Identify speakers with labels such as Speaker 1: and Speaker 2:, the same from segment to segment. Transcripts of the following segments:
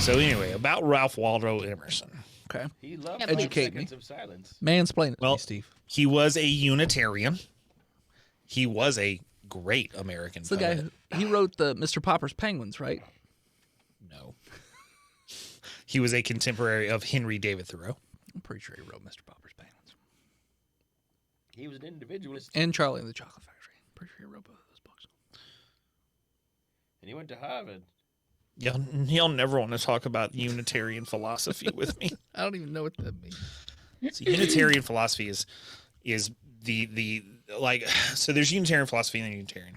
Speaker 1: So anyway, about Ralph Waldo Emerson.
Speaker 2: Okay.
Speaker 3: He loved
Speaker 2: Educate
Speaker 3: 5
Speaker 2: me.
Speaker 3: seconds of silence.
Speaker 2: Mansplain it to
Speaker 1: Well,
Speaker 2: me, Steve.
Speaker 1: He was a Unitarian. He was a great American
Speaker 2: It's the
Speaker 1: poet.
Speaker 2: guy he wrote the Mr. Popper's Penguins, right?
Speaker 1: No. He was a contemporary of Henry David Thoreau.
Speaker 2: I'm pretty sure he wrote Mr. Popper's Penguins.
Speaker 3: He was an individualist.
Speaker 2: And Charlie and the Chocolate Factory. Pretty sure he wrote both of those books.
Speaker 3: And he went to Harvard.
Speaker 1: Y'all never want to talk about Unitarian philosophy with me.
Speaker 2: I don't even know what that means.
Speaker 1: So Unitarian philosophy is the like, so there's Unitarian philosophy and Unitarian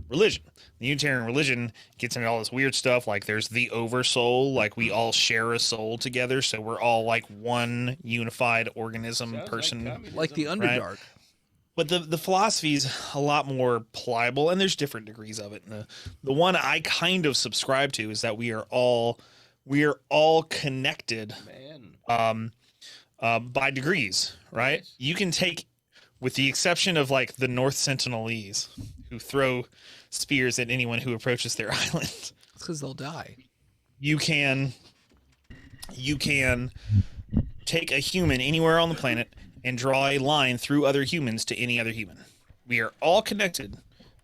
Speaker 1: religion. The Unitarian religion gets into all this weird stuff, like there's the oversoul, like we all share a soul together, so we're all like one unified organism,
Speaker 3: Sounds
Speaker 1: person.
Speaker 3: like
Speaker 2: The
Speaker 3: communism.
Speaker 2: Underdark.
Speaker 1: But the philosophy is a lot more pliable, and there's different degrees of it. And the one I kind of subscribe to is that we are all connected
Speaker 3: Man.
Speaker 1: by degrees, right?
Speaker 3: Yes.
Speaker 1: You can take, with the exception of like the North Sentinelese, who throw spears at anyone who approaches their island.
Speaker 2: It's because they'll die.
Speaker 1: You can take a human anywhere on the planet and draw a line through other humans to any other human. We are all connected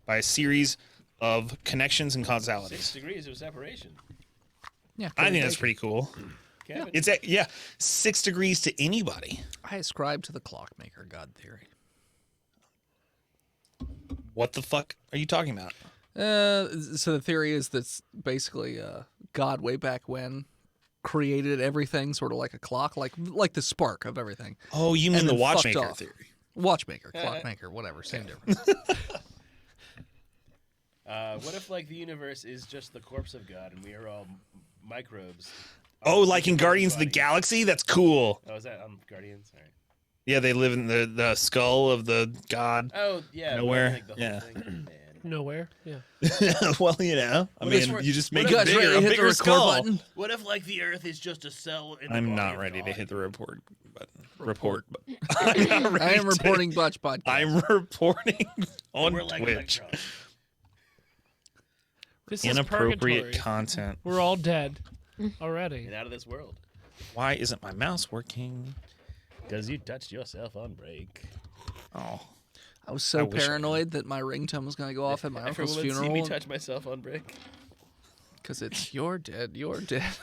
Speaker 1: by a series of connections and
Speaker 3: 6
Speaker 1: causalities.
Speaker 3: degrees of separation.
Speaker 2: Yeah.
Speaker 1: I think that's pretty cool.
Speaker 3: Kevin.
Speaker 1: It's 6 degrees to anybody.
Speaker 2: I ascribe to the clockmaker god theory.
Speaker 1: What the fuck are you talking about?
Speaker 2: So the theory is that basically God way back when created everything sort of like a clock, like the spark of everything.
Speaker 1: Oh, you mean
Speaker 2: And
Speaker 1: the
Speaker 2: then fucked
Speaker 1: watchmaker
Speaker 2: off.
Speaker 1: theory?
Speaker 2: Watchmaker, clockmaker, whatever, same difference.
Speaker 3: What if, like, the universe is just the corpse of God and we are all microbes?
Speaker 1: Oh, like in Guardians of the Galaxy? That's cool.
Speaker 3: Oh, is that on Guardians? All right.
Speaker 1: Yeah, they live in the skull of the god.
Speaker 3: Oh, yeah.
Speaker 1: Nowhere.
Speaker 3: Like the whole
Speaker 1: Yeah.
Speaker 3: thing. Man.
Speaker 4: Nowhere. Yeah.
Speaker 1: Well, you know, I
Speaker 3: What if
Speaker 1: mean,
Speaker 3: we're-
Speaker 1: you just
Speaker 3: what
Speaker 1: make
Speaker 3: if-
Speaker 1: it
Speaker 2: guys ready
Speaker 1: bigger,
Speaker 2: to
Speaker 1: a
Speaker 2: hit the
Speaker 1: bigger
Speaker 2: record
Speaker 1: skull.
Speaker 2: button?
Speaker 3: What if, like, the Earth is just a cell in the
Speaker 1: I'm
Speaker 3: body
Speaker 1: not
Speaker 3: of
Speaker 1: ready to
Speaker 3: God?
Speaker 1: hit the report button. Report.
Speaker 2: I am reporting Botched podcast.
Speaker 1: I'm reporting on
Speaker 3: We're like
Speaker 1: Twitch.
Speaker 3: electrons.
Speaker 4: This is
Speaker 1: Inappropriate
Speaker 4: purgatory.
Speaker 1: content.
Speaker 4: We're all dead already.
Speaker 3: And out of this world.
Speaker 1: Why isn't my mouse working?
Speaker 3: Because you touched yourself on break.
Speaker 1: Oh,
Speaker 2: I was
Speaker 1: I
Speaker 2: so
Speaker 1: wish I
Speaker 2: paranoid that my ringtone was going to go off at my uncle's
Speaker 3: Everyone see me
Speaker 2: funeral
Speaker 3: touch myself on break.
Speaker 2: because it's you're dead, you're dead,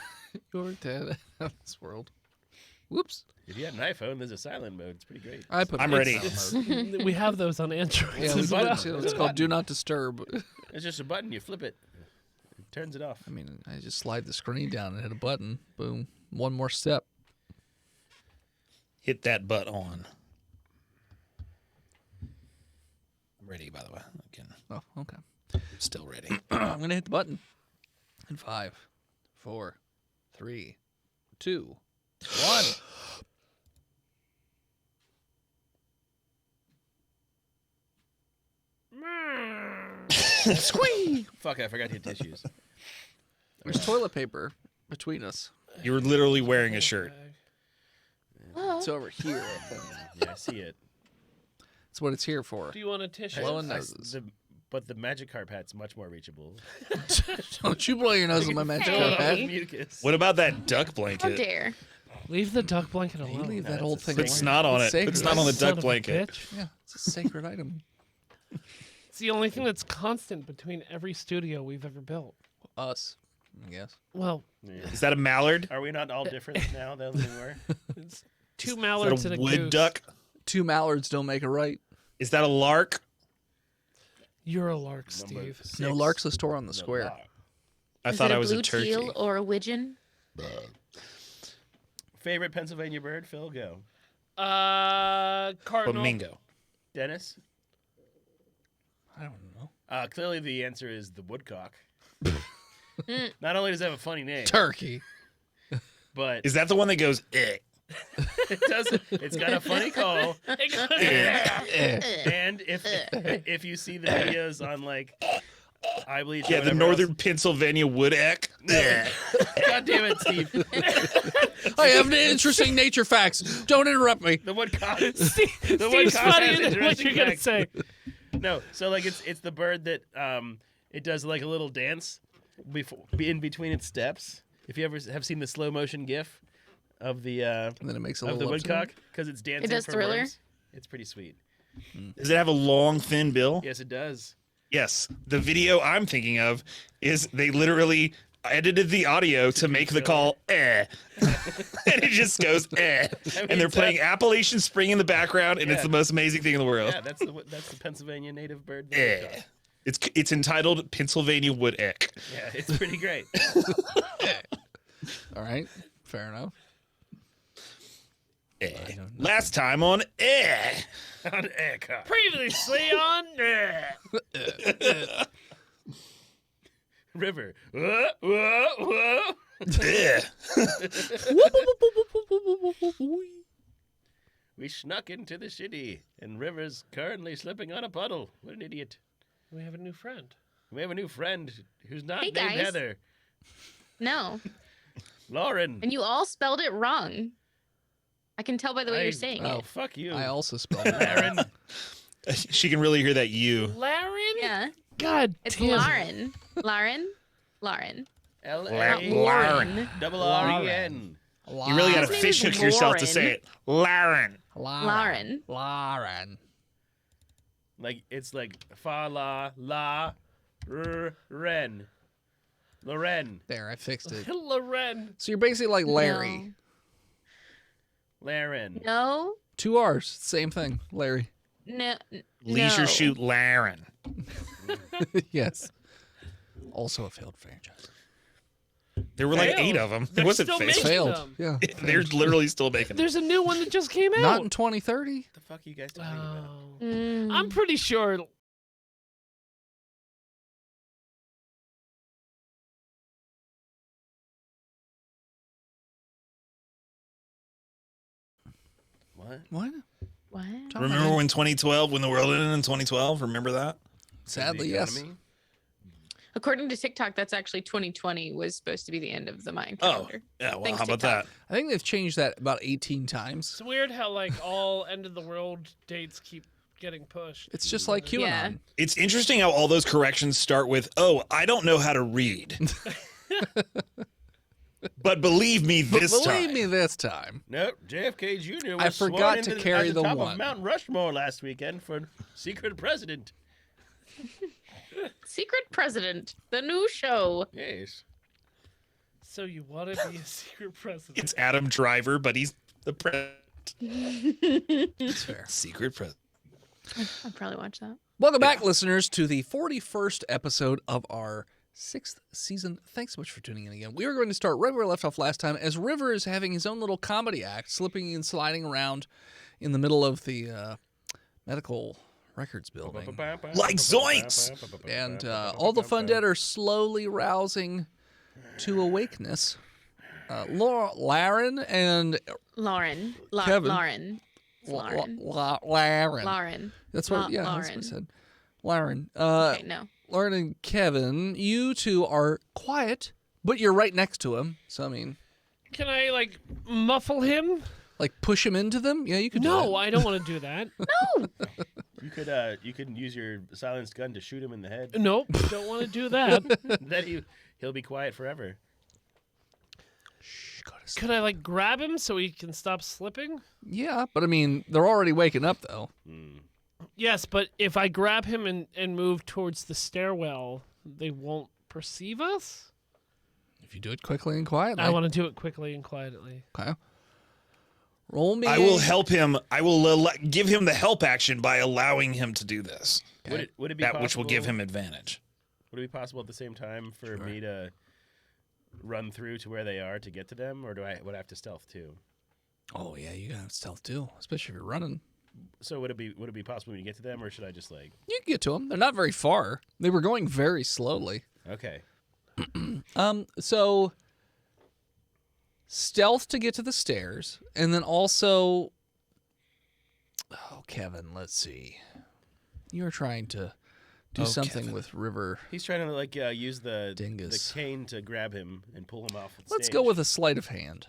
Speaker 2: you're dead out of this world. Whoops!
Speaker 3: If you had an iPhone, there's a silent mode. It's pretty great.
Speaker 2: I put
Speaker 1: I'm
Speaker 2: my
Speaker 1: ready.
Speaker 2: silent mode.
Speaker 4: We have those on Android.
Speaker 2: Yeah,
Speaker 3: It's
Speaker 2: we
Speaker 3: a
Speaker 2: do
Speaker 3: button.
Speaker 2: too.
Speaker 3: It's
Speaker 2: It's
Speaker 3: a
Speaker 2: called
Speaker 3: button.
Speaker 2: Do Not Disturb.
Speaker 3: It's just a button. You flip it. It turns it off.
Speaker 2: I mean, I just slide the screen down and hit a button. Boom. One more step.
Speaker 1: hit that butt on. I'm ready, by the way. Again,
Speaker 2: Oh, okay.
Speaker 1: still ready.
Speaker 2: I'm going to hit the button. In 5, 4, 3, 2, 1.
Speaker 4: Squee!
Speaker 3: Fuck, I forgot to hit tissues.
Speaker 2: There's toilet paper between us.
Speaker 1: You were literally wearing a shirt.
Speaker 2: It's over here. I think.
Speaker 3: Yeah, I see it.
Speaker 2: That's what it's here for.
Speaker 4: Do you want a tissue?
Speaker 2: Blowing
Speaker 3: I-
Speaker 2: noses.
Speaker 3: but the magic carp hat's much more reachable.
Speaker 2: Don't you blow your nose with my magic
Speaker 5: Hey.
Speaker 2: carpet hat.
Speaker 3: Mucus.
Speaker 1: What about that duck
Speaker 5: How
Speaker 1: blanket?
Speaker 5: dare.
Speaker 4: Leave the duck blanket
Speaker 2: You
Speaker 4: alone.
Speaker 2: leave
Speaker 3: No,
Speaker 2: that
Speaker 3: it's
Speaker 2: old
Speaker 3: a
Speaker 2: thing
Speaker 1: Put
Speaker 2: alone.
Speaker 1: snot on it.
Speaker 2: It's sacred.
Speaker 1: Put snot on the
Speaker 4: Son
Speaker 1: duck
Speaker 4: of a
Speaker 1: blanket.
Speaker 4: bitch.
Speaker 2: Yeah, it's a sacred item.
Speaker 4: It's the only thing that's constant between every studio we've ever built.
Speaker 2: Us, I guess.
Speaker 4: Well,
Speaker 3: Yeah.
Speaker 1: Is that a mallard?
Speaker 3: Are we not all different now than we were?
Speaker 4: it's two
Speaker 1: Is
Speaker 4: mallards
Speaker 1: that
Speaker 4: and
Speaker 1: a
Speaker 4: a
Speaker 1: wood
Speaker 4: goose.
Speaker 1: duck?
Speaker 2: 2 mallards don't make a right.
Speaker 1: Is that a lark?
Speaker 4: You're a lark,
Speaker 3: Number
Speaker 4: Steve.
Speaker 3: 6.
Speaker 2: No larks a store on the
Speaker 3: No
Speaker 2: square.
Speaker 3: lark.
Speaker 1: I
Speaker 5: Is
Speaker 1: thought
Speaker 5: it
Speaker 1: I was
Speaker 5: blue
Speaker 1: a turkey.
Speaker 5: teal or a widgeon?
Speaker 3: Favorite Pennsylvania bird? Phil, go.
Speaker 4: Cardinal.
Speaker 1: Flamingo.
Speaker 3: Dennis?
Speaker 2: I don't know.
Speaker 3: Clearly the answer is the woodcock. Not only does it have a funny name,
Speaker 2: Turkey.
Speaker 3: but
Speaker 1: Is that the one that goes, eh?
Speaker 3: it does. It's got a funny call. And if you see the videos on like iBleach, or
Speaker 1: Yeah, the
Speaker 3: whatever
Speaker 1: northern Pennsylvania wood eck.
Speaker 3: else- God damn it, Steve!
Speaker 2: I have an interesting nature facts. Don't interrupt me.
Speaker 3: The woodcock.
Speaker 4: Steve,
Speaker 3: The
Speaker 4: Steve's
Speaker 3: woodcock
Speaker 4: funny
Speaker 3: has
Speaker 4: in what
Speaker 3: interesting
Speaker 4: you're gonna
Speaker 3: facts.
Speaker 4: say.
Speaker 3: No, so like it's the bird that it does like a little dance in between its steps. If you ever have seen the slow motion GIF of the
Speaker 2: And then it makes a
Speaker 3: of the
Speaker 2: little
Speaker 3: woodcock because it's dancing
Speaker 5: does
Speaker 3: for
Speaker 5: Thriller?
Speaker 3: worms, it's pretty sweet.
Speaker 1: Does it have a long, thin bill?
Speaker 3: Yes, it does.
Speaker 1: Yes. The video I'm thinking of is they literally edited the audio to make the call and it just goes and they're
Speaker 3: it's
Speaker 1: playing Appalachian Spring in the background, and it's
Speaker 3: Yeah.
Speaker 1: the most amazing thing in the world.
Speaker 3: Yeah, that's the Pennsylvania native bird. The woodcock.
Speaker 1: It's entitled Pennsylvania Woodcock.
Speaker 3: Yeah, it's pretty great.
Speaker 2: All right, fair enough.
Speaker 1: Last time on
Speaker 3: On Aircock.
Speaker 4: Previously on.
Speaker 3: River. Whoa, whoa, whoa. We snuck into the city, and River's currently slipping on a puddle. What an idiot.
Speaker 4: We have a new friend.
Speaker 3: We have a new friend who's not
Speaker 5: Hey,
Speaker 3: named
Speaker 5: guys.
Speaker 3: Heather.
Speaker 5: No,
Speaker 3: Lauren.
Speaker 5: and you all spelled it wrong. I can tell by the way you're saying
Speaker 3: Oh,
Speaker 5: it.
Speaker 3: fuck you.
Speaker 2: I also spelled it.
Speaker 3: Lauren.
Speaker 1: She can really hear that you.
Speaker 4: Lauren?
Speaker 5: Yeah,
Speaker 4: God
Speaker 5: it's
Speaker 4: damn it.
Speaker 5: Lauren. Lauren. Lauren. Not
Speaker 3: L-A.
Speaker 5: Lauren.
Speaker 3: Double R-E-N.
Speaker 1: You really got to
Speaker 5: His name
Speaker 1: fish
Speaker 5: is
Speaker 1: hook yourself to
Speaker 5: Lauren.
Speaker 1: say it. Lauren.
Speaker 5: Lauren.
Speaker 2: Lauren.
Speaker 3: Like, it's like fa la la ren. Loren.
Speaker 2: There, I fixed it.
Speaker 4: Lauren.
Speaker 2: So you're basically like Larry.
Speaker 3: Laren.
Speaker 5: No.
Speaker 2: 2 R's, same thing. Larry.
Speaker 5: No.
Speaker 1: Leisure
Speaker 5: no.
Speaker 1: shoot Lauren.
Speaker 2: Yes. Also a failed franchise.
Speaker 1: There were like
Speaker 4: Failed.
Speaker 1: 8 of them. It
Speaker 4: They're
Speaker 1: wasn't
Speaker 4: still
Speaker 1: face.
Speaker 4: making
Speaker 2: Failed.
Speaker 4: them.
Speaker 2: Yeah.
Speaker 1: They're literally still making them.
Speaker 4: There's a new one that just came out.
Speaker 2: Not in 2030.
Speaker 3: What the fuck are you guys talking about?
Speaker 4: Oh.
Speaker 5: Mm.
Speaker 4: I'm pretty sure.
Speaker 3: What?
Speaker 2: What?
Speaker 5: What?
Speaker 1: Remember when 2012, when the world ended in 2012? Remember that?
Speaker 2: Sadly,
Speaker 3: The
Speaker 2: yes.
Speaker 3: economy?
Speaker 5: According to TikTok, that's actually 2020 was supposed to be the end of the Mayan
Speaker 1: Oh,
Speaker 5: calendar.
Speaker 1: yeah. Well,
Speaker 5: Thanks,
Speaker 1: how about
Speaker 5: TikTok.
Speaker 1: that?
Speaker 2: I think they've changed that about 18 times.
Speaker 4: It's weird how like all end of the world dates keep getting pushed.
Speaker 2: It's just like QAnon.
Speaker 5: Yeah.
Speaker 1: It's interesting how all those corrections start with, "Oh, I don't know how to read." But believe me this
Speaker 2: Believe
Speaker 1: time.
Speaker 2: me this time.
Speaker 3: Nope. JFK Jr. was
Speaker 2: I
Speaker 3: sworn
Speaker 2: forgot
Speaker 3: into
Speaker 2: to carry
Speaker 3: at
Speaker 2: the
Speaker 3: top
Speaker 2: one.
Speaker 3: of Mount Rushmore last weekend for secret president.
Speaker 5: Secret President, the new show.
Speaker 3: Yes.
Speaker 4: So you want to be a secret president?
Speaker 1: It's Adam Driver, but he's the
Speaker 2: That's fair.
Speaker 1: secret president.
Speaker 5: I'll probably watch that.
Speaker 2: Welcome back, listeners, to the 41st episode of our 6th season. Thanks so much for tuning in again. We are going to start right where we left off last time, as River is having his own little comedy act, slipping and sliding around in the middle of the medical records building.
Speaker 1: Like zoinks!
Speaker 2: And all the fundead are slowly rousing to awakeness. Lauren and
Speaker 5: Lauren.
Speaker 2: Kevin.
Speaker 5: Lauren. It's Lauren.
Speaker 2: Lauren.
Speaker 5: Lauren.
Speaker 2: That's what. Yeah, that's what I
Speaker 5: Lauren.
Speaker 2: said. Lauren.
Speaker 5: Okay, no.
Speaker 2: Lauren and Kevin, you two are quiet, but you're right next to him. So I mean,
Speaker 4: Can I like muffle him?
Speaker 2: like push him into them. Yeah, you could. do
Speaker 4: No,
Speaker 2: that.
Speaker 4: I don't want to do that.
Speaker 3: You could use your silenced gun to shoot him in the head.
Speaker 4: Nope, don't want to do that.
Speaker 3: Then he'll be quiet forever.
Speaker 2: Shh, go to sleep.
Speaker 4: Could I like grab him so he can stop slipping?
Speaker 2: Yeah, but I mean, they're already waking up though.
Speaker 4: Yes, but if I grab him and move towards the stairwell, they won't perceive us?
Speaker 2: If you do it quickly and quietly.
Speaker 4: I want to do it quickly and quietly.
Speaker 2: Okay. Roll me.
Speaker 1: I will help him. I will give him the help action by allowing him to do this.
Speaker 2: Okay.
Speaker 3: Would it be
Speaker 1: That
Speaker 3: possible,
Speaker 1: which will give him advantage.
Speaker 3: Would it be possible at the same time for me to run through to where they are to get to them, or would I have to stealth too?
Speaker 2: Oh yeah, you gotta have stealth too, especially if you're running.
Speaker 3: So would it be possible to get to them, or should I just like?
Speaker 2: You can get to them. They're not very far. They were going very slowly.
Speaker 3: Okay.
Speaker 2: So stealth to get to the stairs, and then also, oh, Kevin, let's see. You were trying to do something
Speaker 1: Kevin.
Speaker 2: with River.
Speaker 3: He's trying to like use the
Speaker 2: Dingus.
Speaker 3: cane to grab him and pull him off. The
Speaker 2: Let's
Speaker 3: stage.
Speaker 2: go with a sleight of hand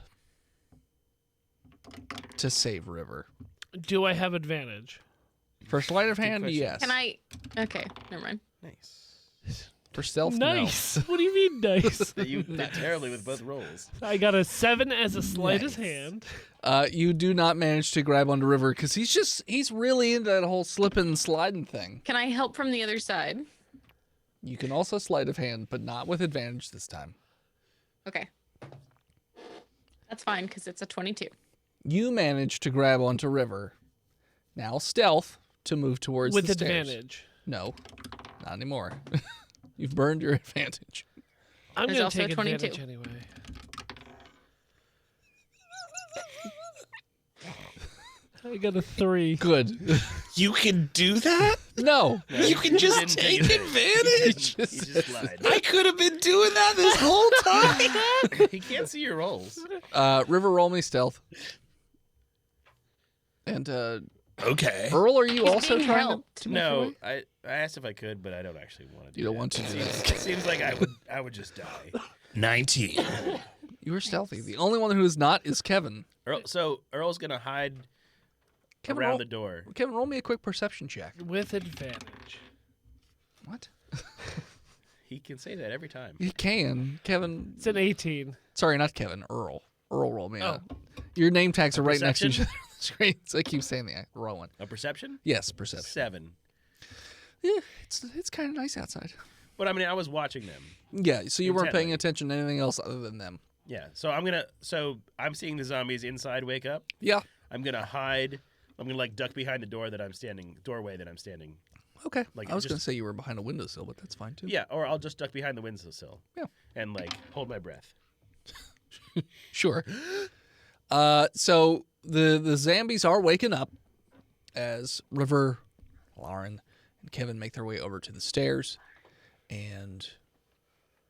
Speaker 2: to save River.
Speaker 4: Do I have advantage?
Speaker 2: For sleight of hand,
Speaker 3: question.
Speaker 2: yes.
Speaker 5: Can I? Okay, never mind.
Speaker 3: Nice.
Speaker 2: For stealth,
Speaker 4: Nice. What do you mean nice?
Speaker 3: You did terribly with both rolls.
Speaker 4: I got a 7 as a sleight of
Speaker 2: Nice.
Speaker 4: hand.
Speaker 2: no. You do not manage to grab onto River because he's really into that whole slipping and sliding thing.
Speaker 5: Can I help from the other side?
Speaker 2: You can also sleight of hand, but not with advantage this time.
Speaker 5: Okay. That's fine because it's a 22.
Speaker 2: You manage to grab onto River. Now stealth to move towards
Speaker 4: With
Speaker 2: the stairs.
Speaker 4: advantage.
Speaker 2: No, not anymore. You've burned your advantage.
Speaker 4: I'm
Speaker 5: There's
Speaker 4: going
Speaker 5: also
Speaker 4: to
Speaker 5: a
Speaker 4: take
Speaker 5: 22.
Speaker 4: advantage anyway. I got a 3.
Speaker 2: Good.
Speaker 1: You can do that?
Speaker 2: No.
Speaker 1: You can just
Speaker 3: didn't
Speaker 1: take
Speaker 3: take
Speaker 1: advantage?
Speaker 3: You just lied.
Speaker 1: I could have been doing that this whole time.
Speaker 3: He can't see your rolls.
Speaker 2: River, roll me stealth. And
Speaker 1: Okay.
Speaker 2: Earl, are you
Speaker 5: He's
Speaker 2: also
Speaker 5: being
Speaker 2: trying
Speaker 5: helped.
Speaker 2: to make your
Speaker 3: No,
Speaker 2: way?
Speaker 3: I asked if I could, but I don't actually want to do
Speaker 2: You don't
Speaker 3: that.
Speaker 2: want to do
Speaker 3: It seems like I would just die.
Speaker 1: 19.
Speaker 2: You are stealthy. The only one who is not is Kevin.
Speaker 3: So Earl's going to hide
Speaker 2: Kevin,
Speaker 3: around
Speaker 2: roll,
Speaker 3: the door.
Speaker 2: Kevin, roll me a quick perception check.
Speaker 4: With advantage.
Speaker 2: What?
Speaker 3: He can say that every time.
Speaker 2: You can. Kevin.
Speaker 4: It's an 18.
Speaker 2: Sorry, not Kevin. Earl. Earl, roll me
Speaker 4: Oh.
Speaker 2: a. Your name tags are right next to each
Speaker 3: Perception?
Speaker 2: other on the screen, so I keep saying the roll one.
Speaker 3: A perception?
Speaker 2: Yes, perception.
Speaker 3: 7.
Speaker 2: Yeah, it's kind of nice outside.
Speaker 3: But I mean, I was watching them.
Speaker 2: Yeah, so you weren't paying
Speaker 3: Intently.
Speaker 2: attention to anything else other than them.
Speaker 3: Yeah. So I'm seeing the zombies inside wake up.
Speaker 2: Yeah.
Speaker 3: I'm gonna hide. I'm gonna like duck behind the doorway that I'm standing.
Speaker 2: Okay.
Speaker 3: Like,
Speaker 2: I was
Speaker 3: just-
Speaker 2: going to say you were behind a windowsill, but that's fine too.
Speaker 3: Yeah, or I'll just duck behind the windowsill.
Speaker 2: Yeah.
Speaker 3: And like hold my breath.
Speaker 2: Sure. So the zombies are waking up as River, Lauren, and Kevin make their way over to the stairs, and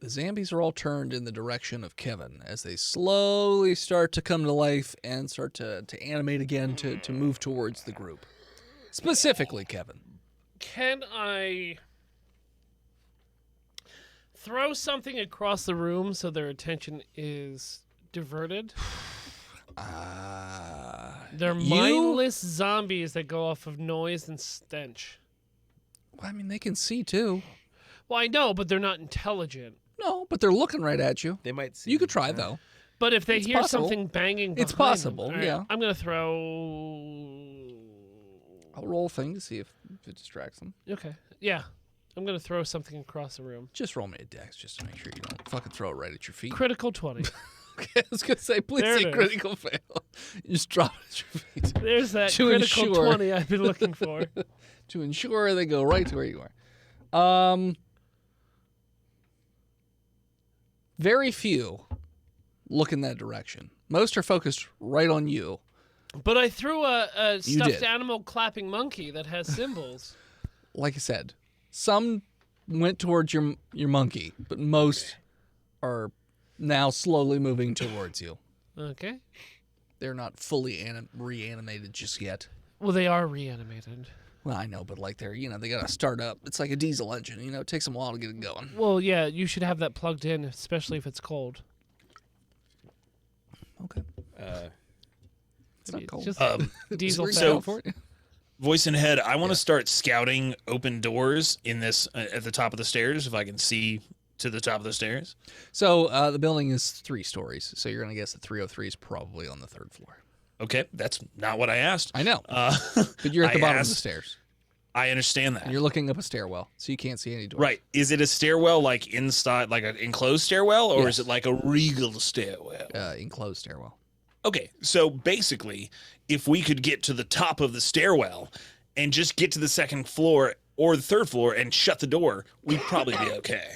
Speaker 2: the zombies are all turned in the direction of Kevin as they slowly start to come to life and start to animate again to move towards the group. Specifically, Kevin.
Speaker 4: Can I throw something across the room so their attention is diverted? They're mindless zombies that go off of noise and stench.
Speaker 2: Well, I mean, they can see too.
Speaker 4: Well, I know, but they're not intelligent.
Speaker 2: No, but they're looking right at you.
Speaker 3: They might see.
Speaker 2: You could try though.
Speaker 4: But if they
Speaker 2: It's
Speaker 4: hear
Speaker 2: possible.
Speaker 4: something banging,
Speaker 2: It's
Speaker 4: behind
Speaker 2: possible,
Speaker 4: them, all right,
Speaker 2: yeah.
Speaker 4: I'm gonna throw.
Speaker 2: I'll roll a thing to see if it distracts them.
Speaker 4: Okay, yeah, I'm gonna throw something across the room.
Speaker 2: Just roll me a dex just to make sure you don't fucking throw it right at your feet.
Speaker 4: Critical 20.
Speaker 2: Okay, I was gonna say, please
Speaker 4: There it
Speaker 2: say
Speaker 4: is.
Speaker 2: critical fail. You just drop it at your feet
Speaker 4: There's that
Speaker 2: To
Speaker 4: critical
Speaker 2: ensure.
Speaker 4: 20 I've been looking for.
Speaker 2: to ensure they go right to where you are. Very few look in that direction. Most are focused right on you.
Speaker 4: But I threw a
Speaker 2: You
Speaker 4: stuffed
Speaker 2: did.
Speaker 4: animal clapping monkey that has symbols.
Speaker 2: Like I said, some went towards your monkey, but most are now slowly moving towards you.
Speaker 4: Okay.
Speaker 2: They're not fully reanimated just yet.
Speaker 4: Well, they are reanimated.
Speaker 2: Well, I know, but like they got to start up. It's like a diesel engine, it takes them a while to get it going.
Speaker 4: Well, yeah, you should have that plugged in, especially if it's cold.
Speaker 2: Okay. It's not
Speaker 4: It's
Speaker 2: cold.
Speaker 4: just diesel
Speaker 2: Works
Speaker 1: so-
Speaker 2: out for it.
Speaker 1: Voice in head, I want to start scouting open doors in this at the top of the stairs if I can see to the top of the stairs.
Speaker 2: So the building is 3 stories, so you're going to guess that 303 is probably on the 3rd floor.
Speaker 1: Okay, that's not what I asked.
Speaker 2: I know,
Speaker 1: Uh,
Speaker 2: but you're at the
Speaker 1: I
Speaker 2: bottom of the
Speaker 1: asked-
Speaker 2: stairs.
Speaker 1: I understand that.
Speaker 2: And you're looking up a stairwell, so you can't see any doors.
Speaker 1: Right. Is it a stairwell like inside, like an enclosed stairwell, or
Speaker 2: Yes.
Speaker 1: is it like a regal stairwell?
Speaker 2: Enclosed stairwell.
Speaker 1: Okay, so basically, if we could get to the top of the stairwell and just get to the 2nd floor or the 3rd floor and shut the door, we'd probably be okay.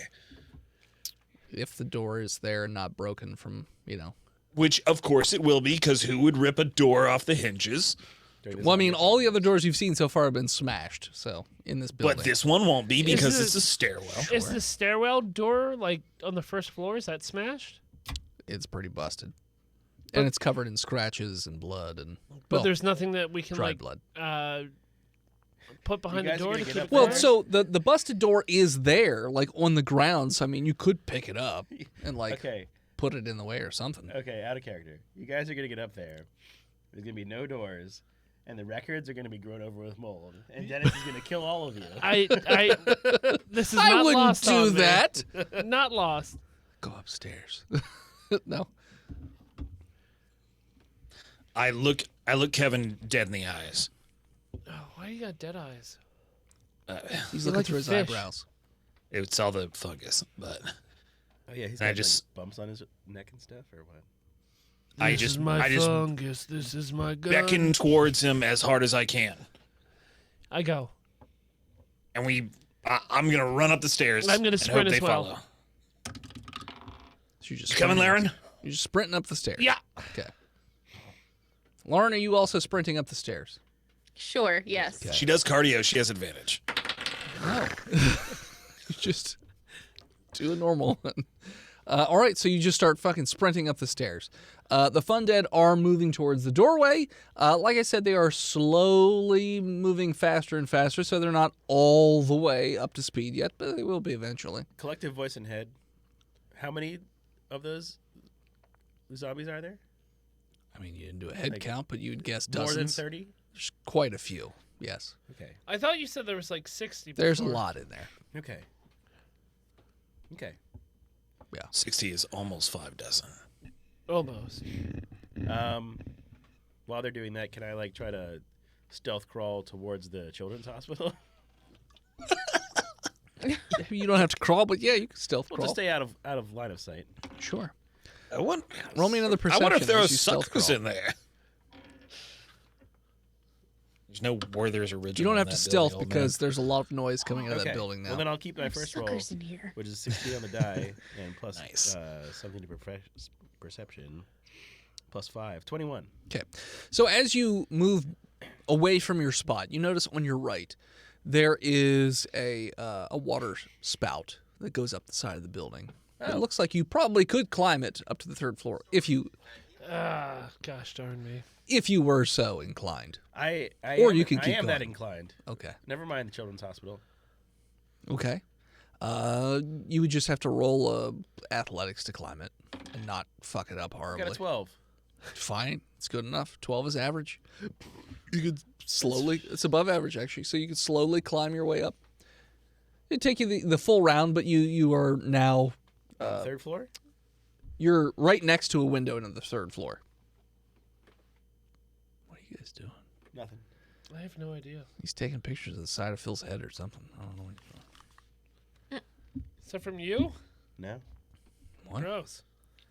Speaker 2: If the door is there and not broken from,
Speaker 1: Which, of course, it will be, because who would rip a door off the hinges?
Speaker 2: Well, I mean, all the other doors you've seen so far have been smashed, so in this building.
Speaker 1: But this one won't be because
Speaker 4: Is
Speaker 1: it's
Speaker 4: it-
Speaker 1: a stairwell.
Speaker 4: Is the stairwell door like on the 1st floor? Is that smashed?
Speaker 2: It's pretty busted. And it's covered in scratches and blood and
Speaker 4: But
Speaker 2: well,
Speaker 4: there's nothing that we can
Speaker 2: dried
Speaker 4: like
Speaker 2: blood.
Speaker 4: put behind
Speaker 3: You
Speaker 4: the
Speaker 3: guys are
Speaker 4: door
Speaker 3: gonna
Speaker 4: to
Speaker 3: get
Speaker 4: keep
Speaker 3: up
Speaker 4: it
Speaker 2: Well,
Speaker 4: there?
Speaker 2: so the busted door is there, like on the ground. So I mean, you could pick it up and like
Speaker 3: Okay.
Speaker 2: put it in the way or something.
Speaker 3: Okay, out of character. You guys are gonna get up there. There's gonna be no doors, and the records are going to be grown over with mold, and Dennis is going to kill all of you.
Speaker 4: This is
Speaker 2: I
Speaker 4: not
Speaker 2: wouldn't
Speaker 4: lost
Speaker 2: do
Speaker 4: on me.
Speaker 2: that.
Speaker 4: Not lost.
Speaker 2: Go upstairs. No.
Speaker 1: I look Kevin dead in the eyes.
Speaker 4: Oh, why you got dead eyes?
Speaker 2: He's
Speaker 4: You
Speaker 2: looking
Speaker 4: like
Speaker 2: through
Speaker 4: a
Speaker 2: his
Speaker 4: fish.
Speaker 2: eyebrows.
Speaker 1: It's all the fungus, but
Speaker 3: Oh yeah, he's
Speaker 1: I
Speaker 3: got
Speaker 1: just-
Speaker 3: like, bumps on his neck and stuff, or what?
Speaker 1: I just
Speaker 4: fungus. This is my gun.
Speaker 1: beckon towards him as hard as I can,
Speaker 4: I go.
Speaker 1: and I'm gonna run up the stairs.
Speaker 4: I'm gonna
Speaker 1: and
Speaker 4: sprint
Speaker 1: hope
Speaker 4: as
Speaker 1: they
Speaker 4: well.
Speaker 1: follow.
Speaker 2: So you're just
Speaker 1: You coming,
Speaker 2: sprinting
Speaker 1: Laren?
Speaker 2: up- You're just sprinting up the stairs.
Speaker 4: Yeah.
Speaker 2: Okay. Lauren, are you also sprinting up the stairs?
Speaker 5: Sure. Yes.
Speaker 2: Okay.
Speaker 1: She does cardio. She has advantage.
Speaker 2: No. Just do a normal one. All right, so you just start fucking sprinting up the stairs. The fundead are moving towards the doorway. Like I said, they are slowly moving faster and faster, so they're not all the way up to speed yet, but they will be eventually.
Speaker 3: Collective voice and head. How many of those zombies are there?
Speaker 2: I mean, you didn't do a head
Speaker 3: Like,
Speaker 2: count, but you'd guess
Speaker 3: More than
Speaker 2: dozens.
Speaker 3: 30?
Speaker 2: There's quite a few, yes.
Speaker 3: Okay.
Speaker 4: I thought you said there was like 60.
Speaker 2: There's a
Speaker 4: before.
Speaker 2: lot in there.
Speaker 3: Okay. Okay.
Speaker 1: 60 is almost 5 dozen.
Speaker 4: Almost.
Speaker 3: While they're doing that, can I like try to stealth crawl towards the children's hospital?
Speaker 2: You don't have to crawl, but yeah, you can stealth
Speaker 3: Well,
Speaker 2: crawl.
Speaker 3: just stay out of line of sight.
Speaker 2: Sure.
Speaker 1: Roll
Speaker 2: me another
Speaker 1: I wonder if
Speaker 2: perception
Speaker 1: there are
Speaker 2: as you stealth
Speaker 1: suckers
Speaker 2: crawl.
Speaker 1: in there. There's no Werther's original.
Speaker 2: You don't
Speaker 1: in
Speaker 2: have to
Speaker 1: that
Speaker 2: stealth
Speaker 1: building, old
Speaker 2: because there's a lot of noise coming out of
Speaker 3: Okay.
Speaker 2: that building now.
Speaker 3: Well, then I'll keep my first roll,
Speaker 5: Suckers in here.
Speaker 3: which is 16 on the die, and plus
Speaker 1: Nice.
Speaker 3: something to perception, plus 5. 21.
Speaker 2: Okay. So as you move away from your spot, you notice on your right there is a water spout that goes up the side of the building. It looks like you probably could climb it up to the 3rd floor if you
Speaker 4: Gosh darn me.
Speaker 2: were so inclined.
Speaker 3: I
Speaker 2: Or
Speaker 3: am,
Speaker 2: you can
Speaker 3: I
Speaker 2: keep
Speaker 3: am that
Speaker 2: going.
Speaker 3: inclined.
Speaker 2: Okay.
Speaker 3: Never mind the children's hospital.
Speaker 2: Okay. You would just have to roll athletics to climb it and not fuck it up
Speaker 3: I
Speaker 2: horribly.
Speaker 3: got a 12.
Speaker 2: Fine. It's good enough. 12 is average. You could slowly, it's above average actually, so you could slowly climb your way up. It'd take you the full round, but you are now,
Speaker 3: On the 3rd floor?
Speaker 2: you're right next to a window into the 3rd floor. What are you guys doing?
Speaker 3: Nothing.
Speaker 4: I have no idea.
Speaker 2: He's taking pictures of the side of Phil's head or something. I don't know what he's doing.
Speaker 4: Is that from you?
Speaker 3: No.
Speaker 2: What?
Speaker 4: Gross.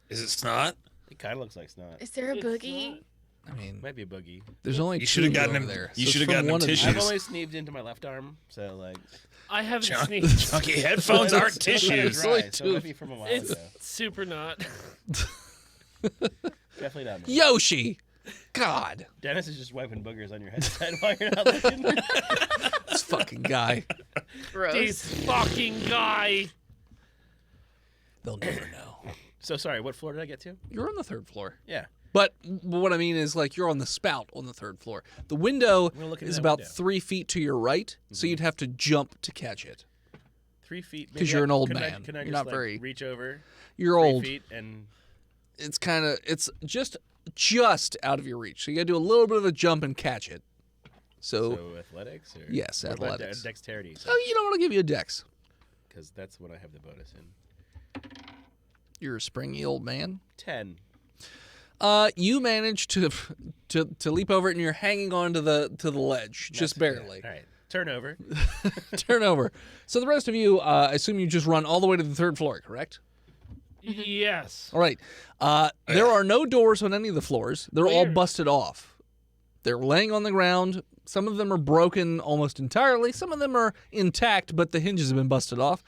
Speaker 1: Is it snot?
Speaker 3: It kind of looks like snot.
Speaker 5: Is there a
Speaker 4: It's
Speaker 5: boogie?
Speaker 2: I mean,
Speaker 3: Might be a boogie.
Speaker 2: there's only
Speaker 1: You
Speaker 2: two
Speaker 1: should've
Speaker 2: of
Speaker 1: gotten
Speaker 2: over
Speaker 1: him-
Speaker 2: there.
Speaker 1: you
Speaker 2: it's
Speaker 1: should've
Speaker 2: from
Speaker 1: gotten him
Speaker 2: one of you.
Speaker 1: tissues.
Speaker 3: I've
Speaker 1: Jeez.
Speaker 3: only sneezed into my left arm, so like.
Speaker 4: I haven't
Speaker 1: Chunky,
Speaker 4: sneezed.
Speaker 1: chunky headphones aren't
Speaker 3: It's kinda
Speaker 1: tissues.
Speaker 3: dry,
Speaker 2: only
Speaker 3: so it
Speaker 2: two.
Speaker 3: might be from a while
Speaker 4: It's
Speaker 3: ago.
Speaker 4: super not.
Speaker 3: Definitely not me.
Speaker 2: Yoshi! God!
Speaker 3: Dennis is just wiping boogers on your headset while you're not looking.
Speaker 2: This fucking guy.
Speaker 5: Gross.
Speaker 4: This fucking guy.
Speaker 2: They'll never know.
Speaker 3: So sorry, what floor did I get to?
Speaker 2: You're on the 3rd floor.
Speaker 3: Yeah.
Speaker 2: But what I mean is, like, you're on the spout on the 3rd floor. The window
Speaker 3: gonna look into
Speaker 2: is
Speaker 3: that
Speaker 2: about
Speaker 3: window.
Speaker 2: 3 feet to your right, so you'd have to jump to catch it.
Speaker 3: 3 feet.
Speaker 2: 'Cause
Speaker 3: maybe
Speaker 2: you're
Speaker 3: I-
Speaker 2: an old
Speaker 3: can
Speaker 2: man.
Speaker 3: Can I
Speaker 2: You're
Speaker 3: just
Speaker 2: not
Speaker 3: like,
Speaker 2: very-
Speaker 3: reach over
Speaker 2: You're
Speaker 3: 3
Speaker 2: old.
Speaker 3: feet and
Speaker 2: It's kind of, it's just out of your reach. So you got to do a little bit of a jump and catch it. So,
Speaker 3: so athletics? Or,
Speaker 2: Yes,
Speaker 3: what about
Speaker 2: athletics.
Speaker 3: dexterity,
Speaker 2: oh, you don't want to give you a dex.
Speaker 3: because that's what I have the bonus in.
Speaker 2: You're a springy old man.
Speaker 3: 10.
Speaker 2: You manage to leap over it, and you're hanging on to the ledge, just
Speaker 3: That's-
Speaker 2: barely.
Speaker 3: yeah. All right. Turnover.
Speaker 2: Turn over. So the rest of you, I assume you just run all the way to the 3rd floor, correct?
Speaker 4: Yes.
Speaker 2: All right. There are no doors on any of the floors. They're all
Speaker 4: Weird.
Speaker 2: busted off. They're laying on the ground. Some of them are broken almost entirely. Some of them are intact, but the hinges have been busted off.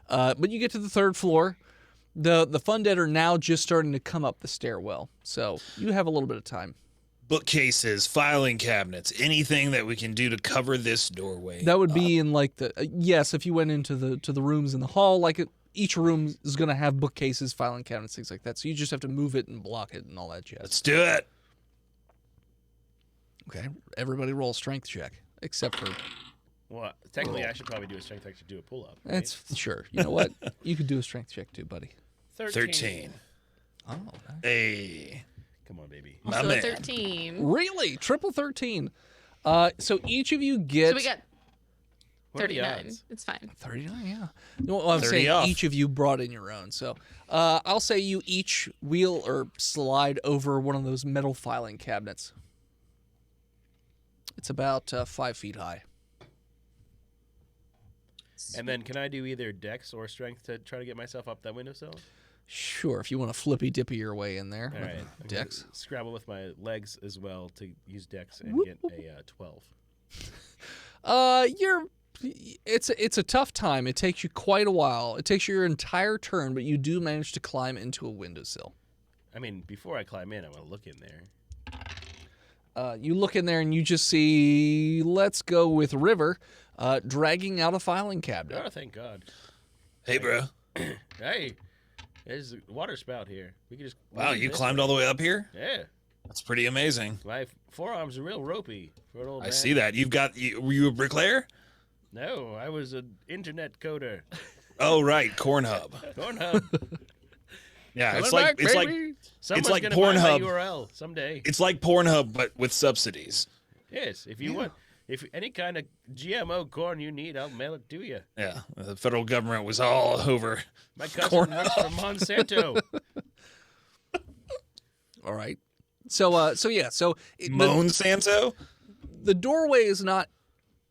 Speaker 2: But you get to the 3rd floor. The fundead are now just starting to come up the stairwell. So you have a little bit of time.
Speaker 1: Bookcases, filing cabinets, anything that we can do to cover this doorway.
Speaker 2: That would be in like the yes, if you went into the rooms in the hall, like each room is going to have bookcases, filing cabinets, things like that. So you just have to move it and block it and all that jazz.
Speaker 1: Let's do it.
Speaker 2: Okay, everybody roll a strength check except for
Speaker 3: Well, technically, I should probably do a strength check to do a pull up.
Speaker 2: that's sure. You know what? You could do a strength check too, buddy.
Speaker 1: 13.
Speaker 2: Oh, nice.
Speaker 1: Hey,
Speaker 3: Come on, baby.
Speaker 1: my
Speaker 5: Also
Speaker 1: man.
Speaker 5: a 13.
Speaker 2: Really? Triple 13. So each of you get
Speaker 5: So we got
Speaker 3: What are the
Speaker 5: 39.
Speaker 3: odds?
Speaker 5: It's fine.
Speaker 2: 39. Yeah. No, I'm
Speaker 1: 30
Speaker 2: saying
Speaker 1: off.
Speaker 2: each of you brought in your own. So I'll say you each wheel or slide over one of those metal filing cabinets. It's about 5 feet high.
Speaker 3: And then can I do either dex or strength to try to get myself up that windowsill?
Speaker 2: Sure, if you want to flippy dippy your way in there.
Speaker 3: All right. I'm gonna
Speaker 2: Dex.
Speaker 3: Scrabble with my legs as well to use dex and get a 12.
Speaker 2: It's a tough time. It takes you quite a while. It takes you your entire turn, but you do manage to climb into a windowsill.
Speaker 3: I mean, before I climb in, I want to look in there.
Speaker 2: You look in there and you just see, let's go with River, dragging out a filing cabinet.
Speaker 3: Oh, thank God.
Speaker 1: Hey, bro.
Speaker 3: Hey, there's a water spout here. We could just.
Speaker 1: Wow, you climbed all the way up here?
Speaker 3: Yeah.
Speaker 1: That's pretty amazing.
Speaker 3: My forearms are real ropey for an old
Speaker 1: I
Speaker 3: man.
Speaker 1: see that. Were you a bricklayer?
Speaker 3: No, I was an internet coder.
Speaker 1: Oh, right. Cornhub.
Speaker 3: Pornhub.
Speaker 1: Yeah, it's
Speaker 2: Coming
Speaker 1: like
Speaker 2: back,
Speaker 1: it's
Speaker 2: baby.
Speaker 1: like
Speaker 3: Someone's
Speaker 1: like
Speaker 3: gonna find my
Speaker 1: Pornhub.
Speaker 3: URL someday.
Speaker 1: It's like Pornhub, but with subsidies.
Speaker 3: Yes, if you want, if any kind of GMO corn you need, I'll mail it to you.
Speaker 1: Yeah, the federal government was all over.
Speaker 3: My cousin
Speaker 1: Corn
Speaker 3: works for Monsanto.
Speaker 2: All right. So
Speaker 1: Monsanto?
Speaker 2: the doorway is not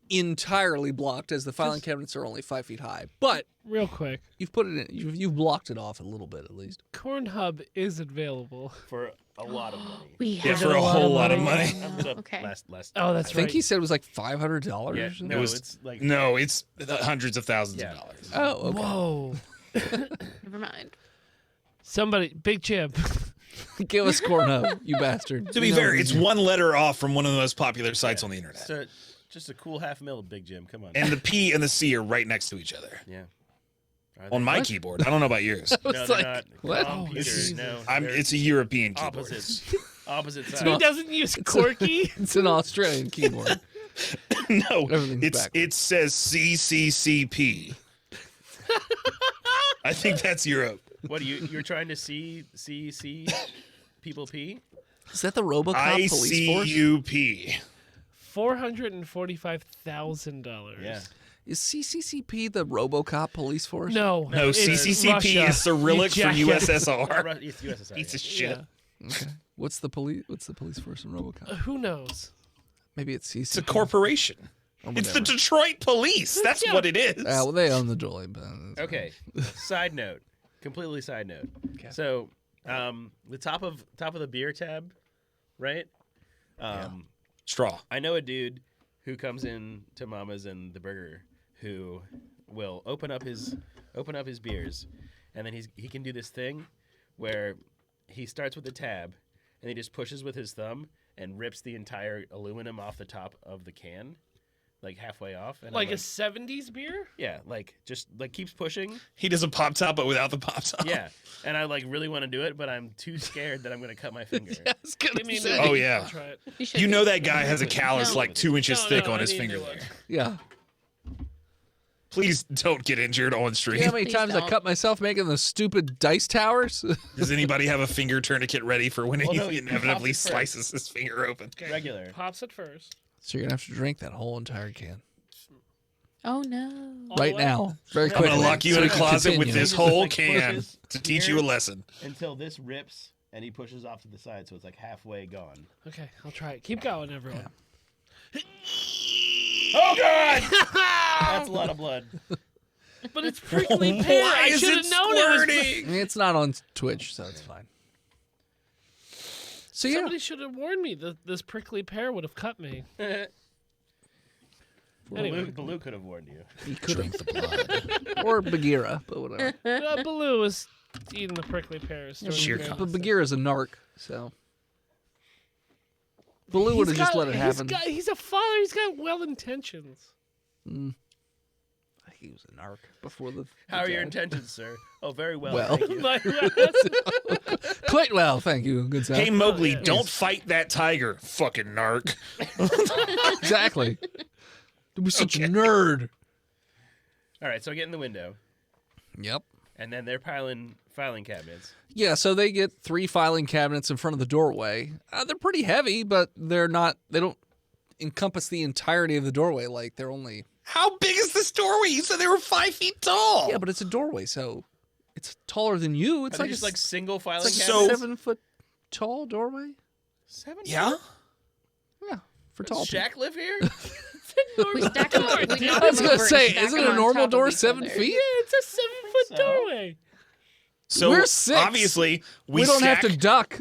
Speaker 2: entirely blocked, as the filing cabinets are only 5 feet high, but
Speaker 4: Real quick,
Speaker 2: you've put it in. You've blocked it off a little bit, at least.
Speaker 4: Corn Hub is available.
Speaker 3: For a lot of money.
Speaker 5: We
Speaker 1: Yeah,
Speaker 5: have
Speaker 1: for a whole lot of money.
Speaker 3: I'm gonna
Speaker 5: Okay.
Speaker 3: last.
Speaker 4: Oh, that's
Speaker 2: I think
Speaker 4: right.
Speaker 2: he said it was like $500
Speaker 3: Yeah,
Speaker 2: or something.
Speaker 3: no,
Speaker 1: was-
Speaker 3: it's like
Speaker 1: No, it's hundreds of thousands
Speaker 3: Yeah.
Speaker 1: of dollars.
Speaker 2: Oh, okay.
Speaker 4: Whoa.
Speaker 5: Never mind.
Speaker 4: Somebody, Big Jim.
Speaker 2: Give us Cornhub, you bastard.
Speaker 1: To be fair, it's one letter off from one of the most popular sites on the internet.
Speaker 3: so, just a cool $500,000, Big Jim. Come on.
Speaker 1: And the P and the C are right next to each other.
Speaker 3: yeah. Are
Speaker 1: On
Speaker 3: they-
Speaker 1: my keyboard. I don't know about yours.
Speaker 3: No,
Speaker 2: was
Speaker 3: they're
Speaker 2: like,
Speaker 3: not.
Speaker 2: what?
Speaker 3: Computers,
Speaker 4: Oh,
Speaker 3: no.
Speaker 1: I'm,
Speaker 3: they're
Speaker 1: it's a European keyboard.
Speaker 3: opposites. Opposite
Speaker 4: He
Speaker 3: sides.
Speaker 4: doesn't use Corky.
Speaker 2: It's an Australian keyboard.
Speaker 1: No,
Speaker 2: Everything's
Speaker 1: it says CCCP. I think that's Europe.
Speaker 3: What are you're trying to see people pee?
Speaker 2: Is that the RoboCop police force?
Speaker 1: ICUP.
Speaker 4: $445,000.
Speaker 3: Yeah.
Speaker 2: Is CCCP the RoboCop police force?
Speaker 4: No.
Speaker 1: No,
Speaker 4: it's
Speaker 1: CCCP
Speaker 4: Russia.
Speaker 1: is Cyrillic for
Speaker 4: You jackass.
Speaker 1: USSR.
Speaker 3: It's USSR.
Speaker 1: Piece of
Speaker 3: yeah.
Speaker 1: shit.
Speaker 4: Yeah.
Speaker 2: Okay. What's the police force in RoboCop?
Speaker 4: Who knows?
Speaker 2: Maybe it's CCP.
Speaker 1: It's a corporation.
Speaker 2: Or
Speaker 1: It's the
Speaker 2: whatever.
Speaker 1: Detroit Police. That's
Speaker 4: Yeah.
Speaker 1: what it is.
Speaker 2: Well, they own the Dolly. But
Speaker 3: Okay. Side note. Completely side note.
Speaker 2: Okay.
Speaker 3: So, the top of the beer tab, right?
Speaker 1: Straw.
Speaker 3: I know a dude who comes in to Mama's and the Burger who will open up his beers, and then he can do this thing where he starts with the tab and he just pushes with his thumb and rips the entire aluminum off the top of the can, like halfway off. And I'm
Speaker 4: Like a 70s beer?
Speaker 3: yeah, like just like keeps pushing.
Speaker 1: He does a pop top, but without the pop top.
Speaker 3: Yeah, and I like really want to do it, but I'm too scared that I'm gonna cut my finger.
Speaker 2: I was gonna
Speaker 4: Give me a
Speaker 2: say.
Speaker 4: minute.
Speaker 1: Oh, yeah.
Speaker 4: I'll try it.
Speaker 5: should
Speaker 1: You
Speaker 5: be.
Speaker 1: know that guy has a callus
Speaker 5: No.
Speaker 1: like 2 inches
Speaker 4: No,
Speaker 1: thick
Speaker 4: no,
Speaker 1: on
Speaker 4: I
Speaker 1: his
Speaker 4: need a
Speaker 1: finger
Speaker 4: new one.
Speaker 1: there.
Speaker 2: Yeah.
Speaker 1: Please don't get injured on
Speaker 2: You know
Speaker 1: stream.
Speaker 2: how many
Speaker 5: Please
Speaker 2: times I
Speaker 5: don't.
Speaker 2: cut myself making the stupid dice towers?
Speaker 1: Does anybody have a finger tourniquet ready for when
Speaker 3: Well,
Speaker 1: he
Speaker 3: no, you
Speaker 1: inevitably
Speaker 3: pop it first.
Speaker 1: slices his finger open?
Speaker 4: Okay.
Speaker 3: Regular.
Speaker 4: Pops it first.
Speaker 2: So you're gonna have to drink that whole entire can
Speaker 5: Oh no.
Speaker 4: All
Speaker 2: right
Speaker 4: the way.
Speaker 2: now, very
Speaker 1: I'm
Speaker 2: quickly.
Speaker 1: gonna lock you
Speaker 2: so
Speaker 1: in
Speaker 2: we
Speaker 1: a
Speaker 2: can
Speaker 1: closet with
Speaker 2: continue.
Speaker 1: this
Speaker 3: He just,
Speaker 1: whole
Speaker 3: like,
Speaker 1: can
Speaker 3: pushes
Speaker 1: to teach you a
Speaker 3: here.
Speaker 1: lesson.
Speaker 3: Until this rips and he pushes off to the side, so it's like halfway gone.
Speaker 4: Okay, I'll try it. Keep going, everyone.
Speaker 3: Oh God! That's a lot of blood.
Speaker 4: But it's prickly pear.
Speaker 1: Why
Speaker 4: I
Speaker 1: is
Speaker 4: should
Speaker 1: it
Speaker 4: have known it was.
Speaker 2: I mean, it's not on Twitch, so it's fine. So yeah,
Speaker 4: Somebody should have warned me that this prickly pear would have cut me. Anyway.
Speaker 3: Baloo could have warned you.
Speaker 2: he could drink the blood or Bagheera, but whatever.
Speaker 4: Baloo was eating the prickly pears. during
Speaker 1: Sure.
Speaker 4: the
Speaker 2: But Bagheera's a narc, so Baloo would have just let it happen.
Speaker 4: He's a father. He's got well intentions.
Speaker 2: He was a narc before the.
Speaker 3: How are your
Speaker 2: died.
Speaker 3: intentions, sir? Oh, very well.
Speaker 2: Well.
Speaker 3: Thank you.
Speaker 2: Quite well, thank you. Good stuff.
Speaker 1: Hey Mowgli,
Speaker 4: yeah.
Speaker 1: don't fight that tiger, fucking narc.
Speaker 2: Exactly. Don't be such a nerd.
Speaker 3: All right, so I get in the window,
Speaker 2: Yep.
Speaker 3: and then they're piling filing cabinets.
Speaker 2: Yeah, so they get 3 filing cabinets in front of the doorway. They're pretty heavy, but they're not. They don't encompass the entirety of the doorway. Like they're only.
Speaker 1: How big is this doorway? You said they were 5 feet tall.
Speaker 2: Yeah, but it's a doorway, so it's taller than you. It's
Speaker 3: Are they
Speaker 2: like
Speaker 3: just
Speaker 2: a,
Speaker 3: like single filing
Speaker 2: it's like
Speaker 3: cabinets?
Speaker 2: a 7 foot tall doorway.
Speaker 3: 7
Speaker 1: Yeah.
Speaker 2: Yeah, for tall.
Speaker 3: Does Shaq live here?
Speaker 5: We stack them. We knock
Speaker 2: I was
Speaker 5: them
Speaker 2: gonna
Speaker 5: over and
Speaker 2: say,
Speaker 5: stack
Speaker 2: isn't
Speaker 5: them
Speaker 2: a
Speaker 5: on
Speaker 2: normal
Speaker 5: top of
Speaker 2: door
Speaker 5: each
Speaker 2: 7
Speaker 5: other.
Speaker 2: feet?
Speaker 4: Yeah, it's a 7-foot
Speaker 3: so.
Speaker 4: doorway.
Speaker 1: So
Speaker 2: We're 6.
Speaker 1: obviously
Speaker 2: We don't have to duck.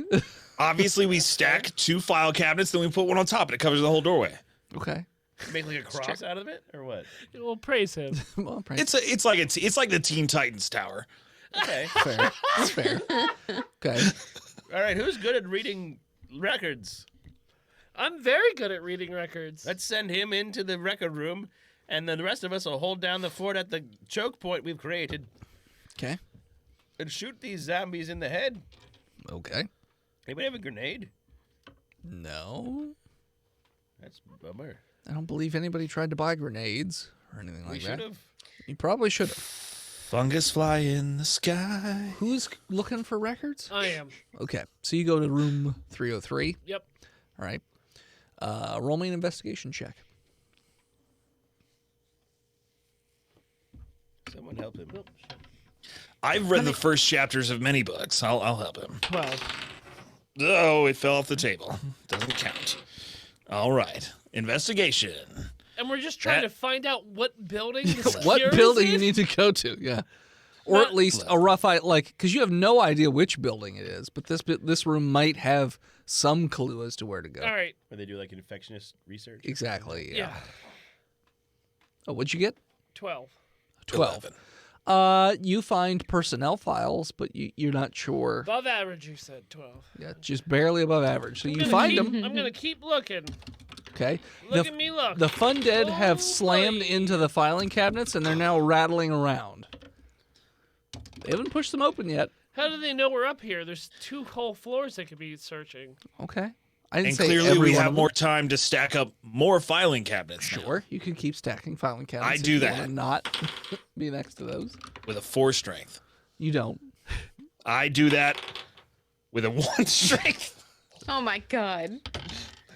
Speaker 1: Obviously, we stack 2 file cabinets, then we put one on top, and it covers the whole doorway.
Speaker 2: Okay.
Speaker 3: Make like a cross out of it, or what?
Speaker 4: We'll praise him.
Speaker 2: Well, praise
Speaker 1: It's like the Teen Titans Tower.
Speaker 3: Okay.
Speaker 2: fair. That's fair. Okay.
Speaker 3: All right. Who's good at reading records?
Speaker 4: I'm very good at reading records.
Speaker 3: Let's send him into the record room, and then the rest of us will hold down the fort at the choke point we've created
Speaker 2: Okay.
Speaker 3: and shoot these zombies in the head.
Speaker 2: Okay.
Speaker 3: Anybody have a grenade?
Speaker 2: No.
Speaker 3: That's a bummer.
Speaker 2: I don't believe anybody tried to buy grenades or anything
Speaker 3: We
Speaker 2: like
Speaker 3: should
Speaker 2: that.
Speaker 3: have.
Speaker 2: You probably should have.
Speaker 1: Fungus fly in the sky.
Speaker 2: Who's looking for records?
Speaker 4: I am.
Speaker 2: Okay. So you go to room 303.
Speaker 4: Yep.
Speaker 2: All right. Roll me an investigation check.
Speaker 3: Someone help him.
Speaker 1: I've read the first chapters of many books. I'll help him.
Speaker 4: 12.
Speaker 1: Oh, it fell off the table. Doesn't count. All right. Investigation.
Speaker 4: And we're just trying
Speaker 1: That-
Speaker 4: to find out what building the
Speaker 2: What
Speaker 4: secure
Speaker 2: building
Speaker 4: is
Speaker 2: you
Speaker 4: in?
Speaker 2: need to go to? Yeah. Or
Speaker 4: Not-
Speaker 2: at least a rough idea, like, because you have no idea which building it is, but this room might have some clue as to where to go.
Speaker 4: All right.
Speaker 3: Where they do like infectious research.
Speaker 2: Exactly. Yeah.
Speaker 4: Yeah.
Speaker 2: Oh, what'd you get?
Speaker 4: 12.
Speaker 2: 12. You find personnel files, but you're not sure.
Speaker 4: Above average, you said 12.
Speaker 2: Yeah, just barely above average. So
Speaker 4: I'm
Speaker 2: you
Speaker 4: gonna
Speaker 2: find
Speaker 4: keep-
Speaker 2: them.
Speaker 4: I'm going to keep looking.
Speaker 2: Okay.
Speaker 4: Look
Speaker 2: the,
Speaker 4: at me look.
Speaker 2: The fundead have
Speaker 4: Oh,
Speaker 2: slammed
Speaker 4: boy.
Speaker 2: into the filing cabinets, and they're now rattling around. They haven't pushed them open yet.
Speaker 4: How do they know we're up here? There's 2 whole floors they could be searching.
Speaker 2: Okay. I didn't
Speaker 1: And
Speaker 2: say
Speaker 1: clearly,
Speaker 2: every
Speaker 1: we
Speaker 2: one
Speaker 1: have
Speaker 2: of them.
Speaker 1: more time to stack up more filing cabinets. now.
Speaker 2: Sure, you can keep stacking filing cabinets.
Speaker 1: I
Speaker 2: if
Speaker 1: do
Speaker 2: you
Speaker 1: that.
Speaker 2: wanna not be next to those.
Speaker 1: With a 4 strength.
Speaker 2: You don't.
Speaker 1: I do that with a 1 strength.
Speaker 5: Oh my god.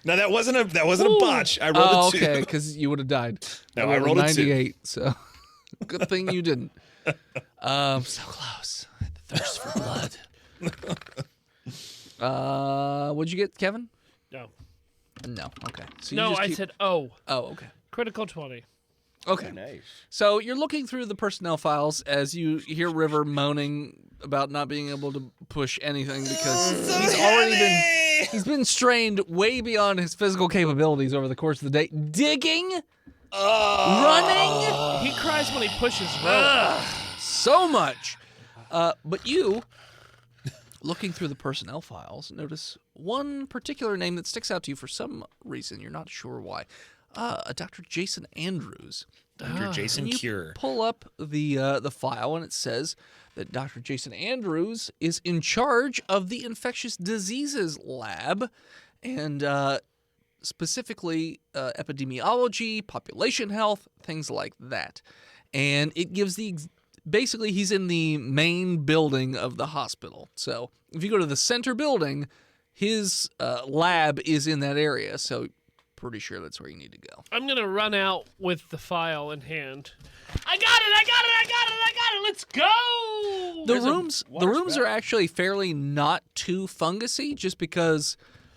Speaker 1: Now that wasn't a
Speaker 4: Ooh.
Speaker 1: botch. I rolled
Speaker 2: Oh,
Speaker 1: a 2.
Speaker 2: okay, because you would have died.
Speaker 1: No, I rolled a 2.
Speaker 2: 98. So good thing you didn't. So close. The thirst for blood. What'd you get, Kevin?
Speaker 4: No.
Speaker 2: No. Okay. So you
Speaker 4: No,
Speaker 2: just
Speaker 4: I
Speaker 2: keep-
Speaker 4: said, oh.
Speaker 2: Oh, okay.
Speaker 4: Critical 20.
Speaker 2: Okay.
Speaker 3: Nice.
Speaker 2: So you're looking through the personnel files as you hear River moaning about not being able to push anything because he's been strained way beyond his physical capabilities over the course of the day. Digging, running,
Speaker 4: He cries when he pushes rope.
Speaker 2: so much. But you, looking through the personnel files, notice one particular name that sticks out to you for some reason. You're not sure why. A Dr. Jason Andrews.
Speaker 1: Dr. Jason
Speaker 2: And you
Speaker 1: Cure.
Speaker 2: pull up the file, and it says that Dr. Jason Andrews is in charge of the infectious diseases lab, and specifically epidemiology, population health, things like that. And it gives basically he's in the main building of the hospital. So if you go to the center building, his lab is in that area. So pretty sure that's where you need to go.
Speaker 4: I'm going to run out with the file in hand. I got it! Let's go!
Speaker 2: The
Speaker 3: There's a
Speaker 2: rooms
Speaker 3: water
Speaker 2: are
Speaker 3: spout.
Speaker 2: actually fairly not too fungusy, just because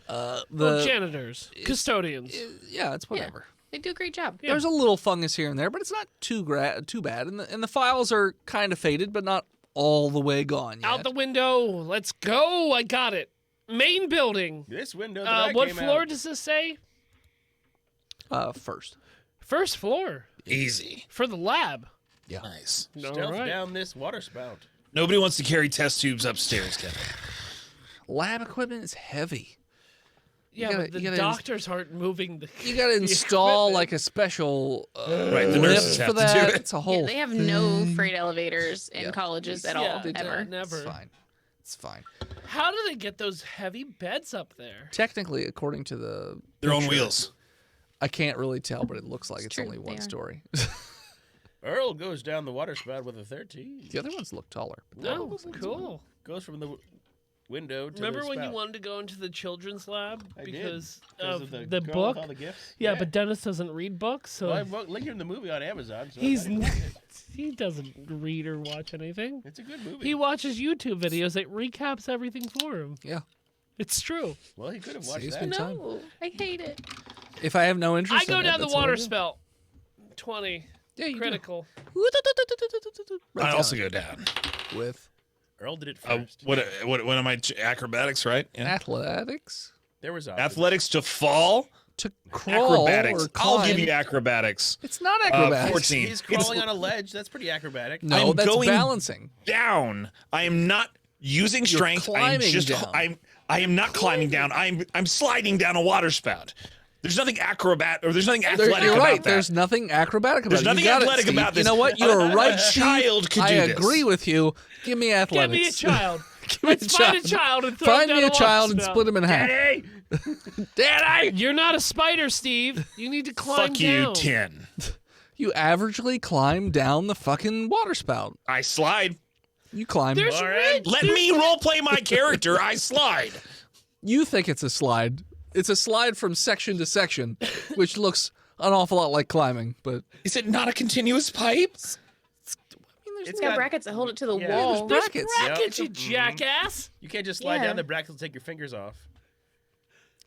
Speaker 4: Well,
Speaker 2: the
Speaker 4: janitors, custodians.
Speaker 2: yeah, it's whatever.
Speaker 5: They do a great job.
Speaker 4: Yeah.
Speaker 2: There's a little fungus here and there, but it's not too bad. And the files are kind of faded, but not all the way gone yet.
Speaker 4: Out the window. Let's go. I got it. Main building.
Speaker 3: This window that I
Speaker 4: What
Speaker 3: came
Speaker 4: floor
Speaker 3: out.
Speaker 4: does this say?
Speaker 2: First.
Speaker 4: First floor
Speaker 1: Easy.
Speaker 4: for the lab.
Speaker 2: Yeah.
Speaker 1: Nice.
Speaker 4: All
Speaker 3: Stealth
Speaker 4: right.
Speaker 3: down this water spout.
Speaker 1: Nobody wants to carry test tubes upstairs, Kevin.
Speaker 2: Lab equipment is heavy.
Speaker 4: Yeah,
Speaker 2: gotta-
Speaker 4: but the
Speaker 2: you gotta
Speaker 4: doctors aren't moving the.
Speaker 2: You got to
Speaker 4: the
Speaker 2: install
Speaker 4: equipment.
Speaker 2: like a special
Speaker 1: Right, the
Speaker 2: lift
Speaker 1: nurses
Speaker 2: for
Speaker 1: have to
Speaker 2: that.
Speaker 1: do it.
Speaker 2: It's a whole.
Speaker 5: Yeah, they have no freight elevators in
Speaker 2: Yeah.
Speaker 5: colleges at
Speaker 4: Yeah,
Speaker 5: all,
Speaker 4: they don't.
Speaker 5: ever.
Speaker 4: Never.
Speaker 2: It's fine. It's fine.
Speaker 4: How do they get those heavy beds up there?
Speaker 2: Technically, according to the
Speaker 1: Their own
Speaker 2: picture,
Speaker 1: wheels.
Speaker 2: I can't really tell, but it looks like it's
Speaker 5: true,
Speaker 2: only
Speaker 5: they
Speaker 2: one
Speaker 5: are.
Speaker 2: story.
Speaker 3: Earl goes down the water spout with a 13.
Speaker 2: The other ones look taller.
Speaker 4: No, cool.
Speaker 3: Goes from the window to
Speaker 4: Remember
Speaker 3: the
Speaker 4: when you
Speaker 3: spout.
Speaker 4: wanted to go into the children's lab
Speaker 3: I did,
Speaker 4: because
Speaker 3: 'cause
Speaker 4: of
Speaker 3: the
Speaker 4: the
Speaker 3: girl
Speaker 4: book?
Speaker 3: with all the gifts?
Speaker 4: Yeah, but Dennis doesn't read books, so
Speaker 3: Well, I linked him the movie on Amazon. So
Speaker 4: he's
Speaker 3: I watched it.
Speaker 4: he doesn't read or watch anything.
Speaker 3: It's a good movie.
Speaker 4: He watches YouTube videos that recaps everything for him.
Speaker 2: Yeah.
Speaker 4: It's true.
Speaker 3: Well, he could have watched
Speaker 2: Saves
Speaker 3: that.
Speaker 2: me time.
Speaker 5: No, I hate it.
Speaker 2: If I have no interest
Speaker 4: I go
Speaker 2: in it,
Speaker 4: down the
Speaker 2: that's what I
Speaker 4: water
Speaker 2: do.
Speaker 4: spout. 20.
Speaker 2: Yeah, you do.
Speaker 4: Critical.
Speaker 2: Right
Speaker 1: I
Speaker 2: down
Speaker 1: also
Speaker 2: it.
Speaker 1: go down.
Speaker 2: With
Speaker 3: Earl did it first.
Speaker 1: What am I? Acrobatics, right? Yeah.
Speaker 2: athletics
Speaker 3: There was
Speaker 1: Athletics to fall.
Speaker 2: to crawl
Speaker 1: Acrobatics.
Speaker 2: or climb.
Speaker 1: I'll give you acrobatics.
Speaker 2: It's not acrobatics.
Speaker 1: 14.
Speaker 3: He's crawling on a ledge. That's pretty acrobatic.
Speaker 2: No,
Speaker 1: I'm
Speaker 2: that's
Speaker 1: going
Speaker 2: balancing.
Speaker 1: Down. I am not using strength. I'm
Speaker 2: climbing
Speaker 1: just.
Speaker 2: down.
Speaker 1: I am not climbing down. I'm sliding down a water spout. There's nothing acrobat or there's nothing athletic
Speaker 2: You're
Speaker 1: about
Speaker 2: right.
Speaker 1: that.
Speaker 2: There's nothing acrobatic about
Speaker 1: There's
Speaker 2: it.
Speaker 1: nothing
Speaker 2: You got
Speaker 1: athletic
Speaker 2: it, Steve.
Speaker 1: about this.
Speaker 2: You know what? You're right,
Speaker 1: A
Speaker 2: Steve.
Speaker 1: child could
Speaker 2: I
Speaker 1: do this.
Speaker 2: agree with you. Give me athletics.
Speaker 4: Give me a child.
Speaker 2: Give me a
Speaker 4: Let's find a child and throw
Speaker 2: Find
Speaker 4: him
Speaker 2: me
Speaker 4: down
Speaker 2: a child and
Speaker 4: water
Speaker 2: split him in half.
Speaker 1: Daddy,
Speaker 2: Daddy!
Speaker 4: You're not a spider, Steve. You need to climb
Speaker 1: fuck you,
Speaker 4: down.
Speaker 1: 10.
Speaker 2: You averagely climb down the fucking water spout.
Speaker 1: I slide.
Speaker 2: You climb.
Speaker 4: There's
Speaker 3: All
Speaker 4: red.
Speaker 3: right.
Speaker 1: Let me role play my character. I slide.
Speaker 2: You think it's a slide. It's a slide from section to section, which looks an awful lot like climbing, but
Speaker 1: Is it not a continuous pipe?
Speaker 5: It's
Speaker 3: It's
Speaker 5: got
Speaker 3: got-
Speaker 5: brackets that hold it to the
Speaker 3: Yeah,
Speaker 5: wall.
Speaker 2: there's
Speaker 4: There's
Speaker 2: brackets.
Speaker 4: brackets,
Speaker 3: Yep.
Speaker 4: you jackass.
Speaker 3: You can't just slide
Speaker 5: Yeah.
Speaker 3: down the brackets and take your fingers off.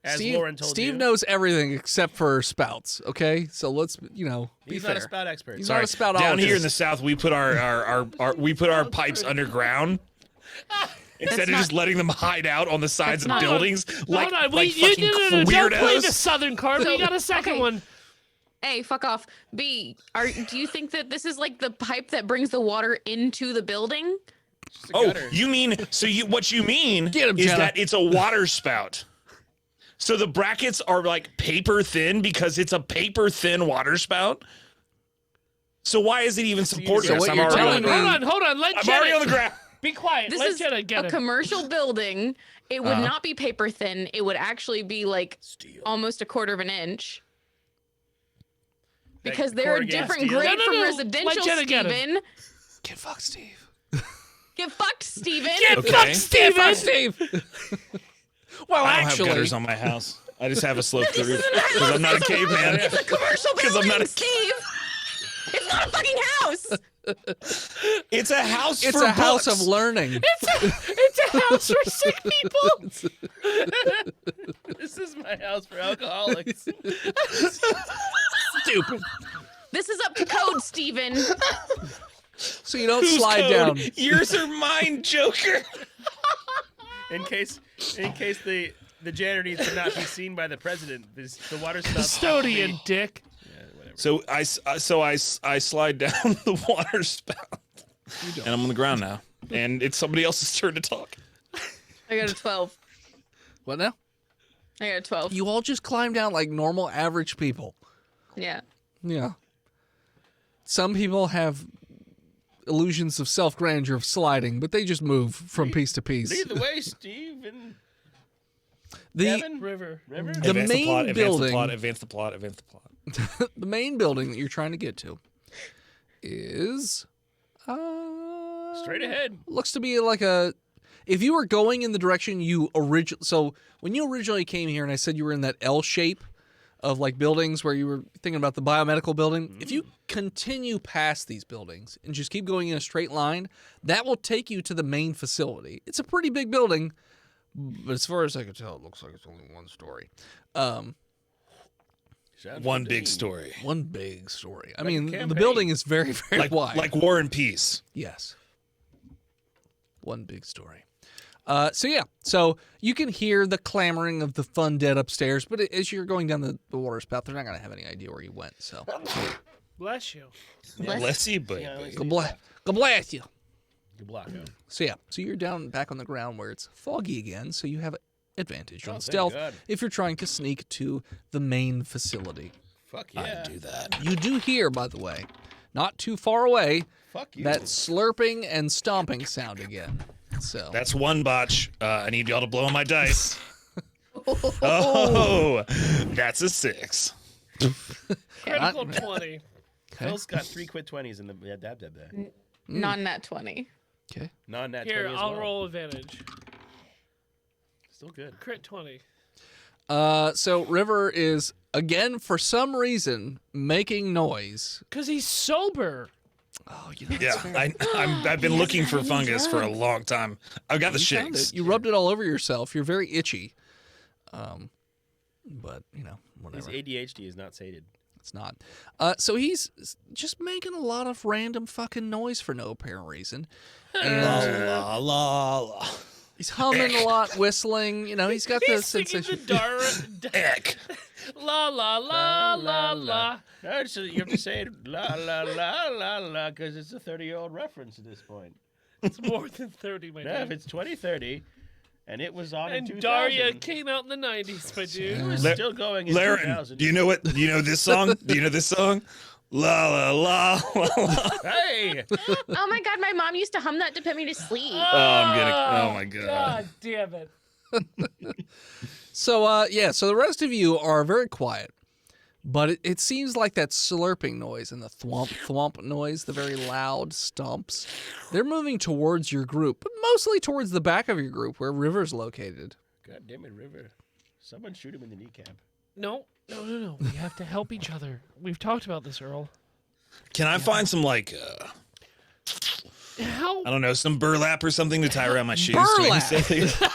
Speaker 3: As
Speaker 2: Steve,
Speaker 3: Lauren told
Speaker 2: Steve
Speaker 3: you.
Speaker 2: knows everything except for spouts, okay? So let's, be
Speaker 3: He's
Speaker 2: fair.
Speaker 3: not a spout expert.
Speaker 2: He's
Speaker 1: Sorry.
Speaker 2: not a spoutologist.
Speaker 1: Down here in the south, we put our pipes underground. Instead of just letting them hide out on the sides of
Speaker 5: not-
Speaker 1: buildings like,
Speaker 4: Hold on.
Speaker 1: like
Speaker 4: You
Speaker 1: fucking
Speaker 4: don't play the
Speaker 1: weirdos.
Speaker 4: southern card. We got a second
Speaker 5: okay.
Speaker 4: one.
Speaker 5: A, fuck off. B, do you think that this is like the pipe that brings the water into the building?
Speaker 3: It's a
Speaker 1: Oh,
Speaker 3: gutter.
Speaker 1: you mean what you mean
Speaker 2: Get him,
Speaker 1: is
Speaker 2: Jenna.
Speaker 1: that it's a water spout. So the brackets are like paper thin because it's a paper thin water spout. So why is it even supported?
Speaker 2: So what
Speaker 1: I'm
Speaker 2: you're
Speaker 1: already
Speaker 2: telling
Speaker 1: on the
Speaker 2: me-
Speaker 1: ground.
Speaker 4: Hold on. Let
Speaker 1: I'm
Speaker 4: Jenna.
Speaker 1: already on the ground.
Speaker 4: Be quiet.
Speaker 5: This
Speaker 4: Let
Speaker 5: is
Speaker 4: Jenna get
Speaker 5: a
Speaker 4: it.
Speaker 5: commercial building. It would not be paper thin. It would actually be like almost a quarter of an inch.
Speaker 3: Like
Speaker 5: Because they're a
Speaker 3: corrugated
Speaker 5: different
Speaker 3: steel?
Speaker 5: grade
Speaker 4: No,
Speaker 5: from
Speaker 4: no. Let
Speaker 5: residential,
Speaker 4: Jenna get 'em.
Speaker 5: Steven.
Speaker 2: Get fucked, Steve.
Speaker 5: Get fucked, Steven.
Speaker 1: Okay.
Speaker 2: Get
Speaker 4: Steven.
Speaker 2: fucked, Steve. Well,
Speaker 1: I don't
Speaker 2: actually,
Speaker 1: have gutters on my house. I just have a sloped
Speaker 5: This
Speaker 1: roof
Speaker 5: isn't a house.
Speaker 1: because I'm not a caveman.
Speaker 5: It's a commercial
Speaker 1: 'Cause I'm
Speaker 5: building,
Speaker 1: not a-
Speaker 5: Steve. It's not a fucking house.
Speaker 1: It's a house
Speaker 2: it's
Speaker 1: for
Speaker 2: a house
Speaker 1: books.
Speaker 2: of learning.
Speaker 4: It's a house for sick people.
Speaker 3: This is my house for alcoholics.
Speaker 2: Stupid.
Speaker 5: This is up to code, Steven.
Speaker 2: So you don't
Speaker 1: Whose
Speaker 2: slide
Speaker 1: code?
Speaker 2: down.
Speaker 1: Yours or mine, Joker?
Speaker 3: in case the janitor needs to not be seen by the president, the water spout.
Speaker 4: Custodian, dick.
Speaker 3: Yeah, whatever.
Speaker 1: So I slide down the water spout, and I'm on the ground now, and it's somebody else's turn to talk.
Speaker 5: I got a 12.
Speaker 2: What now?
Speaker 5: I got a 12.
Speaker 2: You all just climb down like normal, average people.
Speaker 5: Yeah.
Speaker 2: Yeah. Some people have illusions of self-grandeur of sliding, but they just move from piece to piece.
Speaker 3: Lead the way, Steve and
Speaker 2: The
Speaker 3: Kevin.
Speaker 4: River.
Speaker 3: River.
Speaker 2: The
Speaker 1: Advance
Speaker 2: main
Speaker 1: plot,
Speaker 2: building-
Speaker 1: advance the plot.
Speaker 2: the main building that you're trying to get to is
Speaker 3: Straight ahead.
Speaker 2: looks to be like a. If you were going in the direction you originally, so when you originally came here, and I said you were in that L shape of like buildings where you were thinking about the biomedical building, if you continue past these buildings and just keep going in a straight line, that will take you to the main facility. It's a pretty big building, but as far as I can tell, it looks like it's only one story.
Speaker 1: One big story,
Speaker 2: One big story. I
Speaker 3: Like a
Speaker 2: mean, the
Speaker 3: campaign.
Speaker 2: building is very, very
Speaker 1: like
Speaker 2: wide.
Speaker 1: like War and Peace.
Speaker 2: Yes. One big story. So you can hear the clamoring of the fundead upstairs, but as you're going down the water spout, they're not going to have any idea where you went. So,
Speaker 4: Bless you.
Speaker 1: Bless you, baby.
Speaker 3: Yeah,
Speaker 2: God bless you.
Speaker 3: Good block.
Speaker 2: So you're down back on the ground where it's foggy again, so you have advantage on
Speaker 3: thank
Speaker 2: stealth
Speaker 3: God.
Speaker 2: if you're trying to sneak to the main facility.
Speaker 3: Fuck yeah.
Speaker 1: I do that.
Speaker 2: You do hear, by the way, not too far away,
Speaker 3: Fuck you.
Speaker 2: that slurping and stomping sound again. So
Speaker 1: That's one botch. I need y'all to blow on my dice. Oh, that's a 6.
Speaker 4: Critical 20.
Speaker 3: Phil's got 3 quit 20s in the dab.
Speaker 5: Non-nat 20.
Speaker 2: okay.
Speaker 3: Non-nat 20
Speaker 4: Here,
Speaker 3: as
Speaker 4: I'll
Speaker 3: well.
Speaker 4: roll advantage.
Speaker 3: Still good.
Speaker 4: Crit 20.
Speaker 2: So River is again for some reason making noise.
Speaker 4: Because he's sober.
Speaker 2: Oh, you know,
Speaker 1: Yeah, I've been looking for fungus for a long time. I've got the
Speaker 2: you found
Speaker 1: shakes.
Speaker 2: it. You rubbed it all over yourself. You're very itchy. But you know,
Speaker 3: His
Speaker 2: whatever.
Speaker 3: ADHD is not sated.
Speaker 2: It's not. So he's just making a lot of random fucking noise for no apparent reason. And
Speaker 1: La la la.
Speaker 2: he's humming a lot, whistling. You know, he's got the
Speaker 4: He's singing
Speaker 2: sensation.
Speaker 4: the
Speaker 1: Heck.
Speaker 4: la la la la la.
Speaker 3: No, so you have to say it la la la la la because it's a 30-year-old reference at this point.
Speaker 4: It's more than 30, my
Speaker 3: Yeah, if
Speaker 4: dude.
Speaker 3: it's 2030 and it was on in
Speaker 4: And
Speaker 3: 2000,
Speaker 4: Daria came out in the 90s, my dude.
Speaker 3: it was
Speaker 1: La-
Speaker 3: still going in
Speaker 1: Laren,
Speaker 3: 2000.
Speaker 1: do you know what? Do you know this song? Do you know this song? La la la la la.
Speaker 3: Hey!
Speaker 5: Oh my god, my mom used to hum that to put me to sleep.
Speaker 1: Oh, I'm getting. Oh my god.
Speaker 4: God damn it.
Speaker 2: So so the rest of you are very quiet, but it seems like that slurping noise and the thwomp thwomp noise, the very loud stumps, they're moving towards your group, but mostly towards the back of your group where River's located.
Speaker 3: God damn it, River. Someone shoot him in the kneecap.
Speaker 4: No. We have to help each other. We've talked about this, Earl.
Speaker 1: Can I find some
Speaker 4: Help.
Speaker 1: I don't know, some burlap or something to tie around my shoes?
Speaker 2: Burlap?
Speaker 1: To make me stay?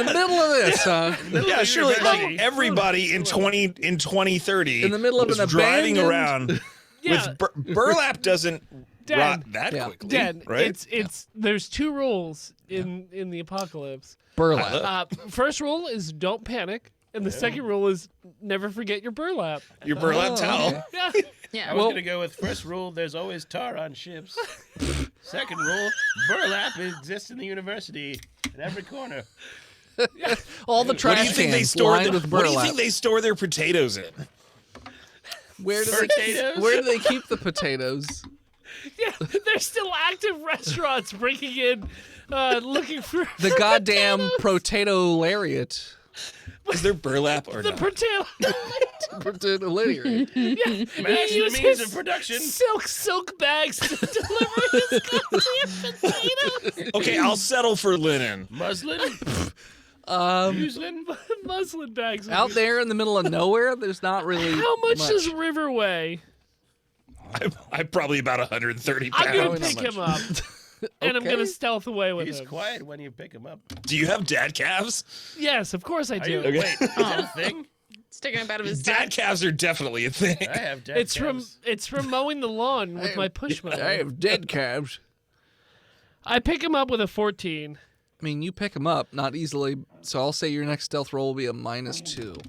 Speaker 2: In the middle of this,
Speaker 1: Yeah, surely like everybody in 2030
Speaker 2: In the middle of
Speaker 1: was
Speaker 2: an
Speaker 1: driving
Speaker 2: abandoned-
Speaker 1: around
Speaker 4: Yeah.
Speaker 1: with burlap doesn't
Speaker 4: Dan.
Speaker 1: rot that
Speaker 2: Yeah.
Speaker 1: quickly,
Speaker 4: Dan,
Speaker 1: right?
Speaker 4: it's there's two rules in the apocalypse.
Speaker 2: burlap.
Speaker 4: First rule is don't panic, and the second rule is never forget your burlap.
Speaker 1: Your burlap towel.
Speaker 2: okay.
Speaker 4: Yeah.
Speaker 5: Yeah.
Speaker 3: I was
Speaker 2: Well-
Speaker 3: going to go with first rule, there's always tar on ships. Second rule, burlap exists in the university at every corner.
Speaker 2: All the
Speaker 1: What do you
Speaker 2: trash
Speaker 1: think they
Speaker 2: cans
Speaker 1: store?
Speaker 2: lined with
Speaker 1: What do you
Speaker 2: burlap.
Speaker 1: think they store their potatoes in?
Speaker 2: Where do
Speaker 3: Potatoes?
Speaker 2: where do they keep the potatoes?
Speaker 4: Yeah, there's still active restaurants breaking in, looking for
Speaker 2: The goddamn potato lariat.
Speaker 1: Is there burlap or
Speaker 4: the
Speaker 1: not?
Speaker 4: potato.
Speaker 2: Potato lariat.
Speaker 3: Imagine
Speaker 4: use
Speaker 3: the means
Speaker 4: his
Speaker 3: of production.
Speaker 4: silk bags to deliver his goddamn potatoes.
Speaker 1: Okay, I'll settle for linen.
Speaker 3: Muslin? Muslin?
Speaker 4: Muslin bags.
Speaker 2: Out there in the middle of nowhere, there's not really
Speaker 4: How much does River weigh?
Speaker 1: I'm probably about 130 pounds.
Speaker 4: I'm gonna
Speaker 2: Probably not
Speaker 4: pick him
Speaker 2: much.
Speaker 4: up, and I'm
Speaker 2: Okay.
Speaker 4: gonna stealth away with
Speaker 3: He's
Speaker 4: him.
Speaker 3: quiet when you pick him up.
Speaker 1: Do you have dad calves?
Speaker 4: Yes, of course I
Speaker 3: Are
Speaker 4: do.
Speaker 3: you,
Speaker 1: Okay.
Speaker 3: Wait, is that a thing?
Speaker 5: Sticking up out of his
Speaker 1: Dad calves are definitely a thing.
Speaker 3: I have dead
Speaker 4: It's from
Speaker 3: calves.
Speaker 4: mowing the lawn with my push mower.
Speaker 2: I have dead calves.
Speaker 4: I pick him up with a 14.
Speaker 2: I mean, you pick them up not easily, so I'll say your next stealth roll will be a -2.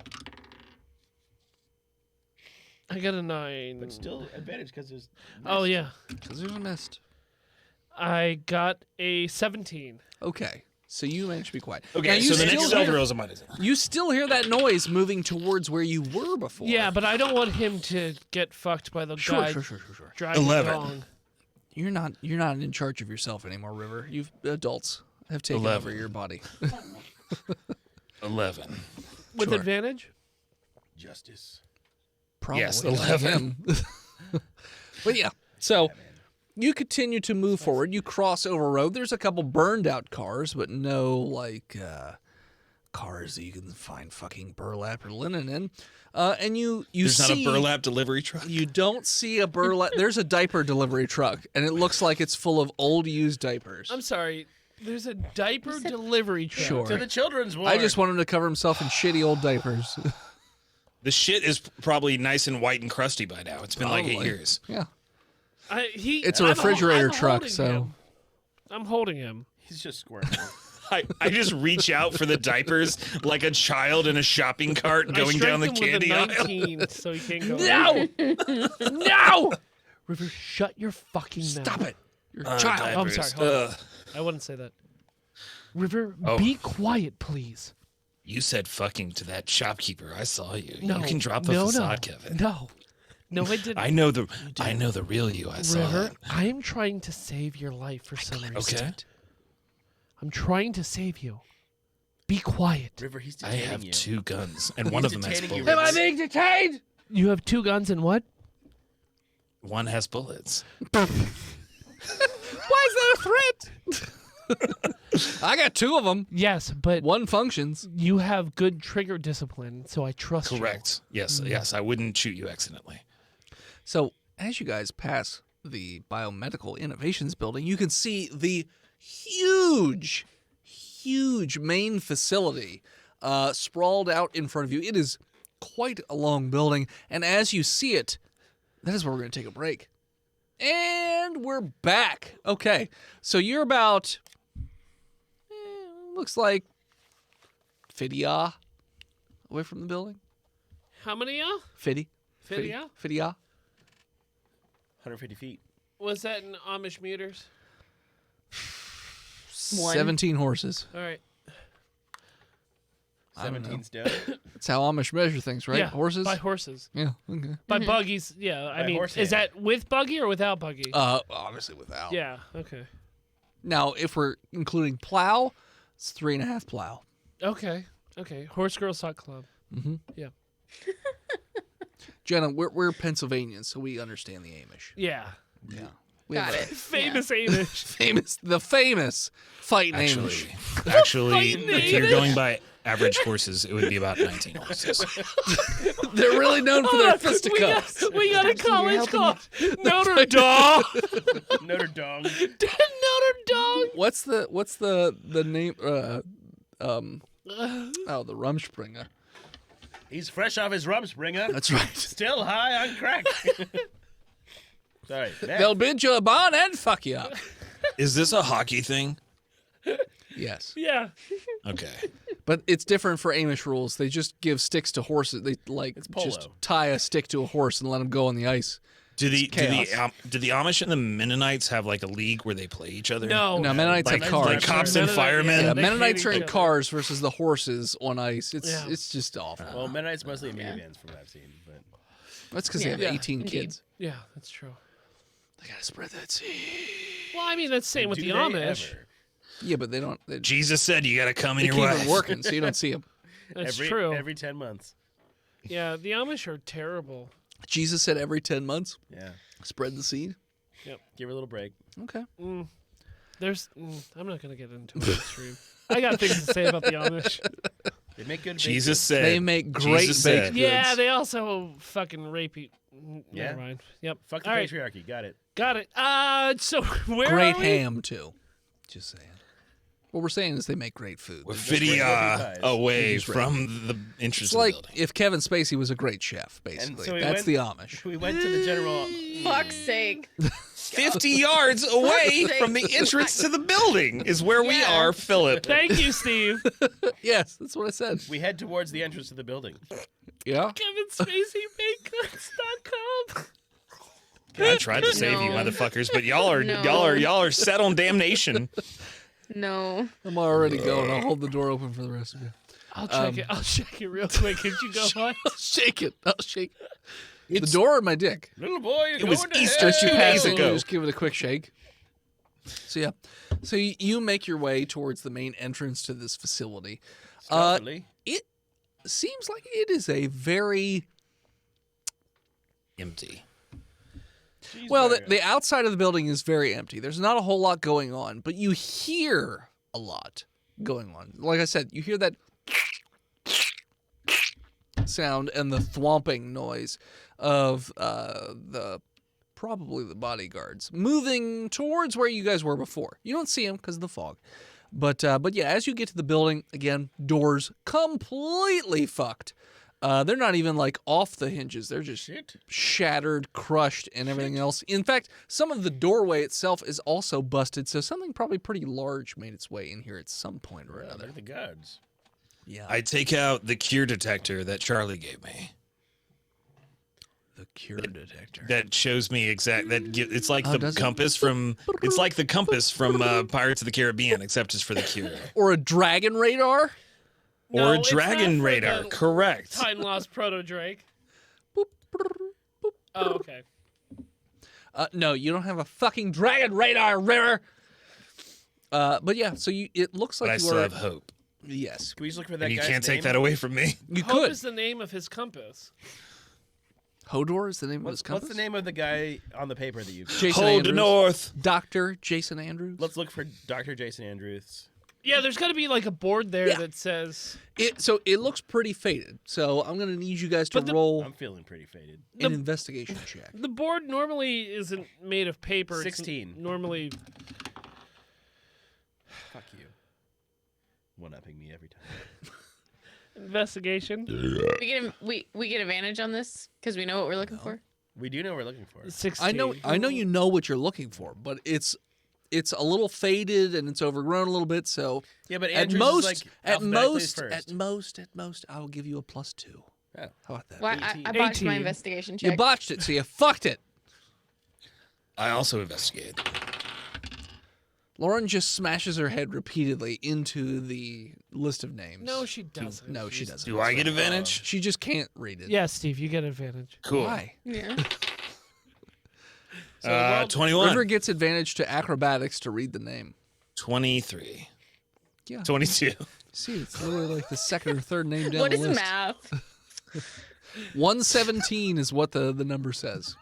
Speaker 4: I got a 9.
Speaker 3: But still advantage because there's...
Speaker 4: Oh yeah,
Speaker 2: Because there's a mist.
Speaker 4: I got a 17.
Speaker 2: Okay, so you managed to be quiet.
Speaker 1: Okay,
Speaker 2: Now, you
Speaker 1: so the next
Speaker 2: still
Speaker 1: stealth
Speaker 2: hear-
Speaker 1: roll is a minus.
Speaker 2: You still hear that noise moving towards where you were before.
Speaker 4: Yeah, but I don't want him to get fucked by the guy
Speaker 2: Sure.
Speaker 4: driving
Speaker 1: 11.
Speaker 4: along.
Speaker 2: You're not in charge of yourself anymore, River. You've adults have taken
Speaker 1: 11.
Speaker 2: over your body.
Speaker 1: 11.
Speaker 4: With
Speaker 2: Sure.
Speaker 4: advantage?
Speaker 3: Justice.
Speaker 2: Probably
Speaker 1: Yes,
Speaker 2: not
Speaker 1: 11.
Speaker 2: him. But yeah, so you continue to move forward. You cross over a road. There's a couple burned out cars, but no like cars that you can find fucking burlap or linen in. And you
Speaker 1: There's
Speaker 2: see
Speaker 1: not a burlap delivery truck.
Speaker 2: You don't see a burlap. There's a diaper delivery truck, and it looks like it's full of old used diapers.
Speaker 4: I'm sorry. There's a diaper delivery truck.
Speaker 2: Sure.
Speaker 3: To the children's ward.
Speaker 2: I just want him to cover himself in shitty old diapers.
Speaker 1: The shit is probably nice and white and crusty by now. It's been like 8
Speaker 2: Probably.
Speaker 1: years.
Speaker 2: Yeah.
Speaker 4: It's
Speaker 2: a refrigerator truck, so-
Speaker 4: I'm holding him.
Speaker 3: He's just squirming.
Speaker 1: I just reach out for the diapers like a child in a shopping cart going
Speaker 4: I
Speaker 1: down the
Speaker 4: strike him
Speaker 1: candy
Speaker 4: with a
Speaker 1: aisle.
Speaker 4: 19 so he can't go.
Speaker 2: No! No!
Speaker 4: River, shut your fucking mouth.
Speaker 2: Stop it. You're a child.
Speaker 4: Oh, I'm
Speaker 1: Diapers.
Speaker 4: sorry. Hold on.
Speaker 1: Ugh.
Speaker 4: I wouldn't say that. River,
Speaker 1: Oh.
Speaker 4: be quiet, please.
Speaker 1: You said fucking to that shopkeeper. I saw you.
Speaker 4: No.
Speaker 1: You can drop the
Speaker 4: no,
Speaker 1: facade,
Speaker 4: no.
Speaker 1: Kevin.
Speaker 4: No, I didn't.
Speaker 1: I know the real you. I saw
Speaker 4: River,
Speaker 1: it.
Speaker 4: I am trying to save your life for some reason.
Speaker 1: Okay.
Speaker 4: I'm trying to save you. Be quiet.
Speaker 3: River, he's
Speaker 1: I
Speaker 3: detaining
Speaker 1: have
Speaker 3: you.
Speaker 1: 2 guns, and one of them has
Speaker 3: detaining you,
Speaker 1: bullets.
Speaker 3: River.
Speaker 2: being detained?
Speaker 4: You have 2 guns and what?
Speaker 1: One has bullets.
Speaker 2: Why is that a threat? I got 2 of them.
Speaker 4: Yes, but
Speaker 2: One functions.
Speaker 4: you have good trigger discipline, so I trust you.
Speaker 1: Correct. Yes, yes. I wouldn't shoot you accidentally.
Speaker 2: So as you guys pass the Biomedical Innovations building, you can see the huge main facility sprawled out in front of you. It is quite a long building, and as you see it, that is where we're going to take a break. And we're back. Okay, so you're about, looks like 50 away from the building.
Speaker 4: How many?
Speaker 2: 50.
Speaker 4: 50?
Speaker 2: 50
Speaker 3: 150 feet.
Speaker 4: Was that in Amish meters?
Speaker 2: 17 horses.
Speaker 4: All right.
Speaker 2: I don't know.
Speaker 3: 17 stone.
Speaker 2: That's how Amish measure things, right?
Speaker 4: Yeah,
Speaker 2: Horses?
Speaker 4: by horses.
Speaker 2: Yeah, okay.
Speaker 4: By buggies, yeah. I
Speaker 3: By
Speaker 4: mean,
Speaker 3: horse
Speaker 4: is
Speaker 3: hand.
Speaker 4: that with buggy or without buggy?
Speaker 2: Obviously without.
Speaker 4: Yeah. Okay.
Speaker 2: Now, if we're including plow, it's 3.5 plow.
Speaker 4: Okay. Horse Girl Sock Club.
Speaker 2: Mm-hmm.
Speaker 4: Yeah.
Speaker 2: Jenna, we're Pennsylvanians, so we understand the Amish.
Speaker 4: Yeah.
Speaker 2: Yeah. We
Speaker 5: Got
Speaker 2: have
Speaker 5: it.
Speaker 4: Famous Amish.
Speaker 2: the famous fighting
Speaker 1: Actually,
Speaker 2: Amish.
Speaker 1: if you're going by average horses, it would be about 19 horses.
Speaker 2: They're really known for their fisticuffs.
Speaker 4: We got a college called Notre Dame.
Speaker 3: Notre Dame.
Speaker 4: Notre Dame.
Speaker 2: What's the name? The Rumspringa.
Speaker 3: He's fresh off his Rumspringa.
Speaker 2: That's right.
Speaker 3: Still high on crack. Sorry.
Speaker 2: They'll bid you a bond and fuck you up.
Speaker 1: Is this a hockey thing?
Speaker 2: Yes.
Speaker 4: Yeah.
Speaker 1: Okay.
Speaker 2: But it's different for Amish rules. They just give sticks to horses. They
Speaker 3: polo.
Speaker 2: just tie a stick to a horse and let them go on the ice.
Speaker 1: Do the
Speaker 2: chaos.
Speaker 1: Amish and the Mennonites have like a league where they play each other?
Speaker 4: No.
Speaker 2: No, Mennonites
Speaker 1: Like,
Speaker 2: have cars.
Speaker 1: like cops and firemen.
Speaker 2: Yeah,
Speaker 4: they
Speaker 2: Mennonites
Speaker 4: hate
Speaker 2: are in
Speaker 4: each other.
Speaker 2: cars versus the horses on ice. It's
Speaker 4: Yeah.
Speaker 2: it's just awful.
Speaker 3: Well, Mennonites mostly in minivans from what I've seen. But
Speaker 2: That's because they have
Speaker 5: Yeah.
Speaker 2: 18
Speaker 5: Indeed.
Speaker 2: kids.
Speaker 4: Yeah, that's true.
Speaker 2: They gotta spread that seed.
Speaker 4: Well, I mean, that's the same with
Speaker 3: do
Speaker 4: the
Speaker 3: they
Speaker 4: Amish.
Speaker 3: ever?
Speaker 2: Yeah, but they don't. They
Speaker 1: Jesus said you got to come in
Speaker 2: keep
Speaker 1: your
Speaker 2: them
Speaker 1: wife.
Speaker 2: working, so you don't see them.
Speaker 4: That's
Speaker 3: Every,
Speaker 4: true.
Speaker 3: Every 10 months.
Speaker 4: Yeah, the Amish are terrible.
Speaker 2: Jesus said every 10 months,
Speaker 3: Yeah.
Speaker 2: spread the seed.
Speaker 3: Give her a little break.
Speaker 2: Okay.
Speaker 4: I'm not gonna get into it. Stream. I got things to say about the Amish.
Speaker 3: They make good
Speaker 1: Jesus
Speaker 3: bacon.
Speaker 1: said
Speaker 2: They make great
Speaker 1: Jesus
Speaker 2: baked
Speaker 1: said.
Speaker 2: goods.
Speaker 4: Yeah, they also fucking rape you.
Speaker 3: Yeah.
Speaker 4: Never mind. Yep.
Speaker 3: Fuck the
Speaker 4: All right.
Speaker 3: patriarchy. Got it.
Speaker 4: Got it. So where
Speaker 2: Great
Speaker 4: are we?
Speaker 2: ham too. Just saying. What we're saying is they make great food.
Speaker 1: We're
Speaker 3: great
Speaker 1: 50
Speaker 3: pies.
Speaker 1: away
Speaker 2: Just right.
Speaker 1: from the entrance
Speaker 2: It's
Speaker 1: of the
Speaker 2: like
Speaker 1: building.
Speaker 2: if Kevin Spacey was a great chef, basically.
Speaker 3: so we
Speaker 2: That's
Speaker 3: went-
Speaker 2: the Amish.
Speaker 3: We went to the general.
Speaker 5: Fuck's sake.
Speaker 1: 50 yards away
Speaker 5: sake.
Speaker 1: from the entrance to the building is where we
Speaker 5: Yeah.
Speaker 1: are, Philip.
Speaker 4: Thank you, Steve.
Speaker 2: Yes, that's what I said.
Speaker 3: We head towards the entrance to the building.
Speaker 2: Yeah.
Speaker 4: KevinSpaceyBakeGoods.com.
Speaker 1: I tried to save you
Speaker 5: No.
Speaker 1: motherfuckers, but y'all are
Speaker 5: No.
Speaker 1: set on damnation.
Speaker 5: No.
Speaker 2: I'm already going. I'll hold the door open for the rest of you.
Speaker 4: I'll check it. I'll check it real quick. Could you go on?
Speaker 2: I'll shake it. I'll shake it. The door or my dick?
Speaker 3: Little boy, you're
Speaker 1: It was
Speaker 3: going to
Speaker 1: Easter
Speaker 3: hell.
Speaker 1: 2
Speaker 2: You
Speaker 1: days
Speaker 2: pass it,
Speaker 1: ago.
Speaker 2: you just give it a quick shake. So yeah. So you make your way towards the main entrance to this facility.
Speaker 3: Stealthily.
Speaker 2: It seems like it is a very
Speaker 1: Empty.
Speaker 2: well.
Speaker 3: Cheeseburger.
Speaker 2: The outside of the building is very empty. There's not a whole lot going on, but you hear a lot going on. Like I said, you hear that sound and the thwomping noise of probably the bodyguards moving towards where you guys were before. You don't see them because of the fog. But yeah, as you get to the building, again, doors completely fucked. They're not even like off the hinges. They're just
Speaker 3: Shit.
Speaker 2: shattered, crushed, and everything else. In fact, some of the doorway itself is also busted, so something probably pretty large made its way in here at some point or
Speaker 3: Yeah,
Speaker 2: another.
Speaker 3: look at the guards.
Speaker 2: Yeah.
Speaker 1: I take out the cure detector that Charlie gave me.
Speaker 2: The cure detector.
Speaker 1: That shows me it's like
Speaker 2: Oh,
Speaker 1: the
Speaker 2: does it?
Speaker 1: compass from Pirates of the Caribbean, except it's for the cure.
Speaker 2: Or a dragon radar.
Speaker 4: No,
Speaker 1: Or a
Speaker 4: it's
Speaker 1: dragon
Speaker 4: not for
Speaker 1: radar,
Speaker 4: the
Speaker 1: correct.
Speaker 4: Time lost proto Drake. Oh, okay.
Speaker 2: No, you don't have a fucking dragon radar, River. But yeah, so it looks
Speaker 1: But
Speaker 2: like
Speaker 1: I
Speaker 2: you
Speaker 1: still
Speaker 2: are.
Speaker 1: have hope.
Speaker 2: Yes,
Speaker 3: Can we just look for that
Speaker 1: And you
Speaker 3: guy's
Speaker 1: can't take
Speaker 3: name?
Speaker 1: that away from me.
Speaker 2: you
Speaker 4: Hope
Speaker 2: could.
Speaker 4: is the name of his compass.
Speaker 2: Hodor is the name of his compass.
Speaker 3: What's the name of the guy on the paper that you?
Speaker 2: Jason
Speaker 1: Hold
Speaker 2: Andrews.
Speaker 1: north.
Speaker 2: Dr. Jason Andrews.
Speaker 3: Let's look for Dr. Jason Andrews.
Speaker 4: Yeah, there's got to be like a board there that says.
Speaker 2: So it looks pretty faded. So I'm going to need you guys to roll
Speaker 3: I'm feeling pretty faded.
Speaker 2: an investigation check.
Speaker 4: The board normally isn't made of paper.
Speaker 3: 16.
Speaker 4: It's normally.
Speaker 3: Fuck you. One-upping me every time.
Speaker 4: Investigation.
Speaker 5: We get advantage on this because we know what we're looking for.
Speaker 3: We do know what we're looking for.
Speaker 4: 16.
Speaker 2: I know you know what you're looking for, but it's a little faded and it's overgrown a little bit. So
Speaker 3: Yeah, but
Speaker 2: at
Speaker 3: Andrews
Speaker 2: most,
Speaker 3: is like
Speaker 2: at
Speaker 3: first.
Speaker 2: most, I will give you a +2.
Speaker 3: Oh.
Speaker 2: How about that?
Speaker 5: Well, I
Speaker 3: 18.
Speaker 5: botched my
Speaker 4: 18.
Speaker 5: investigation
Speaker 2: You
Speaker 5: check.
Speaker 2: botched it, so you fucked it.
Speaker 1: I also investigated.
Speaker 2: Lauren just smashes her head repeatedly into the list of names.
Speaker 4: No, she doesn't.
Speaker 2: No, she doesn't.
Speaker 1: Do I get advantage?
Speaker 2: She just can't read it.
Speaker 4: Yeah, Steve, you get advantage.
Speaker 1: Cool.
Speaker 2: Why?
Speaker 5: Yeah.
Speaker 1: 21.
Speaker 2: River gets advantage to acrobatics to read the name.
Speaker 1: 23.
Speaker 2: Yeah.
Speaker 1: 22.
Speaker 2: See, it's literally like the second or third name down
Speaker 5: What
Speaker 2: the
Speaker 5: is
Speaker 2: list.
Speaker 5: math?
Speaker 2: 117 is what the number says.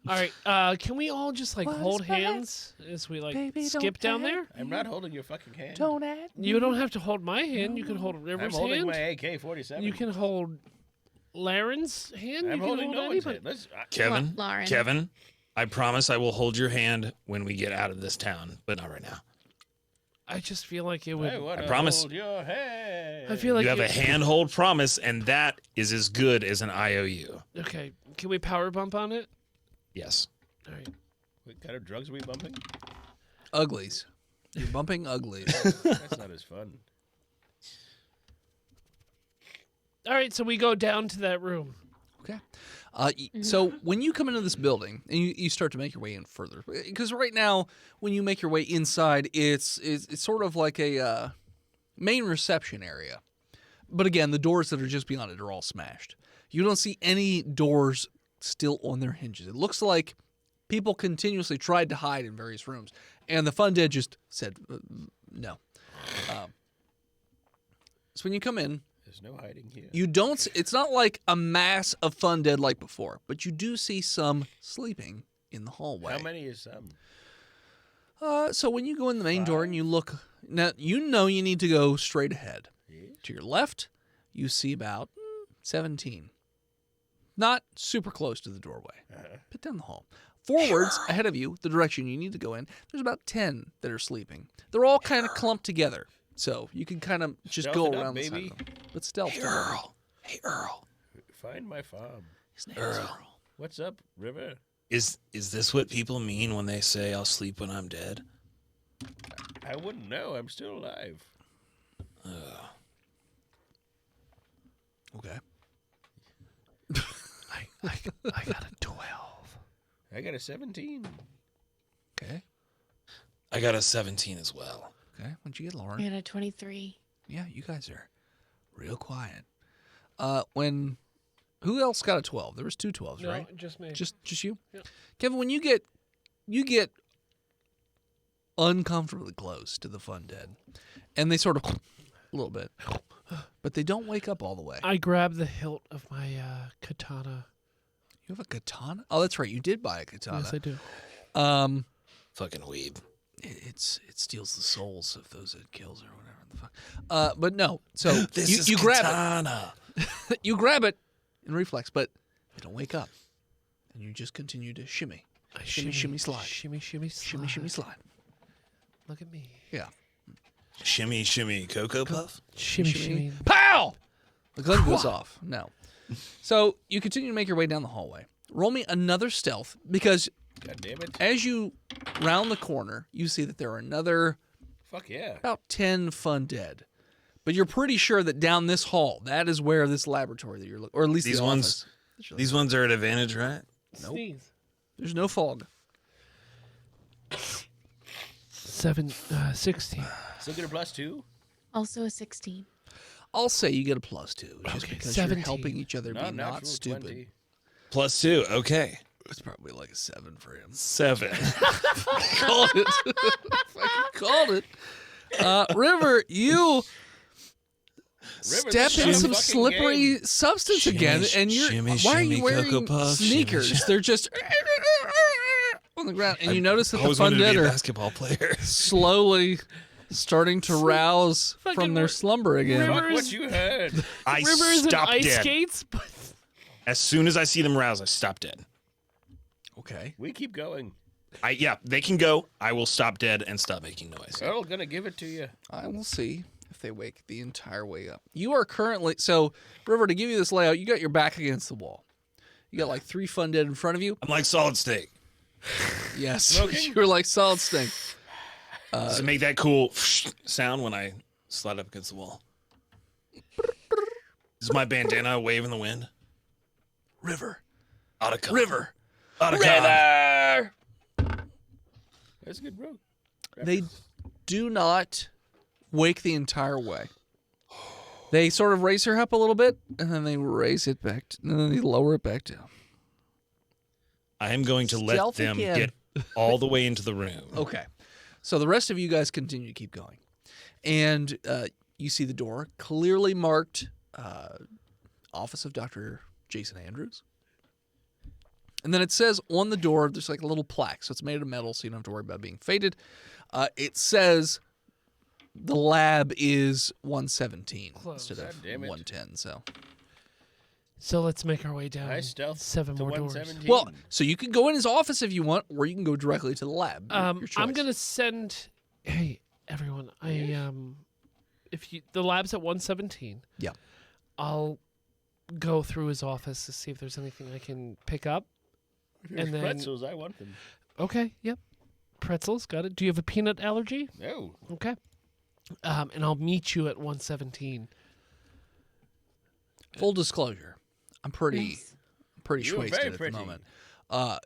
Speaker 4: All right, can we all just like hold hands as we like
Speaker 2: Baby,
Speaker 4: skip
Speaker 2: don't
Speaker 4: down there?
Speaker 3: I'm not holding your fucking hand.
Speaker 2: add.
Speaker 4: You don't have to hold my hand. You can hold
Speaker 3: I'm
Speaker 4: River's
Speaker 3: holding
Speaker 4: hand.
Speaker 3: my AK-47.
Speaker 4: You can hold Laren's hand.
Speaker 3: I'm
Speaker 4: you can
Speaker 3: holding
Speaker 4: hold
Speaker 3: no one's
Speaker 4: anybody.
Speaker 3: hand.
Speaker 1: Kevin,
Speaker 5: Lauren.
Speaker 1: Kevin, I promise I will hold your hand when we get out of this town, but not right now.
Speaker 4: I just feel like it
Speaker 3: I
Speaker 4: would.
Speaker 3: wanna
Speaker 1: promise.
Speaker 3: hold your hand.
Speaker 4: I feel like
Speaker 1: You have a
Speaker 4: it-
Speaker 1: handhold promise, and that is as good as an IOU.
Speaker 4: Okay, can we power bump on it?
Speaker 1: Yes.
Speaker 4: All right.
Speaker 3: What kind of drugs are we bumping?
Speaker 2: Uglies. You're bumping uglies.
Speaker 3: That's not as fun.
Speaker 4: All right, so we go down to that room.
Speaker 2: Okay. So when you come into this building and you start to make your way in further, because right now when you make your way inside, it's sort of like a main reception area. But again, the doors that are just beyond it are all smashed. You don't see any doors still on their hinges. It looks like people continuously tried to hide in various rooms, and the fundead just said no. So when you come in,
Speaker 3: There's no hiding here.
Speaker 2: you don't. It's not like a mass of fundead like before, but you do see some sleeping in the hallway.
Speaker 3: How many is some?
Speaker 2: So when you go in the main door and you look, now you know you need to go straight ahead.
Speaker 3: Yeah.
Speaker 2: To your left, you see about 17. Not super close to the doorway, but down the hall. Forwards, ahead of you, the direction you need to go in, there's about 10 that are sleeping. They're all kind of clumped together, so you can kind of just
Speaker 3: Stealth
Speaker 2: go
Speaker 3: it up,
Speaker 2: around the side
Speaker 3: baby.
Speaker 2: of them. But stealth.
Speaker 1: Hey, Earl.
Speaker 3: Find my farm.
Speaker 2: His name is
Speaker 1: Earl.
Speaker 2: Earl.
Speaker 3: What's up, River?
Speaker 1: Is this what people mean when they say I'll sleep when I'm dead?
Speaker 3: I wouldn't know. I'm still alive.
Speaker 2: Okay.
Speaker 4: I got a 12.
Speaker 3: I got a 17.
Speaker 2: Okay.
Speaker 1: I got a 17 as well.
Speaker 2: Okay. What'd you get, Lauren?
Speaker 5: I got a 23.
Speaker 2: Yeah, you guys are real quiet. Who else got a 12? There was 2 12s,
Speaker 4: No,
Speaker 2: right?
Speaker 4: just me.
Speaker 2: Just you?
Speaker 4: Yep.
Speaker 2: Kevin, when you get uncomfortably close to the fundead, and they sort of a little bit, but they don't wake up all the way.
Speaker 4: I grab the hilt of my katana.
Speaker 2: You have a katana? Oh, that's right. You did buy a katana.
Speaker 4: Yes, I do.
Speaker 1: Fucking weeb.
Speaker 2: It steals the souls of those it kills or whatever the fuck. But no. So
Speaker 1: This is
Speaker 2: you grab
Speaker 1: katana.
Speaker 2: it. You grab it in reflex, but they don't wake up, and you just continue to shimmy.
Speaker 4: I
Speaker 2: Shimmy, slide.
Speaker 4: Shimmy, shimmy, slide.
Speaker 2: Shimmy, shimmy, slide.
Speaker 4: Look at me.
Speaker 2: Yeah.
Speaker 1: Shimmy, shimmy, Cocoa Puff.
Speaker 4: Shimmy, shimmy.
Speaker 2: Pow! The gun goes off. No. So you continue to make your way down the hallway. Roll me another stealth because
Speaker 3: God damn it.
Speaker 2: as you round the corner, you see that there are another
Speaker 3: Fuck yeah.
Speaker 2: about 10 fundead. But you're pretty sure that down this hall, that is where this laboratory that you're looking, or at least
Speaker 1: These
Speaker 2: the
Speaker 1: ones-
Speaker 2: office.
Speaker 1: These ones are at advantage, right?
Speaker 2: Nope.
Speaker 4: Sneeze.
Speaker 2: There's no fog.
Speaker 4: 16.
Speaker 3: Still get a +2?
Speaker 5: Also a 16.
Speaker 2: I'll say you get a +2 just
Speaker 4: Okay,
Speaker 2: because
Speaker 4: 17.
Speaker 2: you're helping each other be not
Speaker 3: natural
Speaker 2: stupid.
Speaker 3: 20.
Speaker 1: +2. Okay.
Speaker 2: It's probably like a 7 for him.
Speaker 1: 7.
Speaker 2: Called it. Fucking called it. River, you step in some slippery substance again, and why are you wearing sneakers? They're just on the ground, and you notice that the fundead are
Speaker 1: basketball player.
Speaker 2: slowly starting to rouse from their slumber again.
Speaker 3: Fuck what you heard.
Speaker 1: I
Speaker 4: Rivers and
Speaker 1: stop
Speaker 4: ice
Speaker 1: dead.
Speaker 4: skates, but
Speaker 1: As soon as I see them rouse, I stop dead.
Speaker 2: Okay.
Speaker 3: We keep going.
Speaker 1: They can go. I will stop dead and stop making noise.
Speaker 3: Earl, gonna give it to you.
Speaker 2: I will see if they wake the entire way up. You are currently River, to give you this layout, you got your back against the wall. You got like 3 fundead in front of you.
Speaker 1: I'm like Solid Snake.
Speaker 2: Yes.
Speaker 3: Smoking?
Speaker 2: You're like Solid Snake.
Speaker 1: Does it make that cool sound when I slide up against the wall? Is my bandana a wave in the wind?
Speaker 2: River.
Speaker 1: Otacon.
Speaker 2: River.
Speaker 1: Otacon.
Speaker 3: That's a good road.
Speaker 2: They do not wake the entire way. They sort of raise her up a little bit, and then they raise it back, and then they lower it back down.
Speaker 1: I am going to let
Speaker 2: Stealth
Speaker 1: them
Speaker 2: again.
Speaker 1: get all the way into the room.
Speaker 2: Okay. So the rest of you guys continue to keep going. And you see the door, clearly marked Office of Dr. Jason Andrews. And then it says on the door, there's like a little plaque. So it's made of metal, so you don't have to worry about being faded. It says the lab is 117
Speaker 4: Close.
Speaker 2: instead of
Speaker 3: God damn it.
Speaker 2: 110.
Speaker 4: so let's make our way down.
Speaker 3: I stealth
Speaker 4: 7
Speaker 3: to
Speaker 4: more doors.
Speaker 3: 117.
Speaker 2: Well, so you can go in his office if you want, or you can go directly to the lab. Your
Speaker 4: I'm
Speaker 2: choice.
Speaker 4: gonna send. Hey, everyone! The lab's at 117.
Speaker 2: Yeah.
Speaker 4: I'll go through his office to see if there's anything I can pick up.
Speaker 3: There's
Speaker 4: and then-
Speaker 3: pretzels, I want them.
Speaker 4: Okay. Yep. Pretzels. Got it. Do you have a peanut allergy?
Speaker 3: No.
Speaker 4: Okay. And I'll meet you at 117.
Speaker 2: Full disclosure, I'm pretty
Speaker 5: Nice.
Speaker 3: You were
Speaker 2: wasted
Speaker 3: very
Speaker 2: at
Speaker 3: pretty.
Speaker 2: the moment.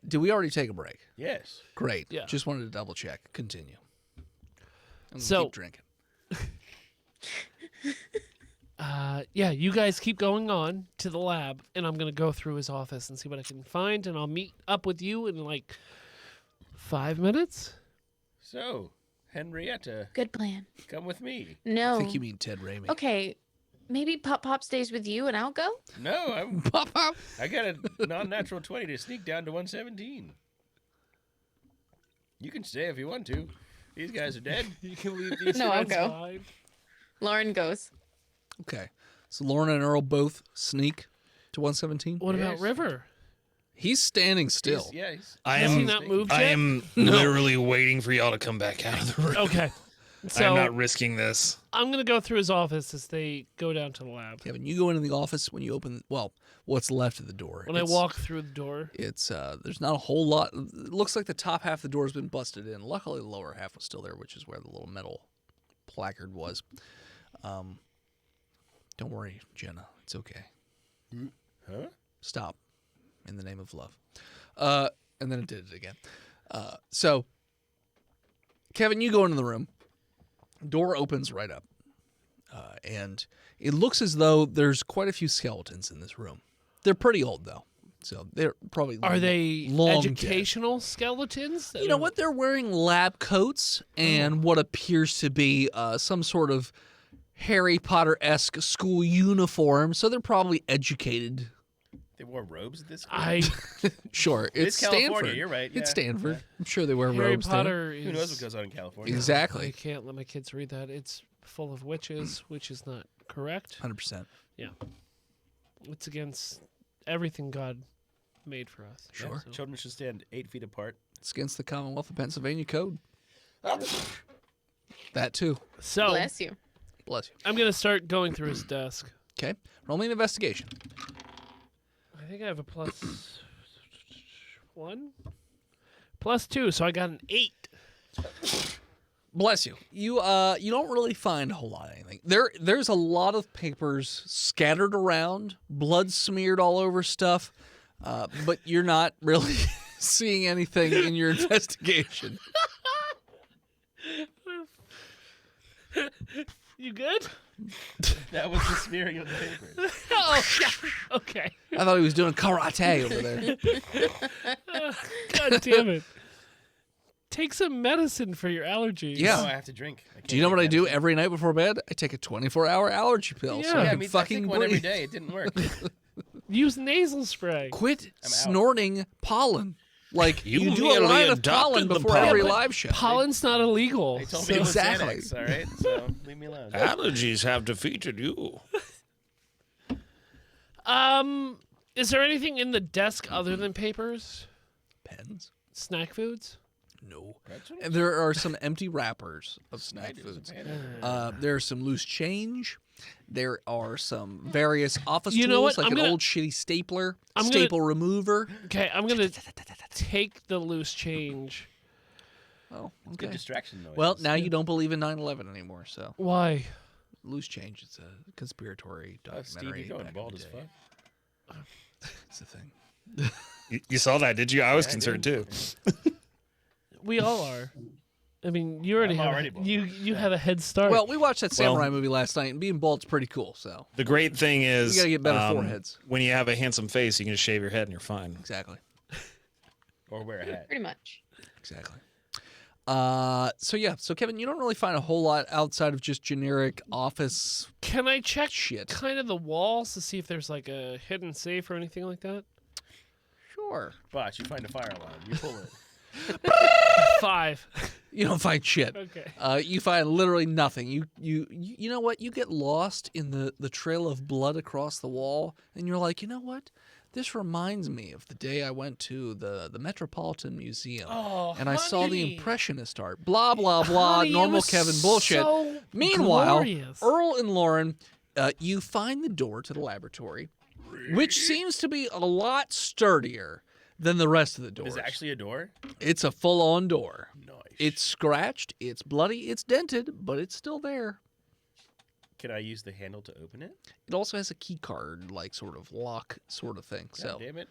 Speaker 2: Did we already take a break?
Speaker 3: Yes.
Speaker 2: Great.
Speaker 4: Yeah.
Speaker 2: Just wanted to double check. Continue. I'm gonna
Speaker 4: So-
Speaker 2: keep drinking.
Speaker 4: Yeah, you guys keep going on to the lab, and I'm gonna go through his office and see what I can find, and I'll meet up with you in like 5 minutes.
Speaker 3: So, Henrietta,
Speaker 5: Good plan.
Speaker 3: come with me.
Speaker 5: No.
Speaker 2: I think you mean Ted Raimi.
Speaker 5: Okay. Maybe Pop Pop stays with you and I'll go?
Speaker 3: No,
Speaker 2: Pop, pop.
Speaker 3: I got a non-natural 20 to sneak down to 117. You can stay if you want to. These guys are dead.
Speaker 4: You can leave these
Speaker 5: No, I'll
Speaker 4: friends
Speaker 5: go.
Speaker 4: behind.
Speaker 5: Lauren goes.
Speaker 2: Okay. So Lauren and Earl both sneak to 117.
Speaker 4: What about
Speaker 3: Yes.
Speaker 4: River?
Speaker 2: He's standing still.
Speaker 3: He's
Speaker 1: I
Speaker 4: Has he
Speaker 1: am.
Speaker 4: not moved
Speaker 1: I
Speaker 4: yet?
Speaker 1: am literally waiting for y'all to come back out of the room.
Speaker 4: Okay.
Speaker 1: I
Speaker 4: So
Speaker 1: am not risking this.
Speaker 4: I'm gonna go through his office as they go down to the lab.
Speaker 2: Kevin, you go into the office when you open, what's left of the door.
Speaker 4: When I walk through the door,
Speaker 2: It's there's not a whole lot. It looks like the top half of the door has been busted in. Luckily, the lower half was still there, which is where the little metal placard was. Don't worry, Jenna. It's okay.
Speaker 3: Huh?
Speaker 2: Stop. In the name of love. And then it did it again. So, Kevin, you go into the room. Door opens right up. And it looks as though there's quite a few skeletons in this room. They're pretty old, though. So they're probably
Speaker 4: are they
Speaker 2: long dead.
Speaker 4: educational skeletons? that
Speaker 2: You know
Speaker 4: are-
Speaker 2: what? They're wearing lab coats and what appears to be some sort of Harry Potter-esque school uniform. So they're probably educated.
Speaker 3: They wore robes at this school?
Speaker 4: I
Speaker 2: Sure, it's
Speaker 3: California,
Speaker 2: Stanford.
Speaker 3: you're right,
Speaker 2: It's
Speaker 3: yeah,
Speaker 2: Stanford. I'm sure they wear
Speaker 4: Harry
Speaker 2: robes there.
Speaker 4: Potter is
Speaker 3: Who knows what goes on in California?
Speaker 4: I
Speaker 2: Exactly.
Speaker 4: can't let my kids read that. It's full of witches, which is not correct.
Speaker 2: 100%.
Speaker 4: It's against everything God made for us.
Speaker 3: Yeah,
Speaker 2: Sure.
Speaker 3: Children should stand 8 feet apart.
Speaker 2: It's against the Commonwealth of Pennsylvania Code. That too.
Speaker 4: So
Speaker 5: Bless you.
Speaker 2: Bless you.
Speaker 4: I'm gonna start going through his desk.
Speaker 2: Okay. Roll me an investigation.
Speaker 4: I think I have a +1, +2, so I got an 8.
Speaker 2: Bless you. You don't really find a whole lot of anything. There's a lot of papers scattered around, blood smeared all over stuff, but you're not really seeing anything in your investigation.
Speaker 4: You good?
Speaker 3: That was the smearing of the papers.
Speaker 4: Oh, yeah. Okay.
Speaker 2: I thought he was doing karate over there.
Speaker 4: God damn it. take some medicine for your allergies.
Speaker 2: Yeah.
Speaker 3: No, I have to drink.
Speaker 2: Do you know what I do every night before bed? I take a 24-hour allergy pill so
Speaker 4: Yeah.
Speaker 2: I
Speaker 3: Yeah,
Speaker 2: can
Speaker 3: I
Speaker 2: fucking
Speaker 3: take one every
Speaker 2: breathe.
Speaker 3: day. It didn't work.
Speaker 4: Use nasal spray.
Speaker 2: Quit
Speaker 3: I'm out.
Speaker 2: snorting pollen. Like, you do a
Speaker 1: merely
Speaker 2: line of
Speaker 1: adopted
Speaker 2: pollen
Speaker 1: the
Speaker 2: before
Speaker 1: pollen.
Speaker 2: every
Speaker 4: Yeah, but
Speaker 2: live show.
Speaker 4: Pollen's not illegal.
Speaker 3: They told
Speaker 4: so-
Speaker 3: me it was
Speaker 2: Exactly.
Speaker 3: Xanax, all right? So leave me alone.
Speaker 1: Allergies have defeated you.
Speaker 4: Is there anything in the desk other than papers?
Speaker 2: Pens?
Speaker 4: Snack foods?
Speaker 2: No.
Speaker 3: Pretzels?
Speaker 2: And there are some empty wrappers of snack
Speaker 3: Tomatoes,
Speaker 2: foods.
Speaker 3: potatoes.
Speaker 2: There's some loose change. There are some various office
Speaker 4: You
Speaker 2: tools,
Speaker 4: know what?
Speaker 2: like
Speaker 4: I'm
Speaker 2: an
Speaker 4: gonna-
Speaker 2: old shitty stapler,
Speaker 4: I'm gonna-
Speaker 2: staple remover.
Speaker 4: Okay, I'm gonna take the loose change.
Speaker 2: Oh,
Speaker 3: It's good
Speaker 2: okay.
Speaker 3: distraction noise.
Speaker 2: Well, now you don't believe in 9/11 anymore, so
Speaker 4: Why?
Speaker 2: loose change. It's a conspiratory
Speaker 3: Oh, Steve,
Speaker 2: documentary.
Speaker 3: you're going
Speaker 2: back in
Speaker 3: bald
Speaker 2: the
Speaker 3: as
Speaker 2: day.
Speaker 3: fuck.
Speaker 2: It's a thing.
Speaker 1: You saw that, did you? I was
Speaker 3: Yeah, I
Speaker 1: concerned
Speaker 3: did.
Speaker 1: too.
Speaker 4: We all are. I mean, you already
Speaker 3: I'm
Speaker 4: have
Speaker 3: already bald.
Speaker 4: you have a head start.
Speaker 2: Well, we watched that
Speaker 1: Well-
Speaker 2: samurai movie last night, and being bald's pretty cool. So
Speaker 1: The great thing is,
Speaker 2: You gotta get better foreheads.
Speaker 1: When you have a handsome face, you can just shave your head and you're fine.
Speaker 2: exactly,
Speaker 3: Or wear a hat.
Speaker 5: Pretty much.
Speaker 2: exactly. So Kevin, you don't really find a whole lot outside of just generic office
Speaker 4: can I check
Speaker 2: shit.
Speaker 4: kind of the walls to see if there's like a hidden safe or anything like that?
Speaker 2: Sure.
Speaker 3: But you find a fire alarm. You pull it.
Speaker 4: 5.
Speaker 2: You don't find shit.
Speaker 4: Okay.
Speaker 2: You find literally nothing. You know what? You get lost in the trail of blood across the wall, and you're like, you know what? This reminds me of the day I went to the Metropolitan Museum,
Speaker 4: Oh,
Speaker 2: and I saw the
Speaker 4: honey.
Speaker 2: Impressionist art. Blah blah blah.
Speaker 4: Honey, it
Speaker 2: normal
Speaker 4: was
Speaker 2: Kevin bullshit.
Speaker 4: so
Speaker 2: Meanwhile,
Speaker 4: glorious.
Speaker 2: Earl and Lauren, you find the door to the laboratory, which seems to be a lot sturdier than the rest of the doors.
Speaker 3: Is it actually a door?
Speaker 2: It's a full-on door.
Speaker 3: Nice.
Speaker 2: It's scratched, it's bloody, it's dented, but it's still there.
Speaker 3: Can I use the handle to open it?
Speaker 2: It also has a key card, like sort of lock sort of thing.
Speaker 3: God
Speaker 2: So
Speaker 3: damn it.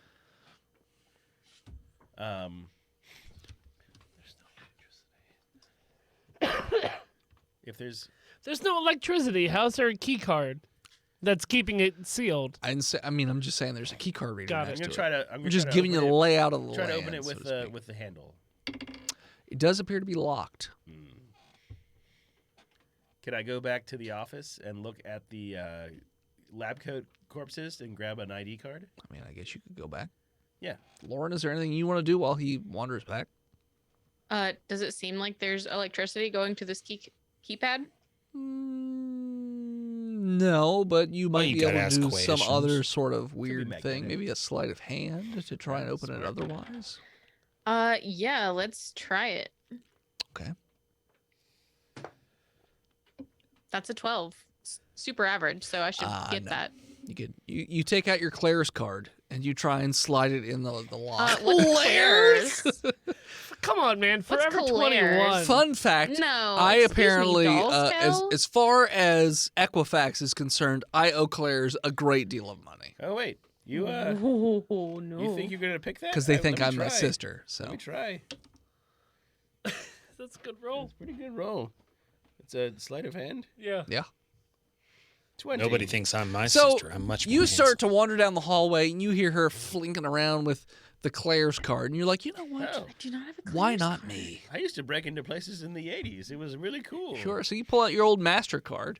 Speaker 3: If there's
Speaker 4: There's no electricity. How's there a key card that's keeping it sealed?
Speaker 2: I'm just saying there's a key card reader
Speaker 4: Got it.
Speaker 3: I'm
Speaker 2: next
Speaker 3: gonna
Speaker 2: to
Speaker 3: try
Speaker 2: it.
Speaker 3: to I'm gonna
Speaker 2: Just
Speaker 3: try to
Speaker 2: giving you
Speaker 3: open
Speaker 2: the
Speaker 3: it-
Speaker 2: layout of the
Speaker 3: Try to
Speaker 2: land,
Speaker 3: open it
Speaker 2: so
Speaker 3: with
Speaker 2: to speak.
Speaker 3: with the handle.
Speaker 2: It does appear to be locked.
Speaker 3: Can I go back to the office and look at the lab coat corpses and grab an ID card?
Speaker 2: I mean, I guess you could go back.
Speaker 3: Yeah.
Speaker 2: Lauren, is there anything you want to do while he wanders back?
Speaker 5: Does it seem like there's electricity going to this keypad?
Speaker 2: No, but you might
Speaker 1: you
Speaker 2: be
Speaker 1: gotta
Speaker 2: able to
Speaker 1: ask
Speaker 2: do some
Speaker 1: questions.
Speaker 2: other sort of weird thing.
Speaker 3: magnetic.
Speaker 2: Maybe a sleight of hand to try and open it
Speaker 3: Smart.
Speaker 2: otherwise.
Speaker 5: Yeah, let's try it.
Speaker 2: Okay.
Speaker 5: That's a 12. Super average, so I should get
Speaker 2: no.
Speaker 5: that.
Speaker 2: You take out your Claire's card and you try and slide it in the lock.
Speaker 5: What's Claire's?
Speaker 4: Come on, man.
Speaker 5: What's
Speaker 4: Forever
Speaker 5: Claire's?
Speaker 4: 21.
Speaker 2: Fun fact.
Speaker 5: No.
Speaker 2: I
Speaker 5: excuse me,
Speaker 2: apparently,
Speaker 5: doll's
Speaker 2: as far as Equifax is concerned, I owe Claire's a great deal of money
Speaker 3: Oh wait, you
Speaker 5: Oh, no.
Speaker 3: you think you're gonna pick that?
Speaker 2: because they
Speaker 3: Let
Speaker 2: think
Speaker 3: me
Speaker 2: I'm my
Speaker 3: try.
Speaker 2: sister.
Speaker 3: Let
Speaker 2: So
Speaker 3: me try.
Speaker 4: That's a good roll.
Speaker 3: It's a pretty good roll. It's a sleight of hand.
Speaker 4: Yeah.
Speaker 2: yeah.
Speaker 3: 20.
Speaker 1: Nobody thinks I'm my
Speaker 2: So
Speaker 1: sister. I'm much more
Speaker 2: you
Speaker 1: handsome.
Speaker 2: start to wander down the hallway and you hear her flinking around with the Claire's card, and you're like, you know what?
Speaker 3: Oh,
Speaker 5: I do not have a
Speaker 2: Why
Speaker 5: Claire's
Speaker 2: not
Speaker 5: card.
Speaker 2: me?
Speaker 3: I used to break into places in the 80s. It was really cool.
Speaker 2: Sure. So you pull out your old MasterCard,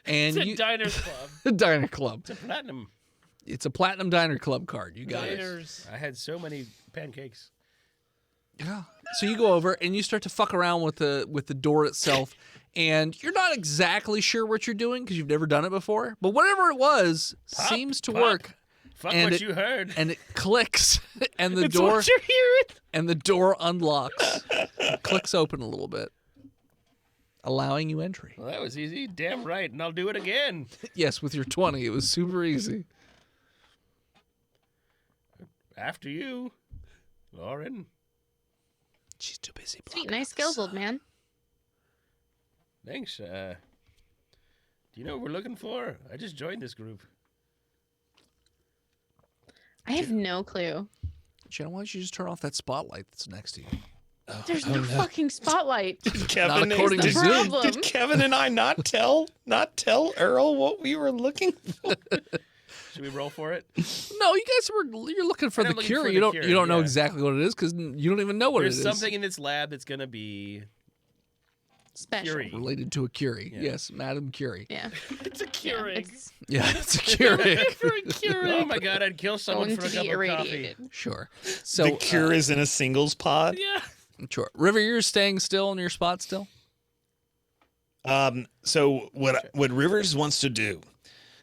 Speaker 2: and
Speaker 4: It's a
Speaker 2: you
Speaker 4: Diners Club.
Speaker 2: Diner Club.
Speaker 3: It's a platinum.
Speaker 2: It's a Platinum Diner Club card. You got it.
Speaker 4: Diners.
Speaker 3: I had so many pancakes.
Speaker 2: Yeah. So you go over and you start to fuck around with the door itself, and you're not exactly sure what you're doing because you've never done it before. But whatever it was
Speaker 3: Pop,
Speaker 2: seems to
Speaker 3: pop.
Speaker 2: work,
Speaker 3: Fuck
Speaker 2: And
Speaker 3: what
Speaker 2: it-
Speaker 3: you heard.
Speaker 2: and it clicks, and the
Speaker 4: It's
Speaker 2: door
Speaker 4: what you're hearing.
Speaker 2: unlocks, it clicks open a little bit, allowing you entry.
Speaker 3: Well, that was easy. Damn right. And I'll do it again.
Speaker 2: Yes, with your 20, it was super easy.
Speaker 3: After you, Lauren.
Speaker 2: She's too busy.
Speaker 5: Sweet,
Speaker 2: blocking
Speaker 5: nice
Speaker 2: out the
Speaker 5: skills, old
Speaker 2: sun.
Speaker 5: man.
Speaker 3: Thanks. Do you know what we're looking for? I just joined this group.
Speaker 5: I have no clue.
Speaker 2: Jenna, why don't you just turn off that spotlight that's next to you?
Speaker 5: There's no fucking spotlight.
Speaker 1: Kevin,
Speaker 2: Not according
Speaker 5: to
Speaker 1: did,
Speaker 5: Zoom.
Speaker 1: did Kevin and I not tell Earl what we were looking for?
Speaker 3: Should we roll for it?
Speaker 2: No, you guys you're looking for
Speaker 3: I'm
Speaker 2: the
Speaker 3: looking
Speaker 2: cure.
Speaker 3: for
Speaker 2: You
Speaker 3: the
Speaker 2: don't
Speaker 3: cure,
Speaker 2: you don't know
Speaker 3: yeah.
Speaker 2: exactly what it is because you don't even know what
Speaker 3: There's
Speaker 2: it is.
Speaker 3: something in this lab that's gonna be
Speaker 5: Special.
Speaker 3: Curie.
Speaker 2: Related to a Curie.
Speaker 3: Yeah.
Speaker 2: Yes, Madam Curie.
Speaker 5: Yeah.
Speaker 4: It's a Keurig.
Speaker 5: It's
Speaker 2: Yeah, it's a Curie.
Speaker 4: For a Keurig.
Speaker 3: Oh my god, I'd kill someone
Speaker 5: going
Speaker 3: for a
Speaker 5: to
Speaker 3: cup
Speaker 5: be
Speaker 3: of coffee.
Speaker 5: irradiated.
Speaker 2: Sure. So
Speaker 1: the cure is in a singles pod.
Speaker 4: Yeah.
Speaker 2: Sure. River, you're staying still in your spot still?
Speaker 1: So what Rivers wants to do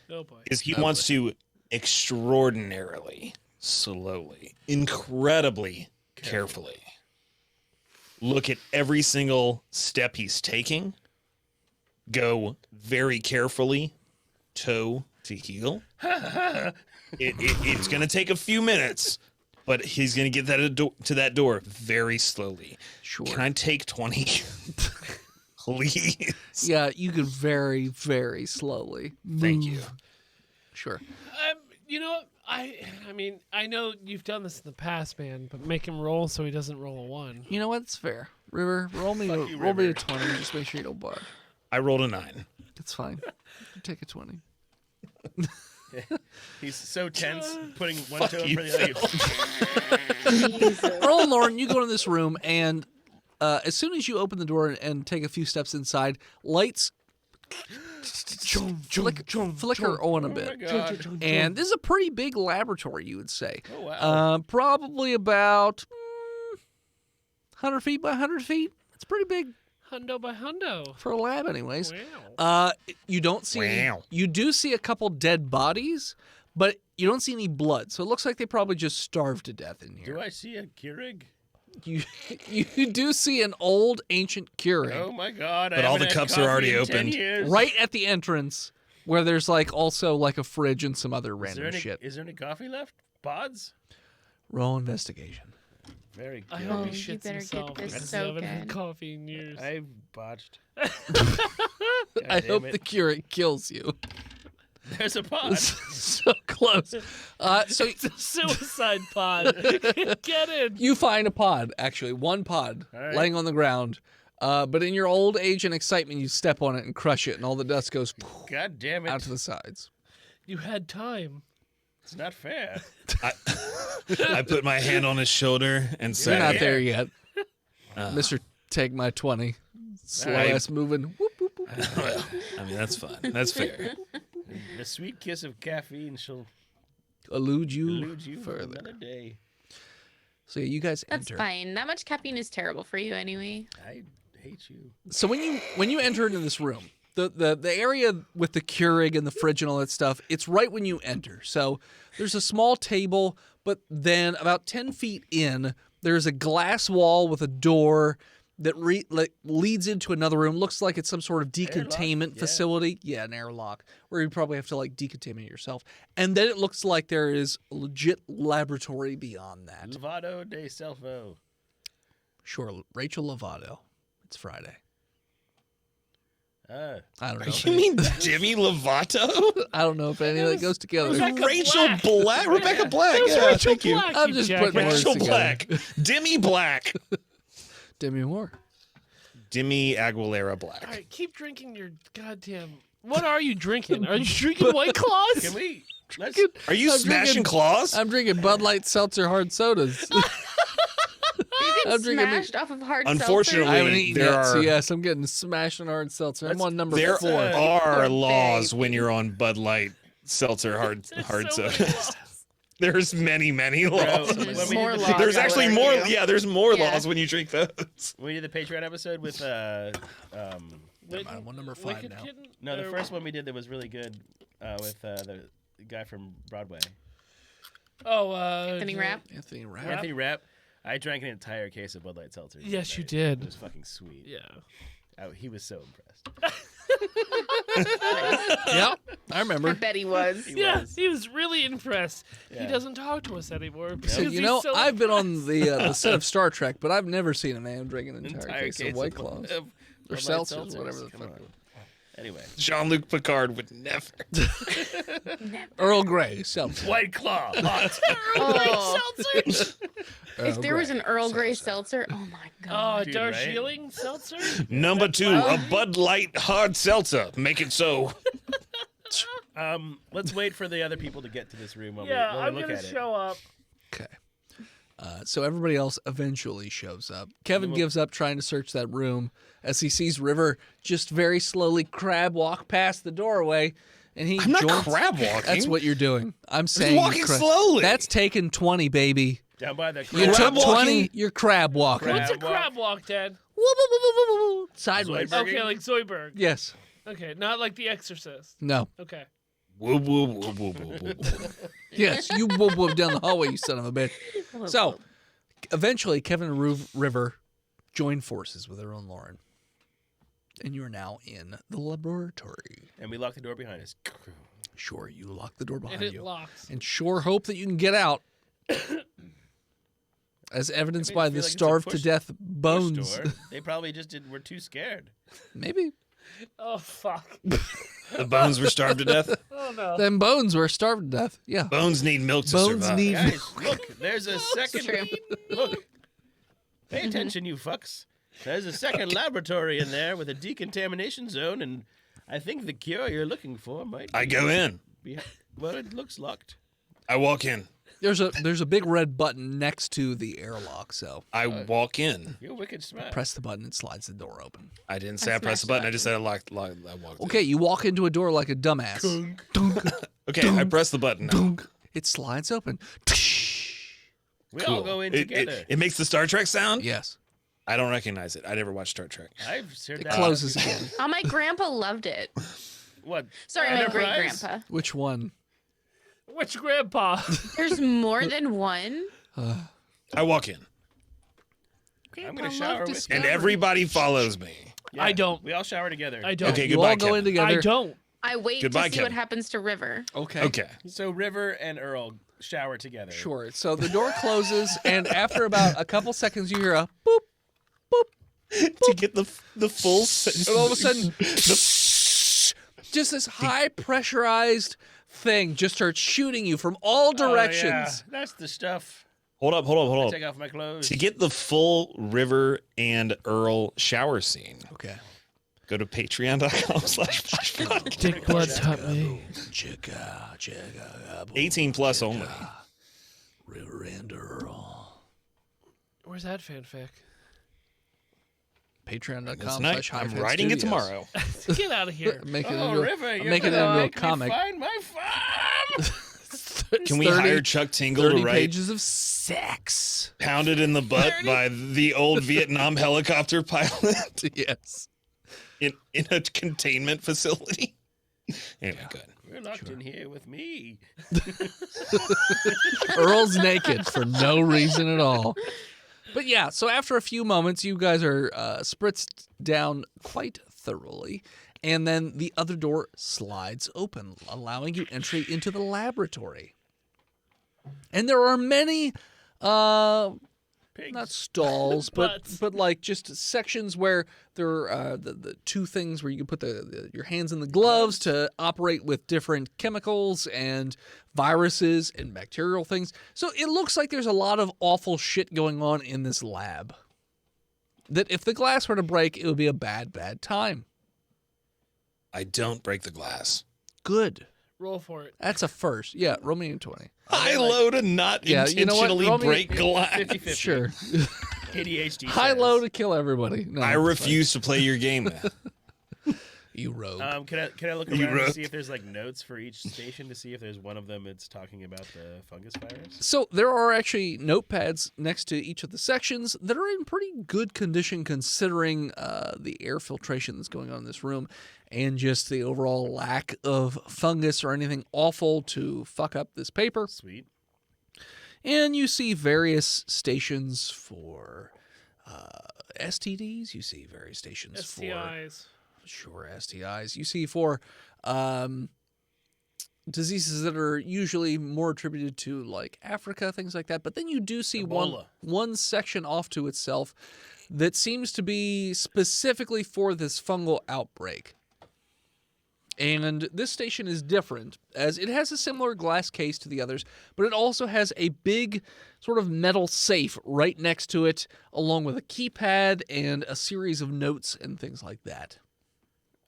Speaker 4: Oh boy.
Speaker 1: is he wants to extraordinarily slowly, incredibly carefully look at every single step he's taking, go very carefully toe to heel. It's going to take a few minutes, but he's going to get to that door very slowly.
Speaker 2: Sure.
Speaker 1: Can I take 20? Please.
Speaker 2: Yeah, you could very, very slowly.
Speaker 1: Thank
Speaker 2: move.
Speaker 1: you.
Speaker 2: Sure.
Speaker 4: You know, I mean, I know you've done this in the past, man, but make him roll so he doesn't roll a 1.
Speaker 2: You know what? It's fair. River, roll me
Speaker 3: Fuck you,
Speaker 2: roll me a
Speaker 3: River.
Speaker 2: 20. Just make sure you don't budge.
Speaker 1: I rolled a 9.
Speaker 2: It's fine. You take a 20.
Speaker 3: He's so tense, putting one
Speaker 1: Fuck
Speaker 3: toe in
Speaker 1: you,
Speaker 3: front of the other.
Speaker 2: Earl and Lauren, you go in this room, and as soon as you open the door and take a few steps inside, lights flicker on a
Speaker 3: Oh my
Speaker 2: bit.
Speaker 3: god.
Speaker 2: And this is a pretty big laboratory, you would say.
Speaker 3: Oh wow.
Speaker 2: Probably about 100 feet by 100 feet. It's pretty big
Speaker 4: Hundo by hundo.
Speaker 2: for a lab, anyways.
Speaker 4: Wow.
Speaker 2: You don't see any,
Speaker 1: Wow.
Speaker 2: you do see a couple dead bodies, but you don't see any blood. So it looks like they probably just starved to death in here.
Speaker 3: Do I see a Keurig?
Speaker 2: You do see an old ancient Keurig
Speaker 3: Oh my god.
Speaker 1: But all the cups are already opened.
Speaker 2: right at the entrance where there's also a fridge and some other random shit.
Speaker 3: Is there any coffee left? Pods?
Speaker 2: Roll investigation.
Speaker 3: Very
Speaker 4: I
Speaker 3: good.
Speaker 4: hope he
Speaker 5: Oh, you
Speaker 4: shits
Speaker 5: better get
Speaker 4: himself.
Speaker 5: this
Speaker 4: because
Speaker 5: so
Speaker 4: I haven't had
Speaker 5: good.
Speaker 4: coffee in years.
Speaker 3: I've botched.
Speaker 2: I hope the Keurig kills you.
Speaker 3: There's a pod.
Speaker 2: So close. So
Speaker 4: It's a suicide pod. Get in.
Speaker 2: you find a pod, actually, one pod
Speaker 3: All right.
Speaker 2: laying on the ground. But in your old age and excitement, you step on it and crush it, and all the dust goes
Speaker 3: God damn
Speaker 2: out
Speaker 3: it.
Speaker 2: to the sides.
Speaker 4: You had time.
Speaker 3: It's not fair.
Speaker 1: I put my hand on his shoulder and
Speaker 2: You're
Speaker 1: say,
Speaker 2: not there yet.
Speaker 1: Uh.
Speaker 2: Mr. Take my 20. Slow
Speaker 1: Right.
Speaker 2: ass moving. Whoop, whoop, whoop.
Speaker 1: well, I mean, that's fine. That's fair.
Speaker 3: The sweet kiss of caffeine shall
Speaker 2: Elude you
Speaker 3: elude you for
Speaker 2: further.
Speaker 3: another day.
Speaker 2: So yeah, you guys
Speaker 5: That's
Speaker 2: enter.
Speaker 5: fine. That much caffeine is terrible for you anyway.
Speaker 3: I hate you.
Speaker 2: So when you enter into this room, the area with the Keurig and the fridge and all that stuff, it's right when you enter. So there's a small table, but then about 10 feet in, there's a glass wall with a door that leads into another room. Looks like it's some sort of decontainment
Speaker 3: yeah.
Speaker 2: facility. Yeah, an airlock where you probably have to decontaminate yourself. And then it looks like there is a legit laboratory beyond that.
Speaker 3: Lovato de Selfo.
Speaker 2: Sure, Rachel Lovato. It's Friday. I don't know.
Speaker 1: You mean Demi Lovato?
Speaker 2: I don't know if any of that goes together.
Speaker 4: Rebecca
Speaker 1: Rachel
Speaker 4: Black.
Speaker 1: Black. Rebecca Black.
Speaker 4: That was
Speaker 1: Yeah,
Speaker 4: Rachel
Speaker 1: thank you.
Speaker 4: Black,
Speaker 2: I'm
Speaker 4: you
Speaker 2: just
Speaker 4: jackass.
Speaker 2: putting words
Speaker 1: Rachel
Speaker 2: together.
Speaker 1: Black. Demi Black.
Speaker 2: Demi Moore.
Speaker 1: Demi Aguilera Black.
Speaker 4: All right, keep drinking your goddamn. What are you drinking? Are you drinking White Claws?
Speaker 3: Can we? Let's.
Speaker 1: Are you
Speaker 2: I'm
Speaker 1: smashing
Speaker 2: drinking-
Speaker 1: claws?
Speaker 2: I'm drinking Bud Light Seltzer hard sodas.
Speaker 5: You
Speaker 2: I'm
Speaker 5: get
Speaker 2: drinking
Speaker 5: smashed off of hard
Speaker 1: Unfortunately,
Speaker 2: I haven't eaten
Speaker 1: there
Speaker 2: yet, so
Speaker 1: are-
Speaker 2: yes, I'm getting smashed on hard seltzer. I'm
Speaker 3: Let's-
Speaker 2: on number
Speaker 1: There
Speaker 2: 4.
Speaker 1: are
Speaker 5: Poor
Speaker 1: laws
Speaker 5: baby.
Speaker 1: when you're on Bud Light seltzer hard
Speaker 4: There's
Speaker 1: hard
Speaker 4: so many
Speaker 1: sodas.
Speaker 4: laws.
Speaker 1: There's many
Speaker 3: Bro,
Speaker 1: laws.
Speaker 3: when
Speaker 5: There's
Speaker 3: we
Speaker 5: more
Speaker 3: did the
Speaker 5: laws.
Speaker 1: There's
Speaker 5: out
Speaker 1: actually
Speaker 5: there,
Speaker 1: more.
Speaker 5: too.
Speaker 1: Yeah, there's more
Speaker 5: Yeah.
Speaker 1: laws when you drink those.
Speaker 3: We did the Patreon episode with
Speaker 2: I'm on number 5
Speaker 4: Wicked
Speaker 2: now.
Speaker 4: Kitten?
Speaker 3: no, the
Speaker 4: Or-
Speaker 3: first one we did that was really good with the guy from Broadway,
Speaker 4: Oh,
Speaker 5: Anthony Rapp.
Speaker 2: Anthony Rapp.
Speaker 3: Anthony Rapp. I drank an entire case of Bud Light seltzer.
Speaker 4: Yes, you
Speaker 3: It
Speaker 4: did.
Speaker 3: was fucking sweet.
Speaker 4: Yeah.
Speaker 3: He was so impressed.
Speaker 2: Yep, I remember.
Speaker 5: I bet he was.
Speaker 4: He was really impressed. He
Speaker 3: Yeah.
Speaker 4: doesn't talk to us anymore.
Speaker 2: So,
Speaker 4: because
Speaker 2: you
Speaker 4: he's
Speaker 2: know,
Speaker 4: so
Speaker 2: I've been on
Speaker 4: impressed.
Speaker 2: the set of Star Trek, but I've never seen a man drink an entire case of White
Speaker 3: of-
Speaker 2: Claws.
Speaker 3: of
Speaker 2: Or
Speaker 3: Bud Light
Speaker 2: seltzers, whatever the
Speaker 3: Come
Speaker 2: fuck.
Speaker 3: on. Anyway,
Speaker 1: Jean-Luc Picard would never.
Speaker 2: Earl Grey seltzer.
Speaker 3: White Claw, hot.
Speaker 5: Oh,
Speaker 4: Seltzer?
Speaker 5: if there was an Earl Grey seltzer, oh my
Speaker 4: Oh,
Speaker 5: god.
Speaker 3: Dude,
Speaker 4: Darjeeling seltzer?
Speaker 1: Number 2, a Bud Light hard seltzer. Make it so.
Speaker 3: Let's wait for the other people to get to this room while
Speaker 4: Yeah,
Speaker 3: we
Speaker 4: I'm
Speaker 3: look
Speaker 4: gonna
Speaker 3: at it.
Speaker 4: show up.
Speaker 2: Okay. So everybody else eventually shows up. Kevin gives up trying to search that room as he sees River just very slowly crab walk past the doorway, and he
Speaker 1: I'm not
Speaker 2: joins.
Speaker 1: crab walking.
Speaker 2: That's what you're doing. I'm saying
Speaker 1: walking slowly.
Speaker 2: That's taking 20, baby.
Speaker 3: Down by the
Speaker 2: You
Speaker 3: crab
Speaker 2: took
Speaker 1: walking.
Speaker 2: 20. You're crab walking.
Speaker 3: Crab
Speaker 4: What's a
Speaker 3: walk.
Speaker 4: crab walk, Dad?
Speaker 2: Sideways.
Speaker 3: Zoidberg.
Speaker 4: Okay, like Zoidberg.
Speaker 2: Yes.
Speaker 4: Okay, not like The Exorcist.
Speaker 2: No.
Speaker 4: Okay.
Speaker 1: Whoop, whoop, whoop, whoop, whoop, whoop.
Speaker 2: Yes. You whoop whoop down the hallway, you son of a bitch. So, eventually, Kevin and River join forces with their own Lauren. And you are now in the laboratory.
Speaker 3: And we lock the door behind us.
Speaker 2: Sure, you lock the door behind
Speaker 4: And it
Speaker 2: you.
Speaker 4: locks.
Speaker 2: And sure hope that you can get out. As evidenced
Speaker 3: It
Speaker 2: by
Speaker 3: makes me
Speaker 2: the
Speaker 3: feel like it's a
Speaker 2: starved to
Speaker 3: push-
Speaker 2: death bones.
Speaker 3: Push door. They probably just were too scared.
Speaker 2: Maybe.
Speaker 4: Oh, fuck.
Speaker 1: The bones were starved to death.
Speaker 4: Oh, no.
Speaker 2: Them bones were starved to death. Yeah.
Speaker 1: Bones need milk to
Speaker 2: Bones
Speaker 1: survive.
Speaker 2: need-
Speaker 3: Guys, look, there's a second.
Speaker 5: true.
Speaker 3: Look, pay attention, you fucks. There's a second laboratory in there with a decontamination zone, and I think the cure you're looking for might.
Speaker 1: I go in.
Speaker 3: Be, well, it looks locked.
Speaker 1: I walk in.
Speaker 2: There's a big red button next to the airlock, so
Speaker 1: I walk in.
Speaker 3: You're wicked smart.
Speaker 2: press the button, it slides the door open.
Speaker 1: I didn't say I pressed the
Speaker 5: smashed
Speaker 1: button. I just said I walked in.
Speaker 2: Okay, you walk into a door like a dumbass.
Speaker 1: Okay, I press the button now.
Speaker 2: It slides open.
Speaker 3: We all go in
Speaker 1: It,
Speaker 3: together.
Speaker 1: it makes the Star Trek sound?
Speaker 2: Yes.
Speaker 3: Uh,
Speaker 1: I don't recognize it. I never watched Star Trek.
Speaker 3: I've heard
Speaker 2: It
Speaker 3: that.
Speaker 2: closes again.
Speaker 5: Oh, my grandpa loved it.
Speaker 3: What?
Speaker 5: Sorry, my great
Speaker 3: Enterprise?
Speaker 5: grandpa.
Speaker 2: Which one?
Speaker 4: Which grandpa?
Speaker 5: There's more than one.
Speaker 1: I walk in,
Speaker 3: I'm gonna shower with you.
Speaker 1: and everybody follows me.
Speaker 3: Yeah,
Speaker 4: I don't.
Speaker 3: We all shower together.
Speaker 4: I don't.
Speaker 1: Okay,
Speaker 2: You
Speaker 1: goodbye,
Speaker 2: all go
Speaker 1: Kevin.
Speaker 2: in together.
Speaker 4: I don't.
Speaker 5: I wait
Speaker 1: Goodbye,
Speaker 5: to see what
Speaker 1: Kevin.
Speaker 5: happens to River.
Speaker 2: Okay.
Speaker 1: Okay.
Speaker 3: So River and Earl shower together.
Speaker 2: Sure. So the door closes, and after about a couple seconds, you hear a boop, boop,
Speaker 1: To get the full.
Speaker 2: and all of a sudden, just this high pressurized thing just starts shooting you from all directions.
Speaker 3: Oh, yeah. That's the stuff.
Speaker 1: Hold up.
Speaker 3: Take off my clothes.
Speaker 1: To get the full River and Earl shower scene,
Speaker 2: Okay.
Speaker 1: go to patreon.com/flashpod.
Speaker 4: Dick Blood taught me.
Speaker 2: Chicka,
Speaker 1: 18 plus only.
Speaker 2: River and Earl.
Speaker 4: Where's that fanfic?
Speaker 2: Patreon.com.
Speaker 1: Tonight, I'm writing it tomorrow.
Speaker 4: Get out of here.
Speaker 2: Make it
Speaker 3: Oh,
Speaker 2: into,
Speaker 3: River,
Speaker 2: I'm
Speaker 3: you're
Speaker 2: making it
Speaker 3: gonna
Speaker 2: into a
Speaker 3: make me
Speaker 2: comic.
Speaker 3: Find my farm.
Speaker 1: Can we
Speaker 2: 30
Speaker 1: hire Chuck Tingle
Speaker 2: 30
Speaker 1: to write
Speaker 2: pages of sex.
Speaker 1: "Pounded in the Butt" by the old Vietnam helicopter pilot
Speaker 2: Yes.
Speaker 1: in a containment facility? Anyway, good.
Speaker 3: We're locked in here with me.
Speaker 2: Earl's naked for no reason at all. But yeah, so after a few moments, you guys are spritzed down quite thoroughly, and then the other door slides open, allowing you entry into the laboratory. And there are many,
Speaker 3: Pigs.
Speaker 2: not stalls,
Speaker 4: Butts.
Speaker 2: but like just sections where there are the two things where you can put your hands in the gloves to operate with different chemicals and viruses and bacterial things. So it looks like there's a lot of awful shit going on in this lab. That if the glass were to break, it would be a bad, bad time.
Speaker 1: I don't break the glass.
Speaker 2: Good.
Speaker 4: Roll for it.
Speaker 2: That's a first. Yeah, roll me in 20.
Speaker 1: High low to not
Speaker 2: Yeah, you know what?
Speaker 1: intentionally
Speaker 2: Roll me-
Speaker 1: break glass.
Speaker 3: 50-50.
Speaker 2: Sure.
Speaker 3: ADHD.
Speaker 2: High
Speaker 3: says.
Speaker 2: low to kill everybody. No,
Speaker 1: I
Speaker 2: it's
Speaker 1: refuse to play your game. Then.
Speaker 2: fine. You rogue.
Speaker 3: Can I look
Speaker 1: You
Speaker 3: around and
Speaker 1: wrote-
Speaker 3: see if there's like notes for each station to see if there's one of them that's talking about the fungus virus?
Speaker 2: So there are actually notepads next to each of the sections that are in pretty good condition considering the air filtration that's going on in this room and just the overall lack of fungus or anything awful to fuck up this paper.
Speaker 3: Sweet.
Speaker 2: And you see various stations for STDs. You see various stations for...
Speaker 4: STIs.
Speaker 2: Sure, STIs. You see for diseases that are usually more attributed to like Africa, things like that. But then you do see
Speaker 3: Ebola.
Speaker 2: one section off to itself that seems to be specifically for this fungal outbreak. And this station is different, as it has a similar glass case to the others, but it also has a big sort of metal safe right next to it, along with a keypad and a series of notes and things like that.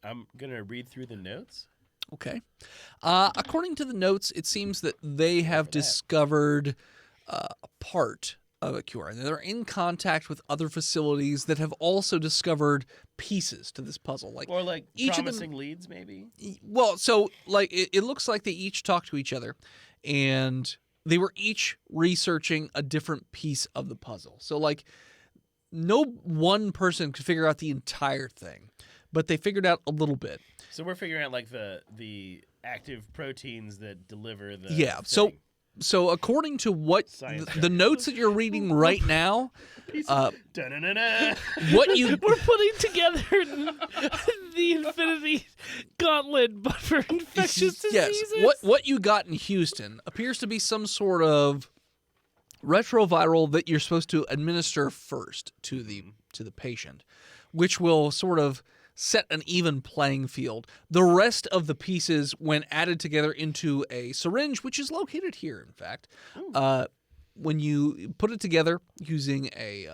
Speaker 3: I'm gonna read through the notes.
Speaker 2: Okay. According to the notes, it seems that they have discovered a part of a cure, and they're in contact with other facilities that have also discovered pieces to this puzzle. Like,
Speaker 3: Or like
Speaker 2: each of them-
Speaker 3: promising leads, maybe.
Speaker 2: well, so like it looks like they each talk to each other, and they were each researching a different piece of the puzzle. So like, no one person could figure out the entire thing, but they figured out a little bit.
Speaker 3: So we're figuring out like the active proteins that deliver the.
Speaker 2: Yeah.
Speaker 3: thing.
Speaker 2: So according to what
Speaker 3: Science
Speaker 2: the notes that you're reading right now,
Speaker 3: Da-na-na-na.
Speaker 2: what you
Speaker 4: We're putting together the Infinity Gauntlet, but for infectious diseases.
Speaker 2: yes, what you got in Houston appears to be some sort of retroviral that you're supposed to administer first to the patient, which will sort of set an even playing field. The rest of the pieces, when added together into a syringe, which is located here, in fact, when you put it together using a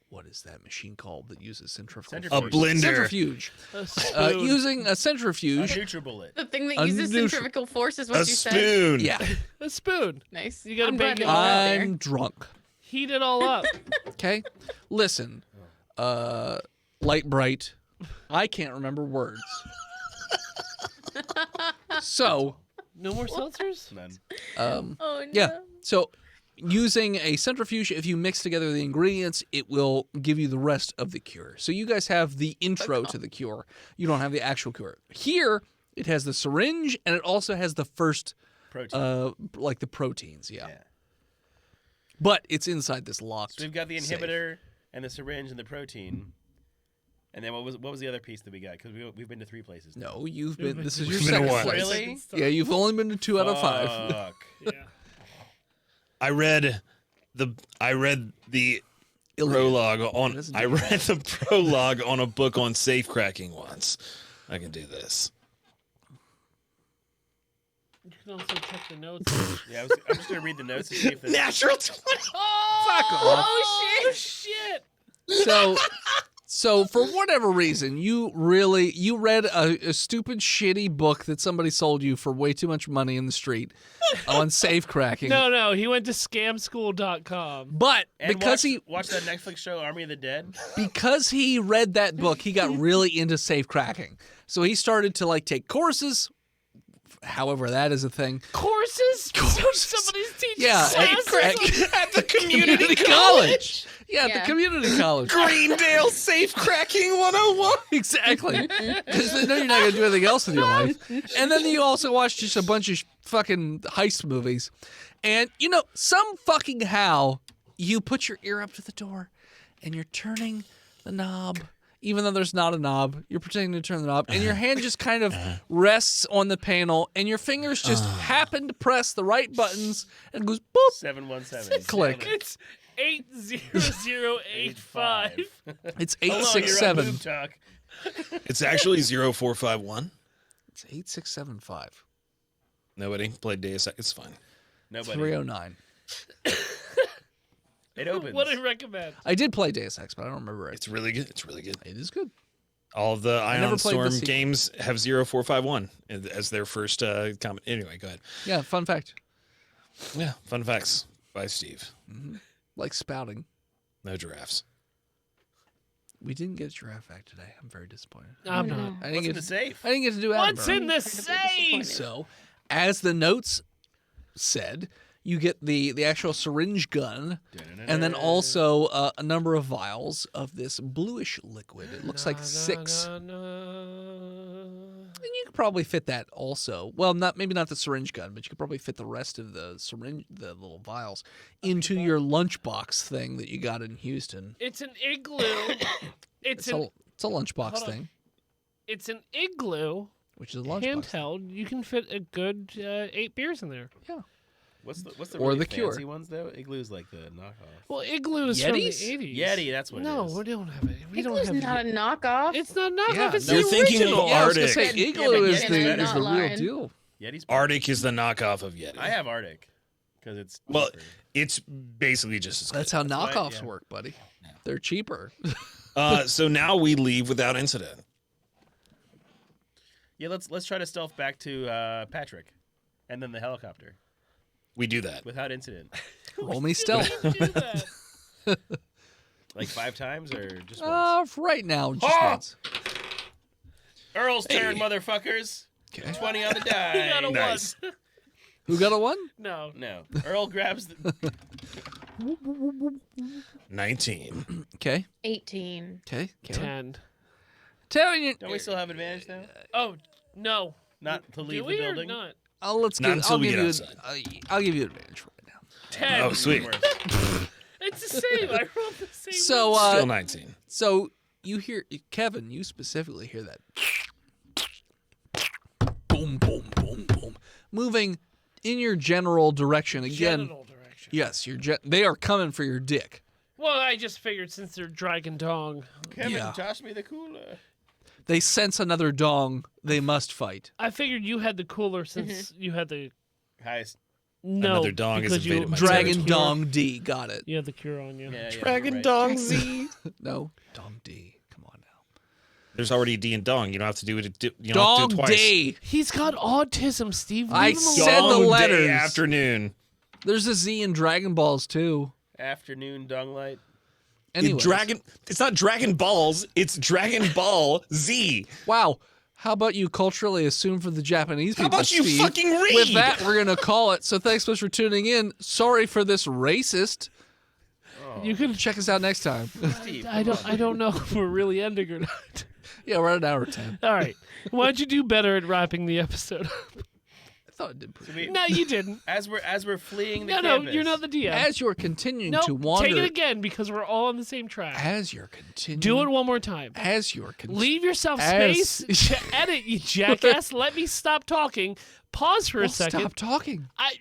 Speaker 2: what is that machine called that uses centrifugal?
Speaker 1: A blender.
Speaker 2: Centrifuge.
Speaker 4: A spoon.
Speaker 2: Using a
Speaker 3: A
Speaker 2: centrifuge.
Speaker 3: NutriBullet.
Speaker 5: The thing that
Speaker 2: A
Speaker 5: uses
Speaker 2: neutral-
Speaker 5: centrifugal force is what
Speaker 1: A
Speaker 5: you said.
Speaker 1: spoon.
Speaker 2: Yeah,
Speaker 4: A spoon.
Speaker 5: Nice.
Speaker 4: You gotta
Speaker 5: I'm
Speaker 4: bake
Speaker 5: glad
Speaker 4: it
Speaker 5: to know that there.
Speaker 2: I'm drunk.
Speaker 4: Heat it all up.
Speaker 2: Okay, listen, light bright. I can't remember words. So,
Speaker 4: No more seltzers?
Speaker 3: None.
Speaker 5: Oh no.
Speaker 2: yeah. So, using a centrifuge, if you mix together the ingredients, it will give you the rest of the cure. So, you guys have the intro to the cure. You don't have the actual cure. Here, it has the syringe, and it also has the first,
Speaker 3: Protein.
Speaker 2: like the proteins. Yeah.
Speaker 3: Yeah.
Speaker 2: But it's inside this locked.
Speaker 3: So we've got the
Speaker 2: safe.
Speaker 3: inhibitor and the syringe and the protein. And then what was the other piece that we got? Because we've been to 3 places.
Speaker 2: No, you've been. This is your
Speaker 1: You've been to
Speaker 2: second
Speaker 1: one.
Speaker 2: place.
Speaker 3: Really?
Speaker 2: Yeah, you've only been to 2 out of 5.
Speaker 3: Fuck.
Speaker 4: Yeah.
Speaker 1: I read the prologue on.
Speaker 2: doesn't
Speaker 1: I
Speaker 2: do
Speaker 1: read the prologue on a book on safe cracking once. I can do this.
Speaker 4: You can also check the notes.
Speaker 3: Yeah, I'm just gonna read the notes to see if there's.
Speaker 1: Natural 20.
Speaker 2: Fuck off.
Speaker 4: Oh shit!
Speaker 2: So for whatever reason, you read a stupid, shitty book that somebody sold you for way too much money in the street on safe cracking.
Speaker 4: No, he went to scamschool.com.
Speaker 2: But
Speaker 3: And
Speaker 2: because
Speaker 3: watch that Netflix show Army of the Dead.
Speaker 2: he read that book, he got really into safe cracking. So he started to like take courses. However, that is a thing.
Speaker 4: Courses?
Speaker 2: Courses.
Speaker 4: Somebody's teaching
Speaker 2: Yeah,
Speaker 4: classes?
Speaker 1: At the community
Speaker 2: college. Yeah,
Speaker 5: Yeah.
Speaker 2: the community college.
Speaker 1: Greendale Safe Cracking 101.
Speaker 2: Exactly. Because they know you're not going to do anything else with your life. And then you also watch just a bunch of fucking heist movies. And, some fucking how you put your ear up to the door and you're turning the knob. Even though there's not a knob, you're pretending to turn the knob, and your hand just kind of rests on the panel, and your fingers just happen to press the right buttons, and it goes boop.
Speaker 3: 717.
Speaker 2: Click.
Speaker 4: It's 80085.
Speaker 2: It's
Speaker 3: Hold on, you're on
Speaker 2: 867.
Speaker 3: Boob Talk.
Speaker 1: It's actually 0451.
Speaker 2: It's 8675.
Speaker 1: Nobody played Deus Ex. It's fine.
Speaker 3: Nobody.
Speaker 2: 309.
Speaker 3: It opens.
Speaker 4: What I recommend.
Speaker 2: I did play Deus Ex, but I don't remember it.
Speaker 1: It's really good. It's really good.
Speaker 2: It is good.
Speaker 1: All of the
Speaker 2: never
Speaker 1: Ion
Speaker 2: played the
Speaker 1: Storm
Speaker 2: sequel.
Speaker 1: games have 0451 as their first comment. Anyway, go ahead.
Speaker 2: Yeah, fun fact.
Speaker 1: Yeah, fun facts by Steve.
Speaker 2: Like spouting.
Speaker 1: No giraffes.
Speaker 2: We didn't get a giraffe fact today. I'm very disappointed.
Speaker 4: I'm not.
Speaker 2: I
Speaker 3: What's
Speaker 2: didn't
Speaker 3: in
Speaker 2: get
Speaker 3: the safe?
Speaker 2: I didn't get to do
Speaker 4: What's
Speaker 2: Edinburgh.
Speaker 4: in the
Speaker 5: Incredibly
Speaker 4: safe?
Speaker 2: So, as the notes said, you get the actual syringe gun, and then also a number of vials of this bluish liquid. It looks like 6. And you could probably fit that also. Well, maybe not the syringe gun, but you could probably fit the rest of the little vials into your lunchbox thing that you got in Houston.
Speaker 4: It's an igloo.
Speaker 2: It's a lunchbox
Speaker 4: Hold on.
Speaker 2: thing,
Speaker 4: It's an igloo
Speaker 2: which is a lunchbox. thing.
Speaker 4: handheld. You can fit a good 8 beers in there.
Speaker 2: Yeah.
Speaker 3: What's the
Speaker 2: Or
Speaker 3: really
Speaker 2: the Cure.
Speaker 3: fancy ones though? Igloo's like the knockoff.
Speaker 4: Well, igloo is from the
Speaker 2: Yetis?
Speaker 4: 80s.
Speaker 3: Yeti, that's what
Speaker 4: No,
Speaker 3: it is.
Speaker 4: we don't have it. We don't
Speaker 5: Igloo's
Speaker 4: have
Speaker 5: not
Speaker 4: it.
Speaker 5: a knockoff.
Speaker 4: It's not knockoff.
Speaker 2: Yeah,
Speaker 4: It's
Speaker 1: You're
Speaker 4: the
Speaker 1: thinking of
Speaker 4: original.
Speaker 2: Yeah, I was gonna
Speaker 1: Arctic.
Speaker 2: say
Speaker 3: Yeah,
Speaker 2: igloo
Speaker 3: but
Speaker 2: is
Speaker 3: Yeti's
Speaker 2: the
Speaker 3: better.
Speaker 2: real
Speaker 5: Lying.
Speaker 2: deal.
Speaker 3: Yeti's
Speaker 1: Arctic is the knockoff of Yeti.
Speaker 3: I have Arctic because it's
Speaker 1: Well,
Speaker 3: cheaper.
Speaker 1: it's basically just as good.
Speaker 2: That's how
Speaker 3: why-
Speaker 2: knockoffs
Speaker 3: yeah.
Speaker 2: work, buddy. They're cheaper.
Speaker 1: So now we leave without incident.
Speaker 3: Yeah, let's try to stealth back to Patrick, and then the helicopter
Speaker 1: We do that.
Speaker 3: without incident.
Speaker 2: Roll me stealth.
Speaker 4: Do that.
Speaker 3: Like 5 times or just once?
Speaker 2: Right now, just
Speaker 3: Ah!
Speaker 2: once.
Speaker 3: Earl's turn, motherfuckers.
Speaker 2: Okay.
Speaker 3: 20 on the
Speaker 4: You got a
Speaker 3: die.
Speaker 1: Nice.
Speaker 4: one.
Speaker 2: Who got a 1?
Speaker 4: No.
Speaker 3: No, Earl grabs the.
Speaker 1: 19.
Speaker 2: Okay.
Speaker 5: 18.
Speaker 2: Okay.
Speaker 4: 10.
Speaker 2: Telling you.
Speaker 3: Don't we still have advantage now?
Speaker 4: Oh, no.
Speaker 3: Not to
Speaker 4: Do
Speaker 3: leave
Speaker 4: we
Speaker 3: the
Speaker 4: or
Speaker 3: building.
Speaker 4: not?
Speaker 2: Let's
Speaker 1: Not
Speaker 2: give.
Speaker 1: until
Speaker 2: I'll
Speaker 1: we
Speaker 2: give
Speaker 1: get
Speaker 2: you.
Speaker 1: outside.
Speaker 2: I'll give you advantage right now.
Speaker 4: 10.
Speaker 1: Oh, sweet.
Speaker 3: Worse.
Speaker 4: It's the same. I rolled the same.
Speaker 2: So,
Speaker 4: one.
Speaker 1: Still 19.
Speaker 2: So you hear Kevin. You specifically hear that. Boom, boom, boom, boom, moving in your general direction again.
Speaker 4: Genital direction.
Speaker 2: Yes, they are coming for your dick.
Speaker 4: Well, I just figured since they're dragging dong,
Speaker 3: Kevin,
Speaker 2: Yeah.
Speaker 3: toss me the cooler.
Speaker 2: They sense another dong. They must fight.
Speaker 4: I figured you had the cooler since you had the
Speaker 3: Highest.
Speaker 4: no.
Speaker 1: Another dong is
Speaker 4: because you
Speaker 1: invaded my
Speaker 2: Dragon
Speaker 1: territory.
Speaker 2: Dong D. Got it.
Speaker 4: You had the cure on you.
Speaker 3: Yeah,
Speaker 1: Dragon
Speaker 3: right.
Speaker 1: Dong Z.
Speaker 2: No, Dong D. Come on now.
Speaker 1: There's already a D and Dong. You don't have to do it. You don't have
Speaker 2: Dong
Speaker 1: to do it twice.
Speaker 2: D.
Speaker 4: He's got autism, Steve.
Speaker 2: I
Speaker 4: Leave him alone.
Speaker 2: said the
Speaker 1: Dong
Speaker 2: letters.
Speaker 1: Day afternoon.
Speaker 2: There's a Z in Dragon Balls too.
Speaker 3: Afternoon dung light.
Speaker 2: Anyways.
Speaker 1: It's not Dragon Balls. It's Dragon Ball Z.
Speaker 2: Wow. How about you culturally assume for the Japanese people,
Speaker 1: How about you
Speaker 2: Steve?
Speaker 1: fucking read?
Speaker 2: With that, we're going to call it. So thanks much for tuning in. Sorry for this racist.
Speaker 4: You can.
Speaker 2: Check us out next time.
Speaker 3: Steve,
Speaker 4: I don't know if we're really ending or not.
Speaker 2: Yeah, we're at an hour 10.
Speaker 4: All right. Why don't you do better at wrapping the episode?
Speaker 2: I thought it did pretty
Speaker 3: we-
Speaker 4: No, you didn't.
Speaker 3: As we're fleeing the
Speaker 4: No,
Speaker 3: campus.
Speaker 4: you're not the DM.
Speaker 2: As you're continuing
Speaker 4: no,
Speaker 2: to wander.
Speaker 4: take it again because we're all on the same track.
Speaker 2: As you're continuing.
Speaker 4: Do it one more time.
Speaker 2: As you're continuing.
Speaker 4: Leave yourself
Speaker 2: As-
Speaker 4: space to edit, you jackass. Let me stop talking. Pause for a second.
Speaker 2: Stop talking.
Speaker 4: I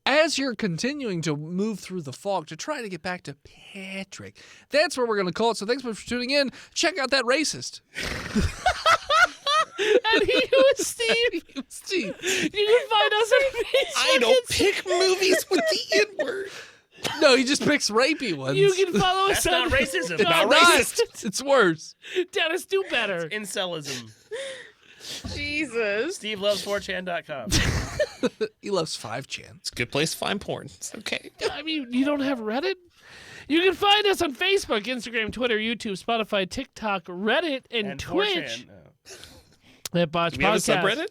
Speaker 2: As you're continuing to move through the fog to try to get back to Patrick. That's what we're going to call it. So thanks so much for tuning in. Check out that racist.
Speaker 4: and he was Steve.
Speaker 2: Steve.
Speaker 4: You can find us on Facebook.
Speaker 1: I don't pick movies with the N-word.
Speaker 2: No, he just picks rapey ones.
Speaker 4: You can follow us
Speaker 3: That's
Speaker 4: on
Speaker 3: not racism.
Speaker 4: No,
Speaker 1: Not
Speaker 4: not.
Speaker 1: racist.
Speaker 2: It's worse.
Speaker 4: Dennis, do better.
Speaker 3: Incelism.
Speaker 5: Jesus.
Speaker 3: SteveLovesForchan.com.
Speaker 2: He loves 5chan.
Speaker 1: It's a good place to find porn. It's okay.
Speaker 4: I mean, you don't have Reddit? You can find us on Facebook, Instagram, Twitter, YouTube, Spotify, TikTok, Reddit, and Twitch.
Speaker 3: 4chan. Oh.
Speaker 4: At Botched
Speaker 1: Do we have a
Speaker 4: Podcast.
Speaker 1: subreddit?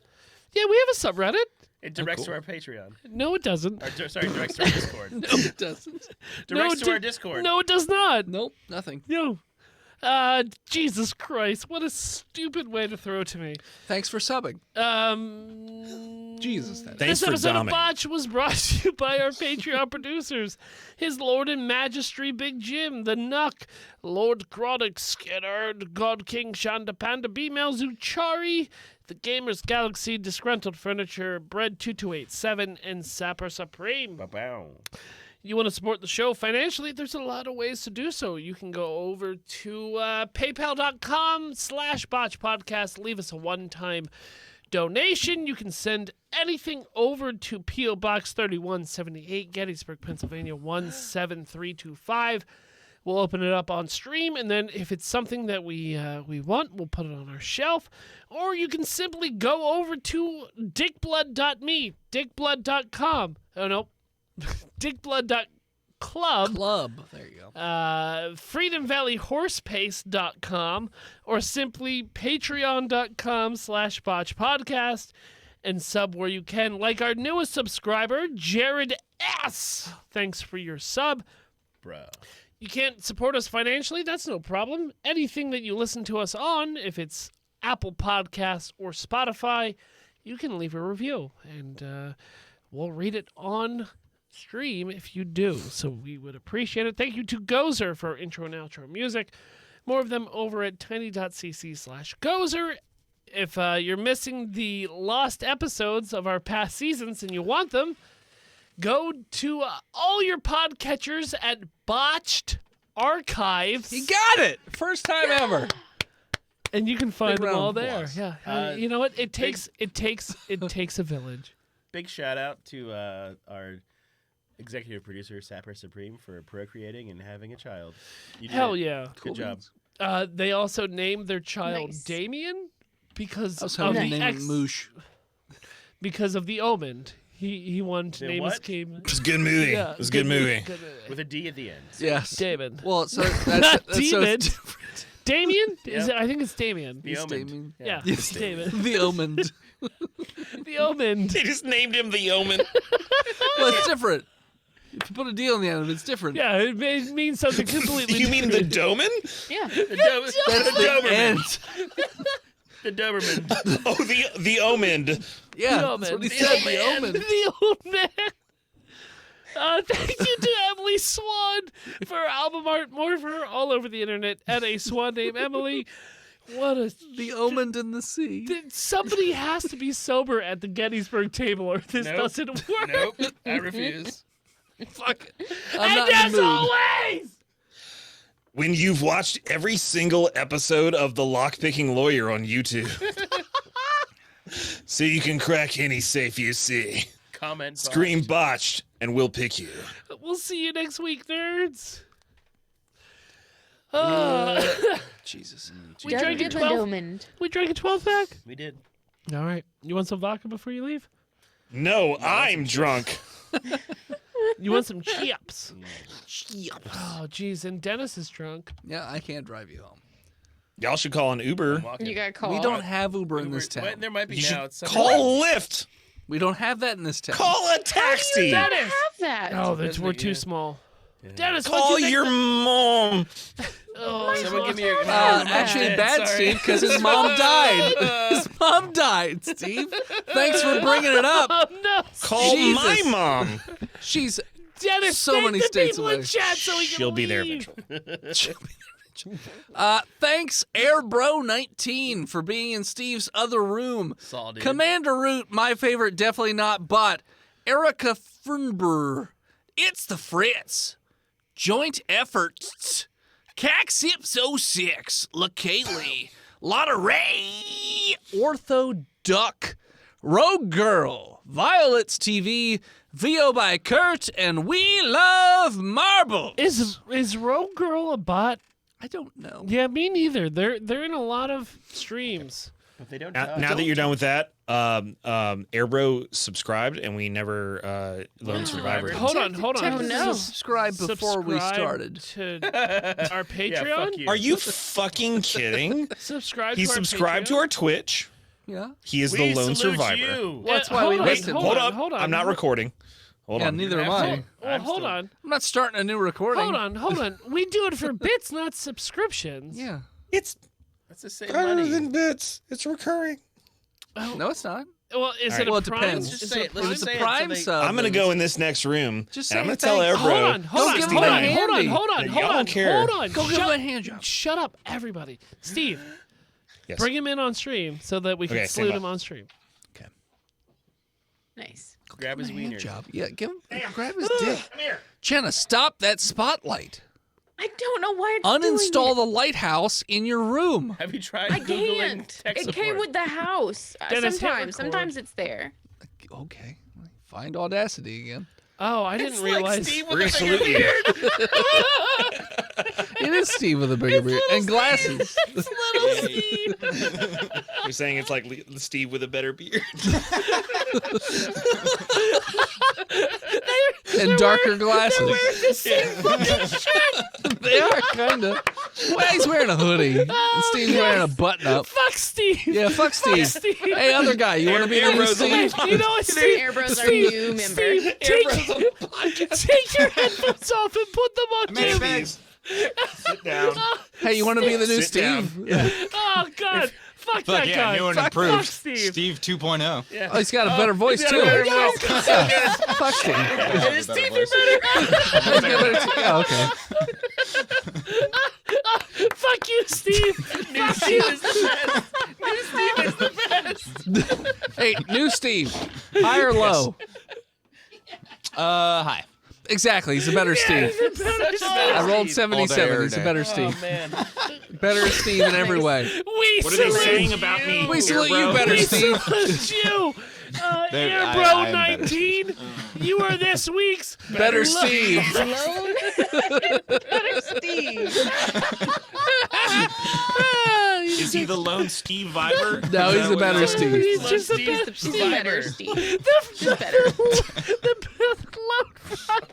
Speaker 4: Yeah, we have a subreddit.
Speaker 3: It directs
Speaker 1: cool.
Speaker 3: to our Patreon.
Speaker 4: No, it doesn't.
Speaker 3: Or, sorry, directs to our Discord.
Speaker 2: No, it doesn't.
Speaker 3: Directs
Speaker 4: it
Speaker 3: to our
Speaker 4: di-
Speaker 3: Discord.
Speaker 4: No, it does not.
Speaker 2: Nope, nothing.
Speaker 4: No. Jesus Christ, what a stupid way to throw to me.
Speaker 2: Thanks for subbing. Jesus, that
Speaker 1: Thanks
Speaker 4: This
Speaker 1: for
Speaker 4: episode of
Speaker 1: doming.
Speaker 4: Botch was brought to you by our Patreon producers, His Lord and Majesty Big Jim, the Nuck, Lord Groddick Skinnerd, God King Shanda Panda, B-Mail Zuchari, The Gamers Galaxy, Disgruntled Furniture, Bread 2287, and Sapper Supreme.
Speaker 3: Ba-bow.
Speaker 4: You want to support the show financially, there's a lot of ways to do so. You can go over to paypal.com/botchpodcast, leave us a one-time donation. You can send anything over to P.O. Box 3178, Gettysburg, Pennsylvania 17325. We'll open it up on stream, and then if it's something that we want, we'll put it on our shelf. Or you can simply go over to dickblood.me, dickblood.com. Oh, no. dickblood.club.
Speaker 2: club. There you go.
Speaker 4: freedomvalleyhorsepace.com, or simply patreon.com/botchpodcast, and sub where you can, like our newest subscriber, Jared S. Thanks for your sub.
Speaker 3: Bruh.
Speaker 4: You can't support us financially, that's no problem. Anything that you listen to us on, if it's Apple Podcasts or Spotify, you can leave a review, and we'll read it on stream if you do, so we would appreciate it. Thank you to Gozer for intro and outro music. More of them over at tiny.cc/Gozer. If you're missing the lost episodes of our past seasons and you want them, go to all your podcatchers at Botched Archives,
Speaker 2: You got it. First time ever.
Speaker 4: and you can find
Speaker 2: Big
Speaker 4: them all
Speaker 2: round of
Speaker 4: there.
Speaker 2: applause.
Speaker 4: Yeah, you know what? It takes a village.
Speaker 3: Big shout out to our executive producer, Sapper Supreme, for procreating and having a child. You did
Speaker 4: Hell
Speaker 3: it.
Speaker 4: yeah.
Speaker 3: Good job.
Speaker 4: They also named their child
Speaker 5: Nice.
Speaker 4: Damien, because
Speaker 2: I was
Speaker 4: of
Speaker 2: hoping to
Speaker 4: the
Speaker 2: name it Moosh.
Speaker 4: because of the Omen. He wanted to
Speaker 3: The
Speaker 4: name
Speaker 3: what?
Speaker 4: his game.
Speaker 1: It was a good movie.
Speaker 4: Yeah,
Speaker 1: It was a good movie.
Speaker 3: With a D at the end.
Speaker 2: Yes.
Speaker 4: Damon.
Speaker 2: Well, so
Speaker 4: Not
Speaker 2: that's so
Speaker 4: Demon.
Speaker 2: it's different.
Speaker 4: Damien? Is
Speaker 3: Yep.
Speaker 4: it? I think it's Damien.
Speaker 3: The
Speaker 2: It's
Speaker 3: Omen.
Speaker 2: Damien.
Speaker 4: Yeah,
Speaker 2: Yes.
Speaker 4: it's Damon.
Speaker 2: The Omen.
Speaker 4: The Omen.
Speaker 1: They just named him the Omen.
Speaker 2: Well, it's different. If you put a D on the end of it, it's different.
Speaker 4: Yeah, it means something completely
Speaker 1: You mean the Doman?
Speaker 5: Yeah.
Speaker 3: That's
Speaker 2: The end.
Speaker 3: The Doberman.
Speaker 1: Oh, the Omen.
Speaker 2: Yeah,
Speaker 4: The
Speaker 2: that's what he
Speaker 4: Omen.
Speaker 2: said. The Omen.
Speaker 4: The Omen. Thank you to Emily Swan for our album art. More of her all over the internet at a swan named Emily. What a
Speaker 2: The Omen in the sea.
Speaker 4: somebody has to be sober at the Gettysburg table, or this
Speaker 3: Nope.
Speaker 4: doesn't work.
Speaker 3: Nope. I refuse.
Speaker 2: Fuck it. I'm
Speaker 4: And
Speaker 2: not in
Speaker 4: as
Speaker 2: the mood.
Speaker 4: always,
Speaker 1: When you've watched every single episode of The Lockpicking Lawyer on YouTube. So you can crack any safe you see.
Speaker 3: Comment.
Speaker 1: Scream
Speaker 3: Botched.
Speaker 1: botched, and we'll pick you.
Speaker 4: we'll see you next week, nerds.
Speaker 2: Jesus.
Speaker 4: We drank a 12. We drank a 12 pack.
Speaker 3: We did.
Speaker 4: All right. You want some vodka before you leave?
Speaker 1: No, I'm drunk.
Speaker 4: You want some chips? Oh, geez. And Dennis is drunk.
Speaker 2: Yeah, I can't drive you home.
Speaker 1: Y'all should call an Uber.
Speaker 3: Walking.
Speaker 5: You got called.
Speaker 2: We don't have Uber in this
Speaker 3: Well,
Speaker 2: town.
Speaker 3: there might be
Speaker 1: You
Speaker 3: now.
Speaker 1: should
Speaker 3: It's something-
Speaker 1: call Lyft.
Speaker 2: We don't have that in this town.
Speaker 1: Call a taxi.
Speaker 4: Dennis!
Speaker 5: have that.
Speaker 4: Oh, that's, we're
Speaker 3: Doesn't it,
Speaker 4: too
Speaker 3: yeah.
Speaker 4: small. Dennis,
Speaker 1: Call
Speaker 4: what'd you think
Speaker 1: your mom.
Speaker 4: Oh,
Speaker 3: Someone give me your.
Speaker 2: Actually,
Speaker 3: Dead,
Speaker 2: bad,
Speaker 3: sorry.
Speaker 2: Steve, because his mom died. His mom died, Steve. Thanks for bringing it up.
Speaker 4: oh no.
Speaker 1: Call my
Speaker 2: Jesus.
Speaker 1: mom.
Speaker 2: She's
Speaker 4: Dennis,
Speaker 2: so
Speaker 4: thank
Speaker 2: many
Speaker 4: the
Speaker 2: states
Speaker 4: people
Speaker 2: away.
Speaker 4: in chat so we can
Speaker 1: She'll be there
Speaker 4: leave.
Speaker 1: eventually.
Speaker 2: thanks, Airbro19, for being in Steve's other room.
Speaker 3: Saw, dude.
Speaker 2: Commander Root, my favorite, definitely not, but Erica Fernber. It's the Fritz. Joint Efforts. Cax06. LaKaylee. Lotta Ray. Ortho Duck. Rogue Girl. Violets TV. VO by Kurt. And We Love Marble.
Speaker 4: Is Rogue Girl a bot?
Speaker 2: I don't know.
Speaker 4: Yeah, me neither. They're in a lot of streams.
Speaker 3: But they don't.
Speaker 1: Now that you're done with that, Airbro subscribed, and we never learned Survivor.
Speaker 4: Hold on.
Speaker 2: Technically
Speaker 5: no.
Speaker 2: subscribe before we started.
Speaker 4: To our Patreon.
Speaker 3: Yeah, fuck you.
Speaker 1: Are you fucking kidding?
Speaker 4: Subscribe.
Speaker 1: He
Speaker 4: to our
Speaker 1: subscribed to
Speaker 4: Patreon?
Speaker 1: our Twitch.
Speaker 2: Yeah.
Speaker 1: He is
Speaker 3: We
Speaker 1: the lone
Speaker 3: salute
Speaker 1: survivor.
Speaker 3: You.
Speaker 2: Well, that's why we listed
Speaker 1: Hold up.
Speaker 4: Hold on.
Speaker 1: I'm not recording. Hold
Speaker 2: Yeah,
Speaker 1: on.
Speaker 2: neither am
Speaker 3: have
Speaker 2: I.
Speaker 3: to.
Speaker 4: Well,
Speaker 3: I'm
Speaker 4: hold
Speaker 3: still-
Speaker 4: on.
Speaker 2: I'm not starting a new recording.
Speaker 4: Hold on. We do it for bits, not subscriptions.
Speaker 2: Yeah.
Speaker 1: It's
Speaker 3: That's the same
Speaker 1: better
Speaker 3: money.
Speaker 1: than bits. It's recurring.
Speaker 2: No, it's not.
Speaker 4: Well, is
Speaker 1: All
Speaker 4: it
Speaker 1: right.
Speaker 4: a
Speaker 2: Well, it
Speaker 4: prime?
Speaker 2: depends.
Speaker 3: Just
Speaker 4: Is
Speaker 3: say
Speaker 4: it
Speaker 3: it.
Speaker 4: a
Speaker 3: Let's
Speaker 4: prime?
Speaker 2: It's
Speaker 3: just
Speaker 2: a
Speaker 3: say it so
Speaker 2: prime
Speaker 3: they-
Speaker 2: sub.
Speaker 1: I'm gonna go in this next room,
Speaker 2: Just
Speaker 1: and I'm
Speaker 2: say
Speaker 1: gonna tell
Speaker 2: thanks.
Speaker 1: Airbro.
Speaker 4: Hold on.
Speaker 2: Go give him a handy.
Speaker 4: Hold on.
Speaker 1: Y'all don't care.
Speaker 4: Hold on.
Speaker 2: Go give him a hand job.
Speaker 4: Shut up, everybody. Steve,
Speaker 1: Yes.
Speaker 4: bring him in on stream so that we can
Speaker 1: Okay, stand
Speaker 4: salute
Speaker 1: by.
Speaker 4: him on stream.
Speaker 5: Nice.
Speaker 3: Grab his wiener.
Speaker 2: Job. Yeah, give him. Grab his dick. Jenna, stop that spotlight.
Speaker 5: I don't know why it's
Speaker 2: Uninstall
Speaker 5: doing
Speaker 2: the lighthouse in your room.
Speaker 3: Have you tried
Speaker 5: it. I
Speaker 3: Googling
Speaker 5: can't.
Speaker 3: tech
Speaker 5: It
Speaker 3: support?
Speaker 5: came with the house.
Speaker 4: Dennis, hit record.
Speaker 5: Sometimes it's there.
Speaker 2: Okay. Find Audacity again.
Speaker 4: Oh, I didn't
Speaker 3: It's
Speaker 4: realize.
Speaker 3: like Steve
Speaker 1: We're
Speaker 3: with
Speaker 1: gonna
Speaker 3: a bigger
Speaker 1: salute you.
Speaker 3: beard.
Speaker 2: It is Steve with a bigger beard and glasses.
Speaker 1: You're saying it's like Steve with a better beard.
Speaker 2: And darker glasses.
Speaker 4: the same fucking shirt.
Speaker 2: They are kind of. Well, he's wearing a hoodie. And Steve's wearing a button up.
Speaker 4: Fuck Steve.
Speaker 2: Yeah, fuck Steve.
Speaker 4: Steve.
Speaker 2: Hey, other guy, you want to be the new
Speaker 1: Airbro's
Speaker 2: Steve?
Speaker 1: alive.
Speaker 4: You know what, Steve?
Speaker 5: Airbro's our
Speaker 4: Steve,
Speaker 5: new member.
Speaker 4: Steve, take your headphones off and put them on,
Speaker 6: Many
Speaker 4: Jimmy.
Speaker 6: thanks.
Speaker 1: Sit down.
Speaker 2: Hey, you want to be the new
Speaker 1: Sit down.
Speaker 2: Steve?
Speaker 4: Oh God, fuck
Speaker 6: Fuck
Speaker 4: that
Speaker 6: yeah,
Speaker 4: guy.
Speaker 6: new and
Speaker 4: Fuck
Speaker 6: improved.
Speaker 4: Steve.
Speaker 6: Steve 2.0.
Speaker 2: Oh, he's got a better voice,
Speaker 4: He's
Speaker 2: too.
Speaker 4: got a better voice.
Speaker 2: Fuck Steve.
Speaker 3: His teeth are
Speaker 2: He's got better t- oh, okay.
Speaker 4: Fuck you, Steve.
Speaker 3: New Steve is the best. New Steve is the best.
Speaker 2: Hey, new Steve. High or low?
Speaker 6: Hi.
Speaker 2: Exactly, he's a better Steve. I rolled 77. He's a better Steve.
Speaker 3: Oh man.
Speaker 2: Better Steve in every way.
Speaker 4: We
Speaker 1: What are they
Speaker 4: salute
Speaker 1: saying
Speaker 4: you.
Speaker 1: about me?
Speaker 2: We salute you,
Speaker 1: Airbro?
Speaker 2: better
Speaker 4: We
Speaker 2: Steve.
Speaker 4: salute you.
Speaker 6: There- I am
Speaker 4: Airbro
Speaker 6: better.
Speaker 4: 19, you are this week's
Speaker 2: Better Steve.
Speaker 5: Alone. Better Steve.
Speaker 1: Is he the lone Steve Viber?
Speaker 2: No,
Speaker 1: Is
Speaker 2: he's
Speaker 1: that
Speaker 2: the
Speaker 1: what
Speaker 2: better
Speaker 1: it is?
Speaker 2: Steve.
Speaker 4: He's
Speaker 3: Lone
Speaker 4: just the
Speaker 3: Steve's
Speaker 4: best.
Speaker 3: the
Speaker 5: He's the better
Speaker 3: Viber.
Speaker 5: Steve.
Speaker 4: The
Speaker 5: better.
Speaker 4: lone fiber.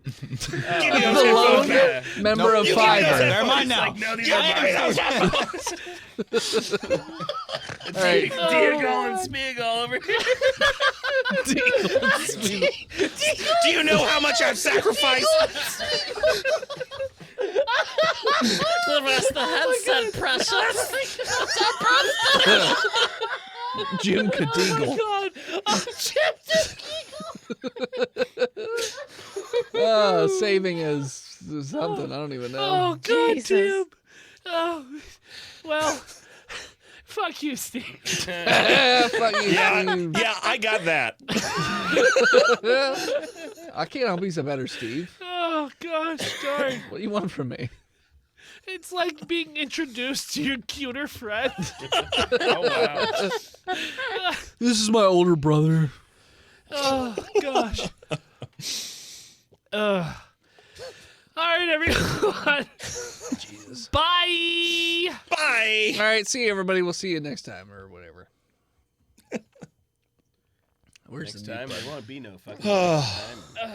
Speaker 1: Give me those
Speaker 2: The
Speaker 1: headphones
Speaker 2: lone
Speaker 1: back.
Speaker 2: member of
Speaker 1: You give me those
Speaker 2: Fiverr.
Speaker 6: They're mine
Speaker 3: It's
Speaker 6: now.
Speaker 3: like, no, these
Speaker 1: Give
Speaker 3: are
Speaker 1: me
Speaker 3: mine.
Speaker 1: those headphones.
Speaker 2: All right.
Speaker 3: Deagle and Smeagol over here.
Speaker 1: Do you know how much I've sacrificed?
Speaker 4: The rest of the headset precious.
Speaker 2: Jim Cadeagle.
Speaker 4: God. Oh, Jim
Speaker 2: Saving is something. I don't even know.
Speaker 4: Oh, God
Speaker 5: Jesus.
Speaker 4: damn. Oh, well, fuck you, Steve.
Speaker 2: Fuck you,
Speaker 1: Yeah,
Speaker 2: Steve.
Speaker 1: yeah, I got that.
Speaker 2: I can't help he's a better Steve.
Speaker 4: Oh, gosh darn.
Speaker 2: What do you want from me?
Speaker 4: It's like being introduced to your cuter friend.
Speaker 3: Oh, wow.
Speaker 2: This is my older brother.
Speaker 4: Oh, gosh. All right, everyone.
Speaker 2: Jesus.
Speaker 4: Bye.
Speaker 1: Bye.
Speaker 2: All right, see you, everybody. We'll see you next time or whatever. Where's
Speaker 3: Next
Speaker 2: the mute
Speaker 3: time,
Speaker 2: button?
Speaker 3: there won't be no fucking next time.